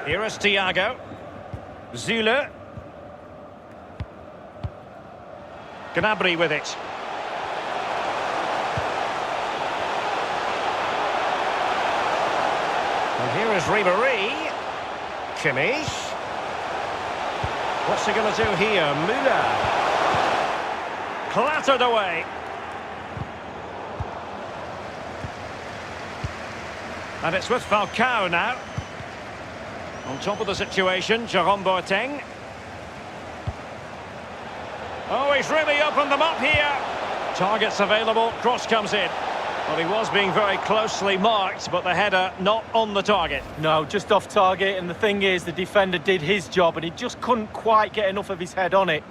E: Here is Thiago. Zule. Gnabry with it. And here is Ribéry. Kimmich. What's he going to do here? Müller. Clattered away. And it's with Falcao now. On top of the situation, Jerome Boateng. Oh, he's really opened them up here. Targets available, cross comes in. Well, he was being very closely marked, but the header not on the target.
F: No, just off target, and the thing is, the defender did his job, and he just couldn't quite get enough of his head on it.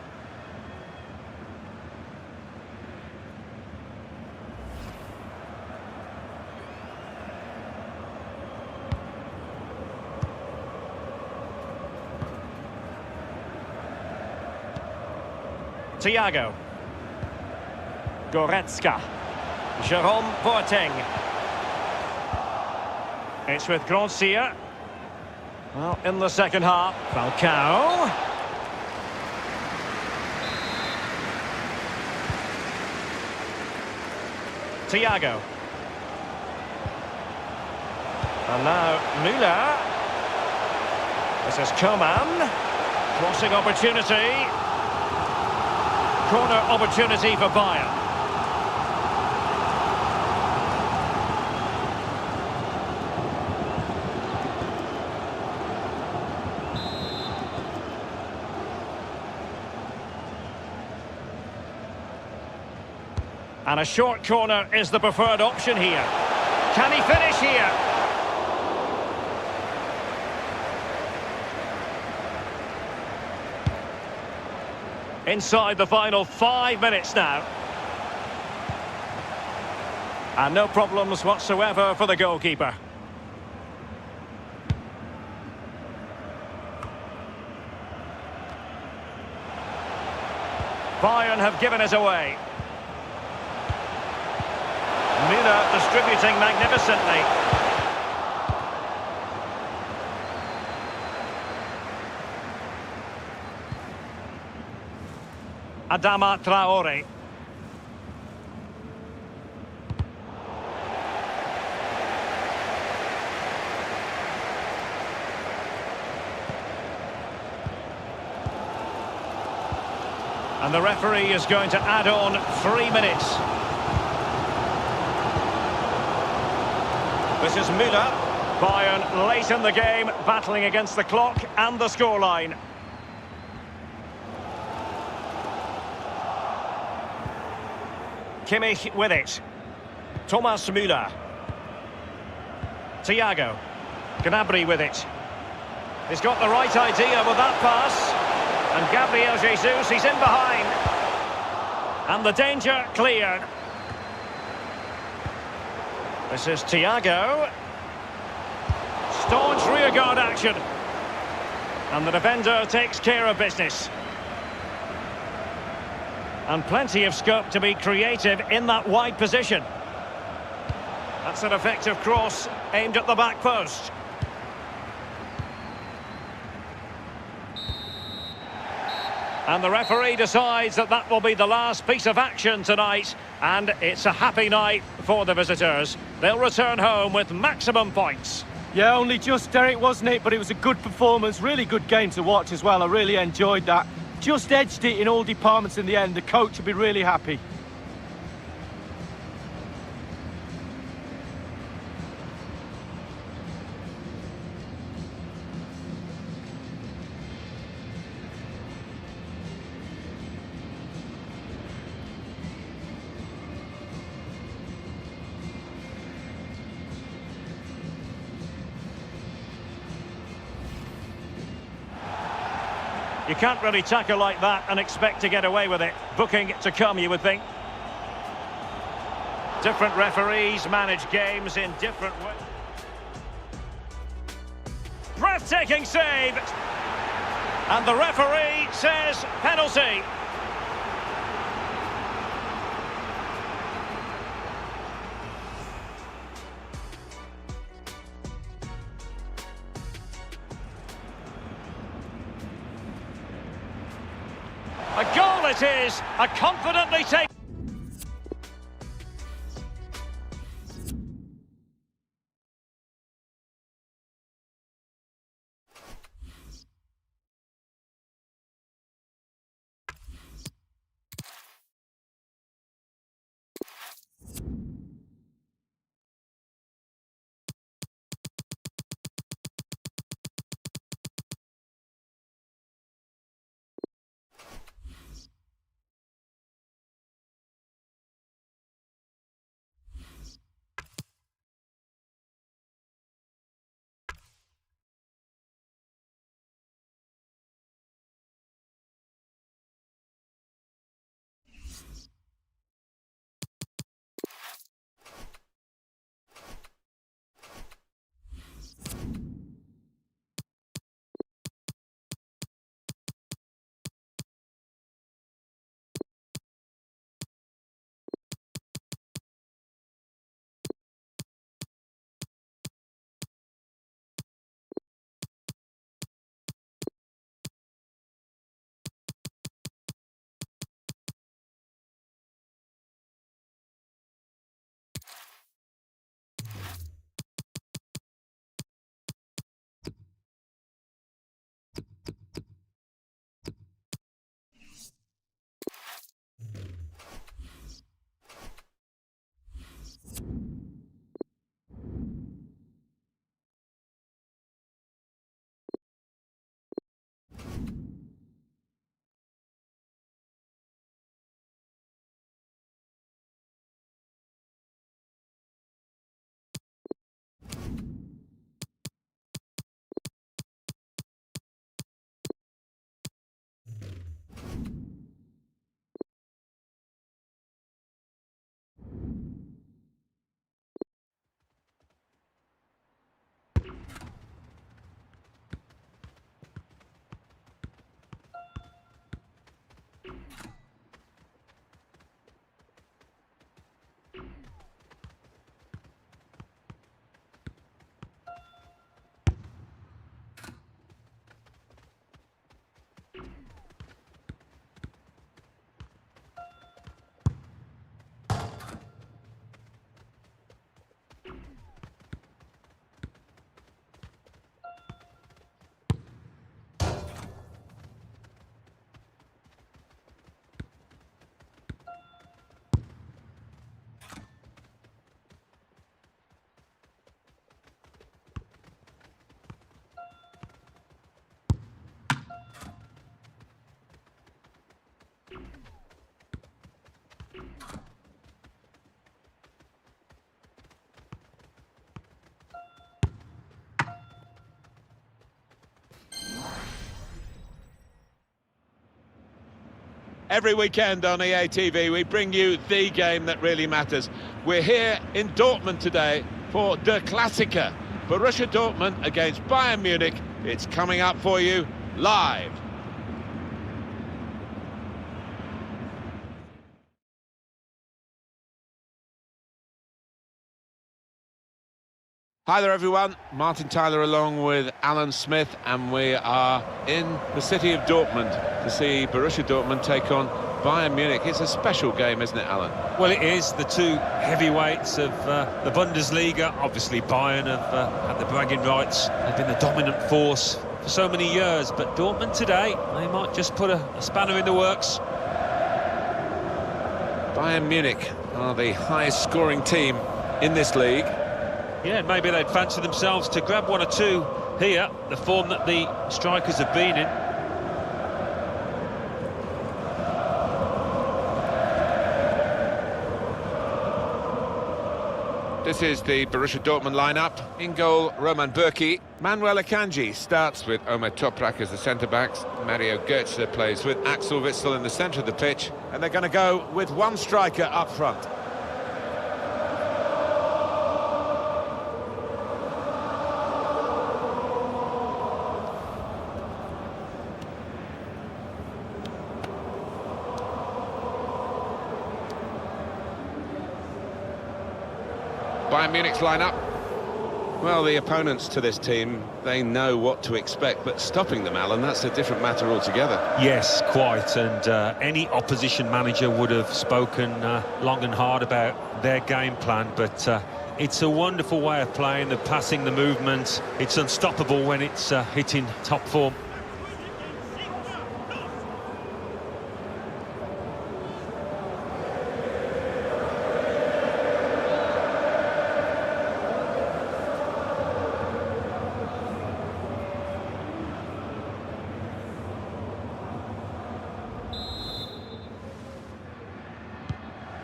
E: Thiago. Goretzka. Jerome Boateng. It's with Gracia. Well, in the second half, Falcao. Thiago. And now Müller. This is Coman. Crossing opportunity. Corner opportunity for Bayern. And a short corner is the preferred option here. Can he finish here? Inside the final 5 minutes now. And no problems whatsoever for the goalkeeper. Bayern have given it away. Müller distributing magnificently. Adama Traore. And the referee is going to add on 3 minutes. This is Müller. Bayern late in the game, battling against the clock and the scoreline. Kimmich with it. Thomas Müller. Thiago. Gnabry with it. He's got the right idea with that pass. And Gabriel Jesus, he's in behind. And the danger cleared. This is Thiago. Staunch rearguard action. And the defender takes care of business. And plenty of scope to be creative in that wide position. That's an effective cross aimed at the back post. And the referee decides that that will be the last piece of action tonight. And it's a happy night for the visitors. They'll return home with maximum points.
F: Yeah, only just, Derek, wasn't it? But it was a good performance, really good game to watch as well. I really enjoyed that. Just edged it in all departments in the end. The coach will be really happy.
E: You can't really tackle like that and expect to get away with it. Booking to come, you would think. Different referees manage games in different ways. Breathtaking save! And the referee says penalty. A goal it is, a confidently taken.
C: Every weekend on EA TV, we bring you the game that really matters. We're here in Dortmund today for Der Klassiker. Borussia Dortmund against Bayern Munich. It's coming up for you live. Hi there everyone, Martin Tyler along with Alan Smith, and we are in the city of Dortmund to see Borussia Dortmund take on Bayern Munich. It's a special game, isn't it, Alan?
B: Well, it is. The two heavyweights of the Bundesliga. Obviously Bayern have had the bragging rights. They've been the dominant force for so many years, but Dortmund today, they might just put a spanner in the works.
C: Bayern Munich are the highest scoring team in this league.
B: Yeah, maybe they'd fancy themselves to grab one or two here, the form that the strikers have been in.
C: This is the Borussia Dortmund lineup. In goal, Roman Bürki. Manuel Akanji starts with Ömer Toprak as the centre-backs. Mario Götze plays with Axel Witsel in the centre of the pitch. And they're going to go with one striker up front. Bayern Munich's lineup. Well, the opponents to this team, they know what to expect, but stopping them, Alan, that's a different matter altogether.
B: Yes, quite, and any opposition manager would have spoken long and hard about their game plan, but it's a wonderful way of playing, the passing, the movement. It's unstoppable when it's hitting top form.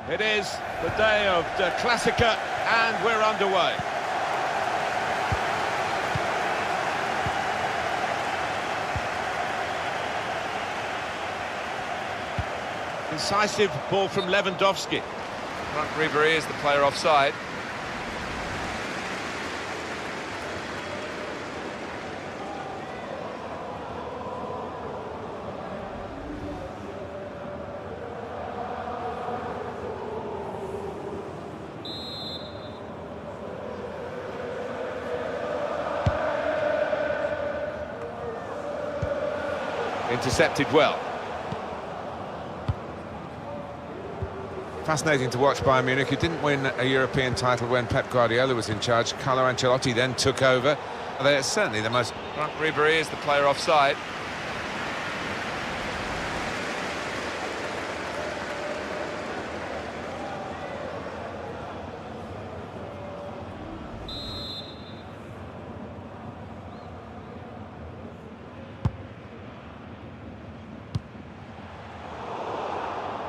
C: It is the day of Der Klassiker, and we're underway. Incisive ball from Lewandowski.
A: Frank Ribéry is the player offside.
C: Intercepted well. Fascinating to watch Bayern Munich, who didn't win a European title when Pep Guardiola was in charge. Carlo Ancelotti then took over. They're certainly the most...
A: Frank Ribéry is the player offside.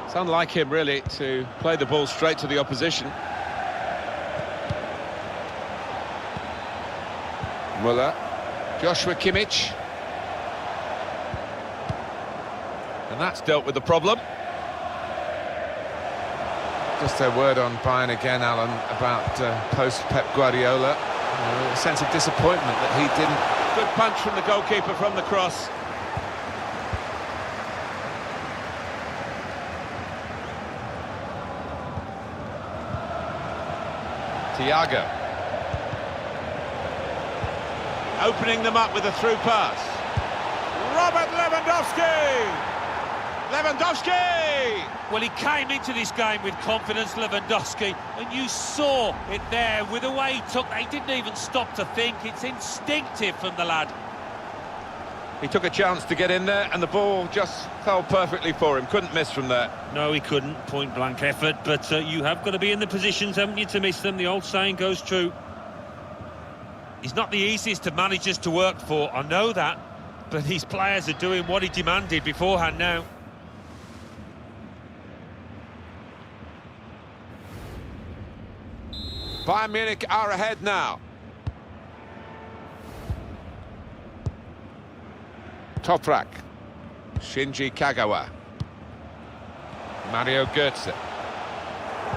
C: It's unlike him, really, to play the ball straight to the opposition. Müller, Joshua Kimmich. And that's dealt with the problem. Just a word on Bayern again, Alan, about post-Pep Guardiola. A sense of disappointment that he didn't... Good punch from the goalkeeper from the cross. Thiago. Opening them up with a through pass. Robert Lewandowski! Lewandowski!
B: Well, he came into this game with confidence, Lewandowski, and you saw it there with the way he took. He didn't even stop to think. It's instinctive from the lad.
C: He took a chance to get in there, and the ball just fell perfectly for him. Couldn't miss from there.
B: No, he couldn't. Point-blank effort, but you have got to be in the positions, haven't you, to miss them? The old saying goes true. He's not the easiest of managers to work for, I know that, but these players are doing what he demanded beforehand now.
C: Bayern Munich are ahead now. Toprak. Shinji Kagawa.
A: Mario Götze.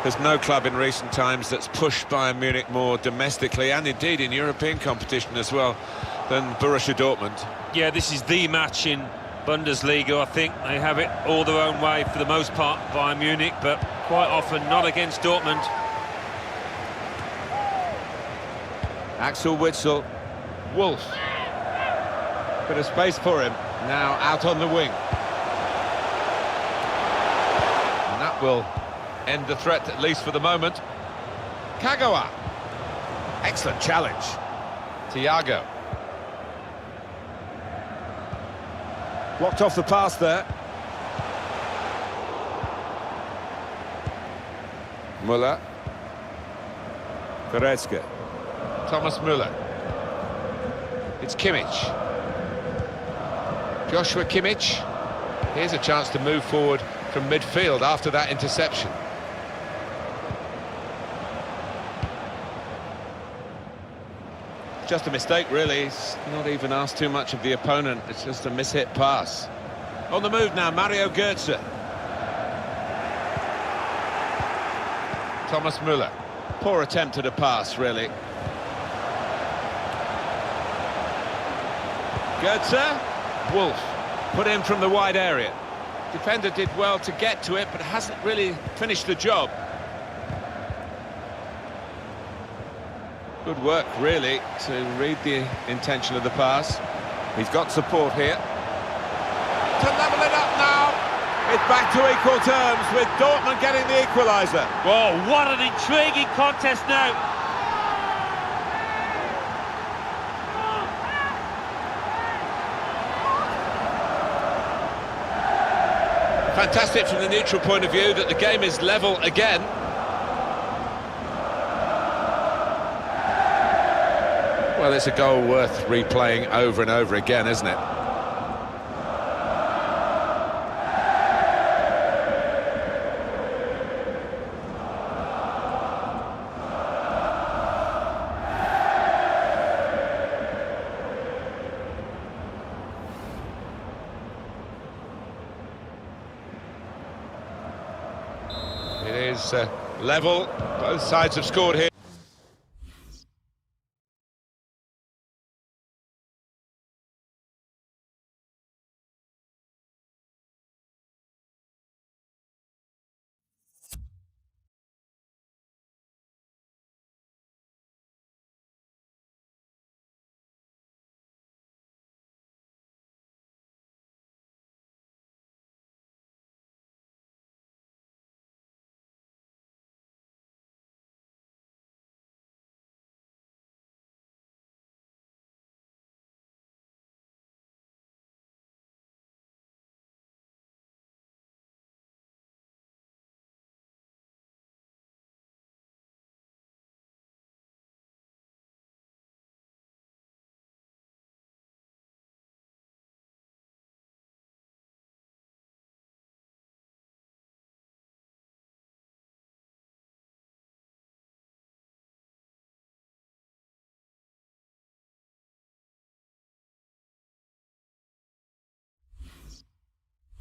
A: There's no club in recent times that's pushed Bayern Munich more domestically and indeed in European competition as well than Borussia Dortmund.
B: Yeah, this is the match in Bundesliga. I think they have it all their own way for the most part, Bayern Munich, but quite often not against Dortmund.
C: Axel Witsel. Wolf. Bit of space for him. Now out on the wing.
A: And that will end the threat, at least for the moment. Kagawa. Excellent challenge. Thiago.
C: Blocked off the pass there. Müller. Goretzka.
A: Thomas Müller. It's Kimmich. Joshua Kimmich. Here's a chance to move forward from midfield after that interception.
C: Just a mistake, really. He's not even asked too much of the opponent. It's just a mishit pass. On the move now, Mario Götze.
A: Thomas Müller.
C: Poor attempt at a pass, really. Götze. Wolf. Put in from the wide area. Defender did well to get to it, but hasn't really finished the job. Good work, really, to read the intention of the pass. He's got support here. To level it up now. It's back to equal terms with Dortmund getting the equaliser.
B: Whoa, what an intriguing contest now.
A: Fantastic from the neutral point of view that the game is level again. Well, it's a goal worth replaying over and over again, isn't it? It is level. Both sides have scored here.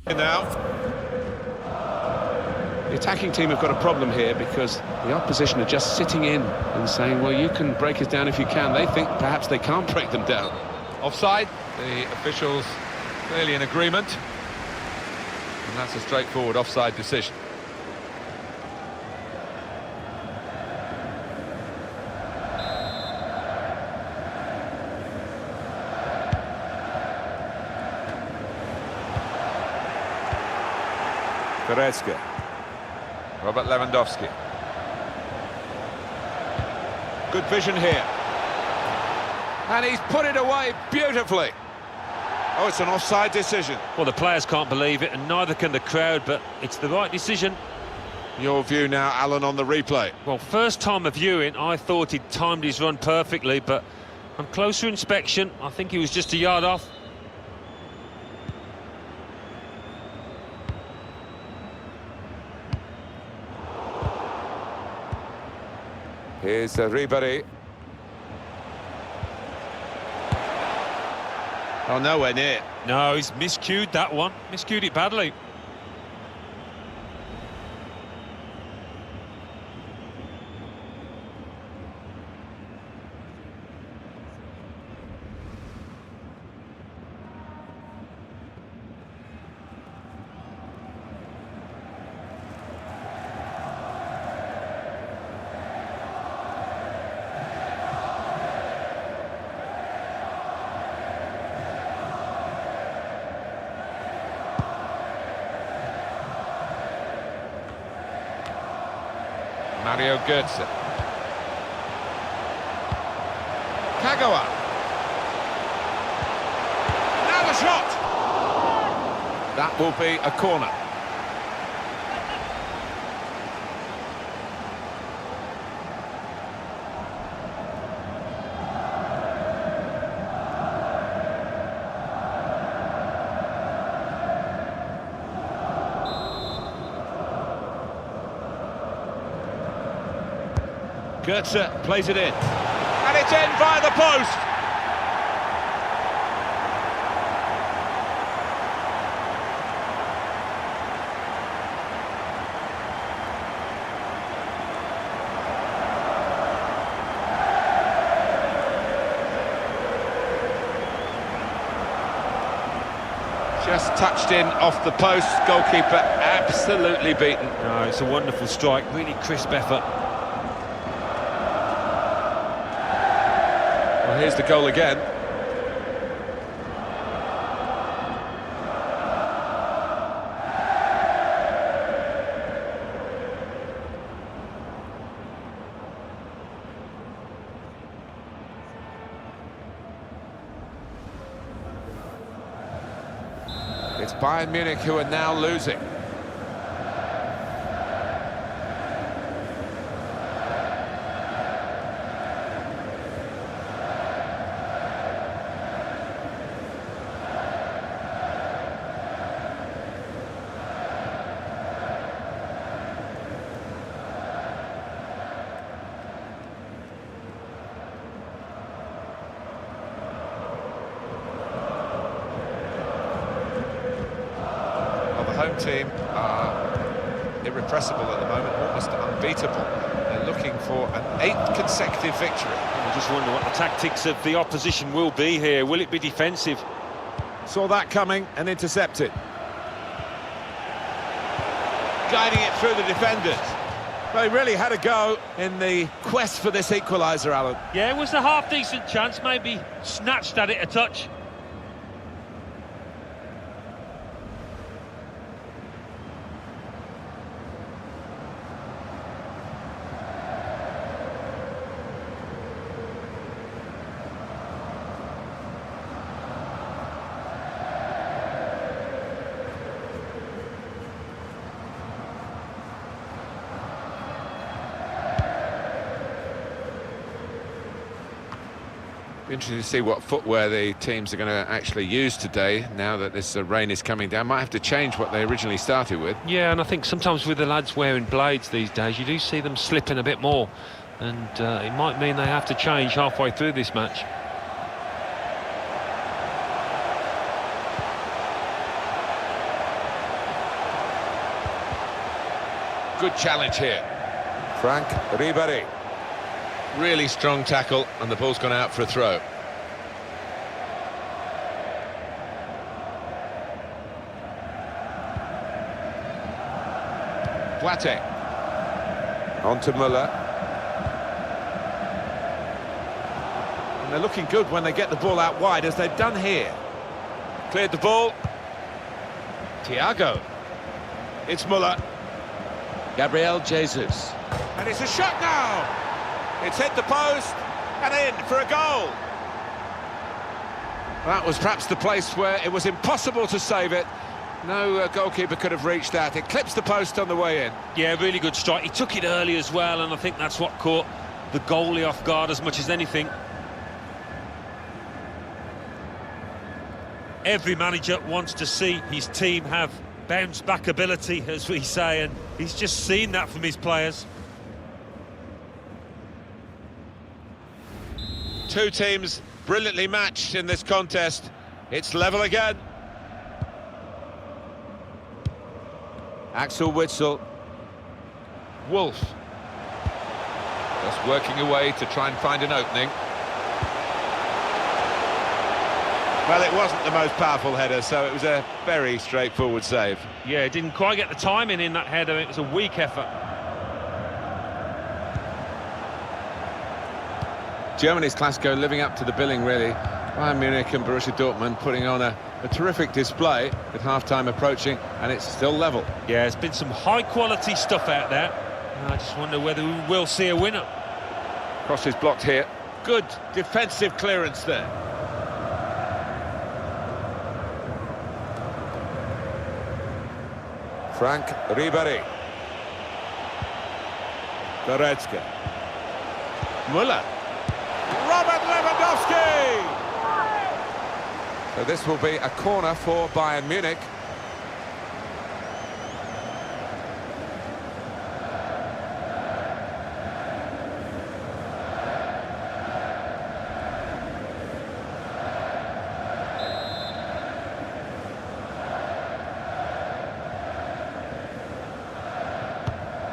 C: Now, the attacking team have got a problem here because the opposition are just sitting in and saying, well, you can break us down if you can. They think perhaps they can't break them down.
A: Offside, the officials clearly in agreement, and that's a straightforward offside decision.
C: Goretzka.
A: Robert Lewandowski.
C: Good vision here. And he's put it away beautifully. Oh, it's an offside decision.
B: Well, the players can't believe it, and neither can the crowd, but it's the right decision.
A: Your view now, Alan, on the replay.
B: Well, first time of viewing, I thought he'd timed his run perfectly, but on closer inspection, I think he was just a yard off.
C: Here's Ribéry. Oh, nowhere near.
B: No, he's miscued that one. Miscued it badly.
A: Mario Götze. Kagawa. Now the shot! That will be a corner.
D: Götze plays it in. And it's in via the post.
A: Just touched in off the post. Goalkeeper absolutely beaten.
B: No, it's a wonderful strike, really crisp effort.
A: Well, here's the goal again. It's Bayern Munich who are now losing. Home team are irrepressible at the moment, almost unbeatable. They're looking for an 8th consecutive victory.
B: I just wonder what the tactics of the opposition will be here. Will it be defensive?
C: Saw that coming and intercepted.
D: Guiding it through the defenders.
C: Well, he really had a go in the quest for this equaliser, Alan.
B: Yeah, it was a half-decent chance, maybe snatched at it a touch.
A: Be interesting to see what footwear the teams are going to actually use today, now that this rain is coming down. Might have to change what they originally started with.
B: Yeah, and I think sometimes with the lads wearing blades these days, you do see them slipping a bit more. And it might mean they have to change halfway through this match.
A: Good challenge here.
C: Frank Ribéry.
A: Really strong tackle, and the ball's gone out for a throw. Boateng.
C: On to Müller.
A: And they're looking good when they get the ball out wide, as they've done here. Cleared the ball. Thiago. It's Müller. Gabriel Jesus. And it's a shot now! It's hit the post and in for a goal. That was perhaps the place where it was impossible to save it. No goalkeeper could have reached that. It clips the post on the way in.
B: Yeah, really good strike. He took it early as well, and I think that's what caught the goalie off guard as much as anything. Every manager wants to see his team have bounce-back ability, as we say, and he's just seen that from his players.
A: Two teams brilliantly matched in this contest. It's level again.
C: Axel Witsel.
A: Wolf. Just working away to try and find an opening. Well, it wasn't the most powerful header, so it was a very straightforward save.
B: Yeah, didn't quite get the timing in that header. It was a weak effort.
C: Germany's Clasico living up to the billing, really. Bayern Munich and Borussia Dortmund putting on a terrific display with half-time approaching, and it's still level.
B: Yeah, it's been some high-quality stuff out there. I just wonder whether we will see a winner.
C: Cross is blocked here. Good defensive clearance there.
A: Frank Ribéry. Goretzka.
C: Müller. Robert Lewandowski!
A: So this will be a corner for Bayern Munich.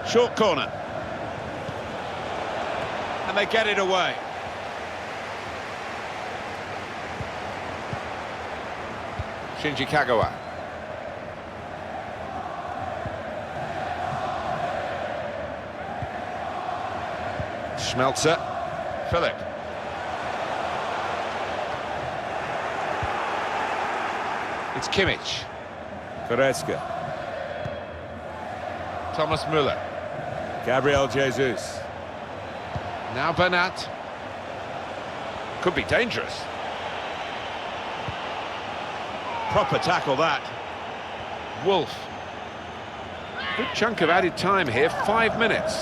C: Short corner. And they get it away.
A: Shinji Kagawa. Schmelzer.
C: Philip.
A: It's Kimmich.
C: Goretzka.
A: Thomas Müller.
C: Gabriel Jesus.
A: Now Bernat.
C: Could be dangerous. Proper tackle that.
A: Wolf. Good chunk of added time here, 5 minutes.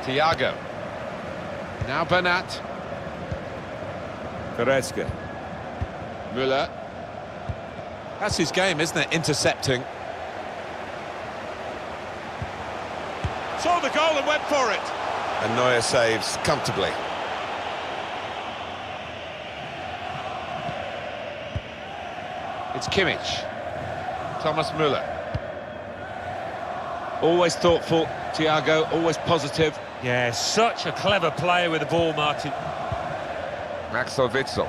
A: Thiago. Now Bernat.
C: Goretzka.
A: Müller. That's his game, isn't it? Intercepting.
C: Saw the goal and went for it.
A: And Neuer saves comfortably. It's Kimmich. Thomas Müller. Always thoughtful, Thiago, always positive.
B: Yeah, such a clever player with the ball, Martin.
A: Axel Witsel.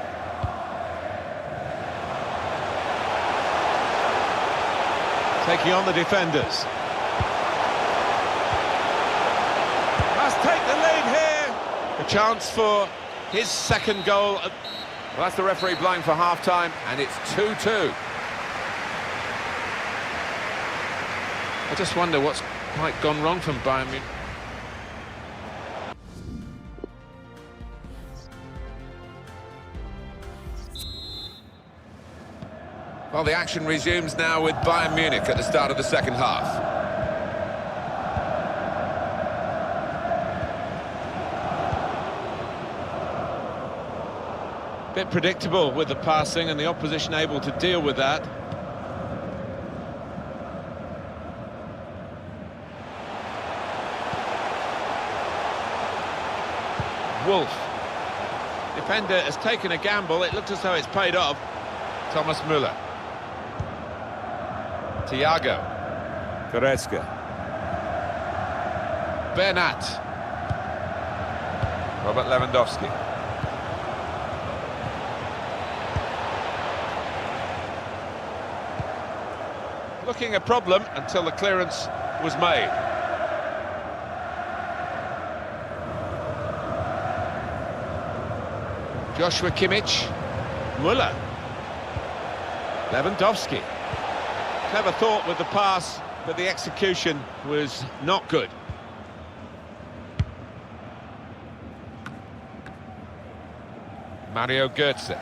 C: Taking on the defenders. Must take the lead here.
A: A chance for his second goal. Well, that's the referee blowing for half-time, and it's 2-2. I just wonder what's quite gone wrong from Bayern Munich. Well, the action resumes now with Bayern Munich at the start of the second half.
C: Bit predictable with the passing and the opposition able to deal with that. Wolf. Defender has taken a gamble. It looked as though it's paid off.
A: Thomas Müller. Thiago.
C: Goretzka.
A: Bernat. Robert Lewandowski. Looking a problem until the clearance was made. Joshua Kimmich.
C: Müller. Lewandowski. Clever thought with the pass, but the execution was not good.
A: Mario Götze.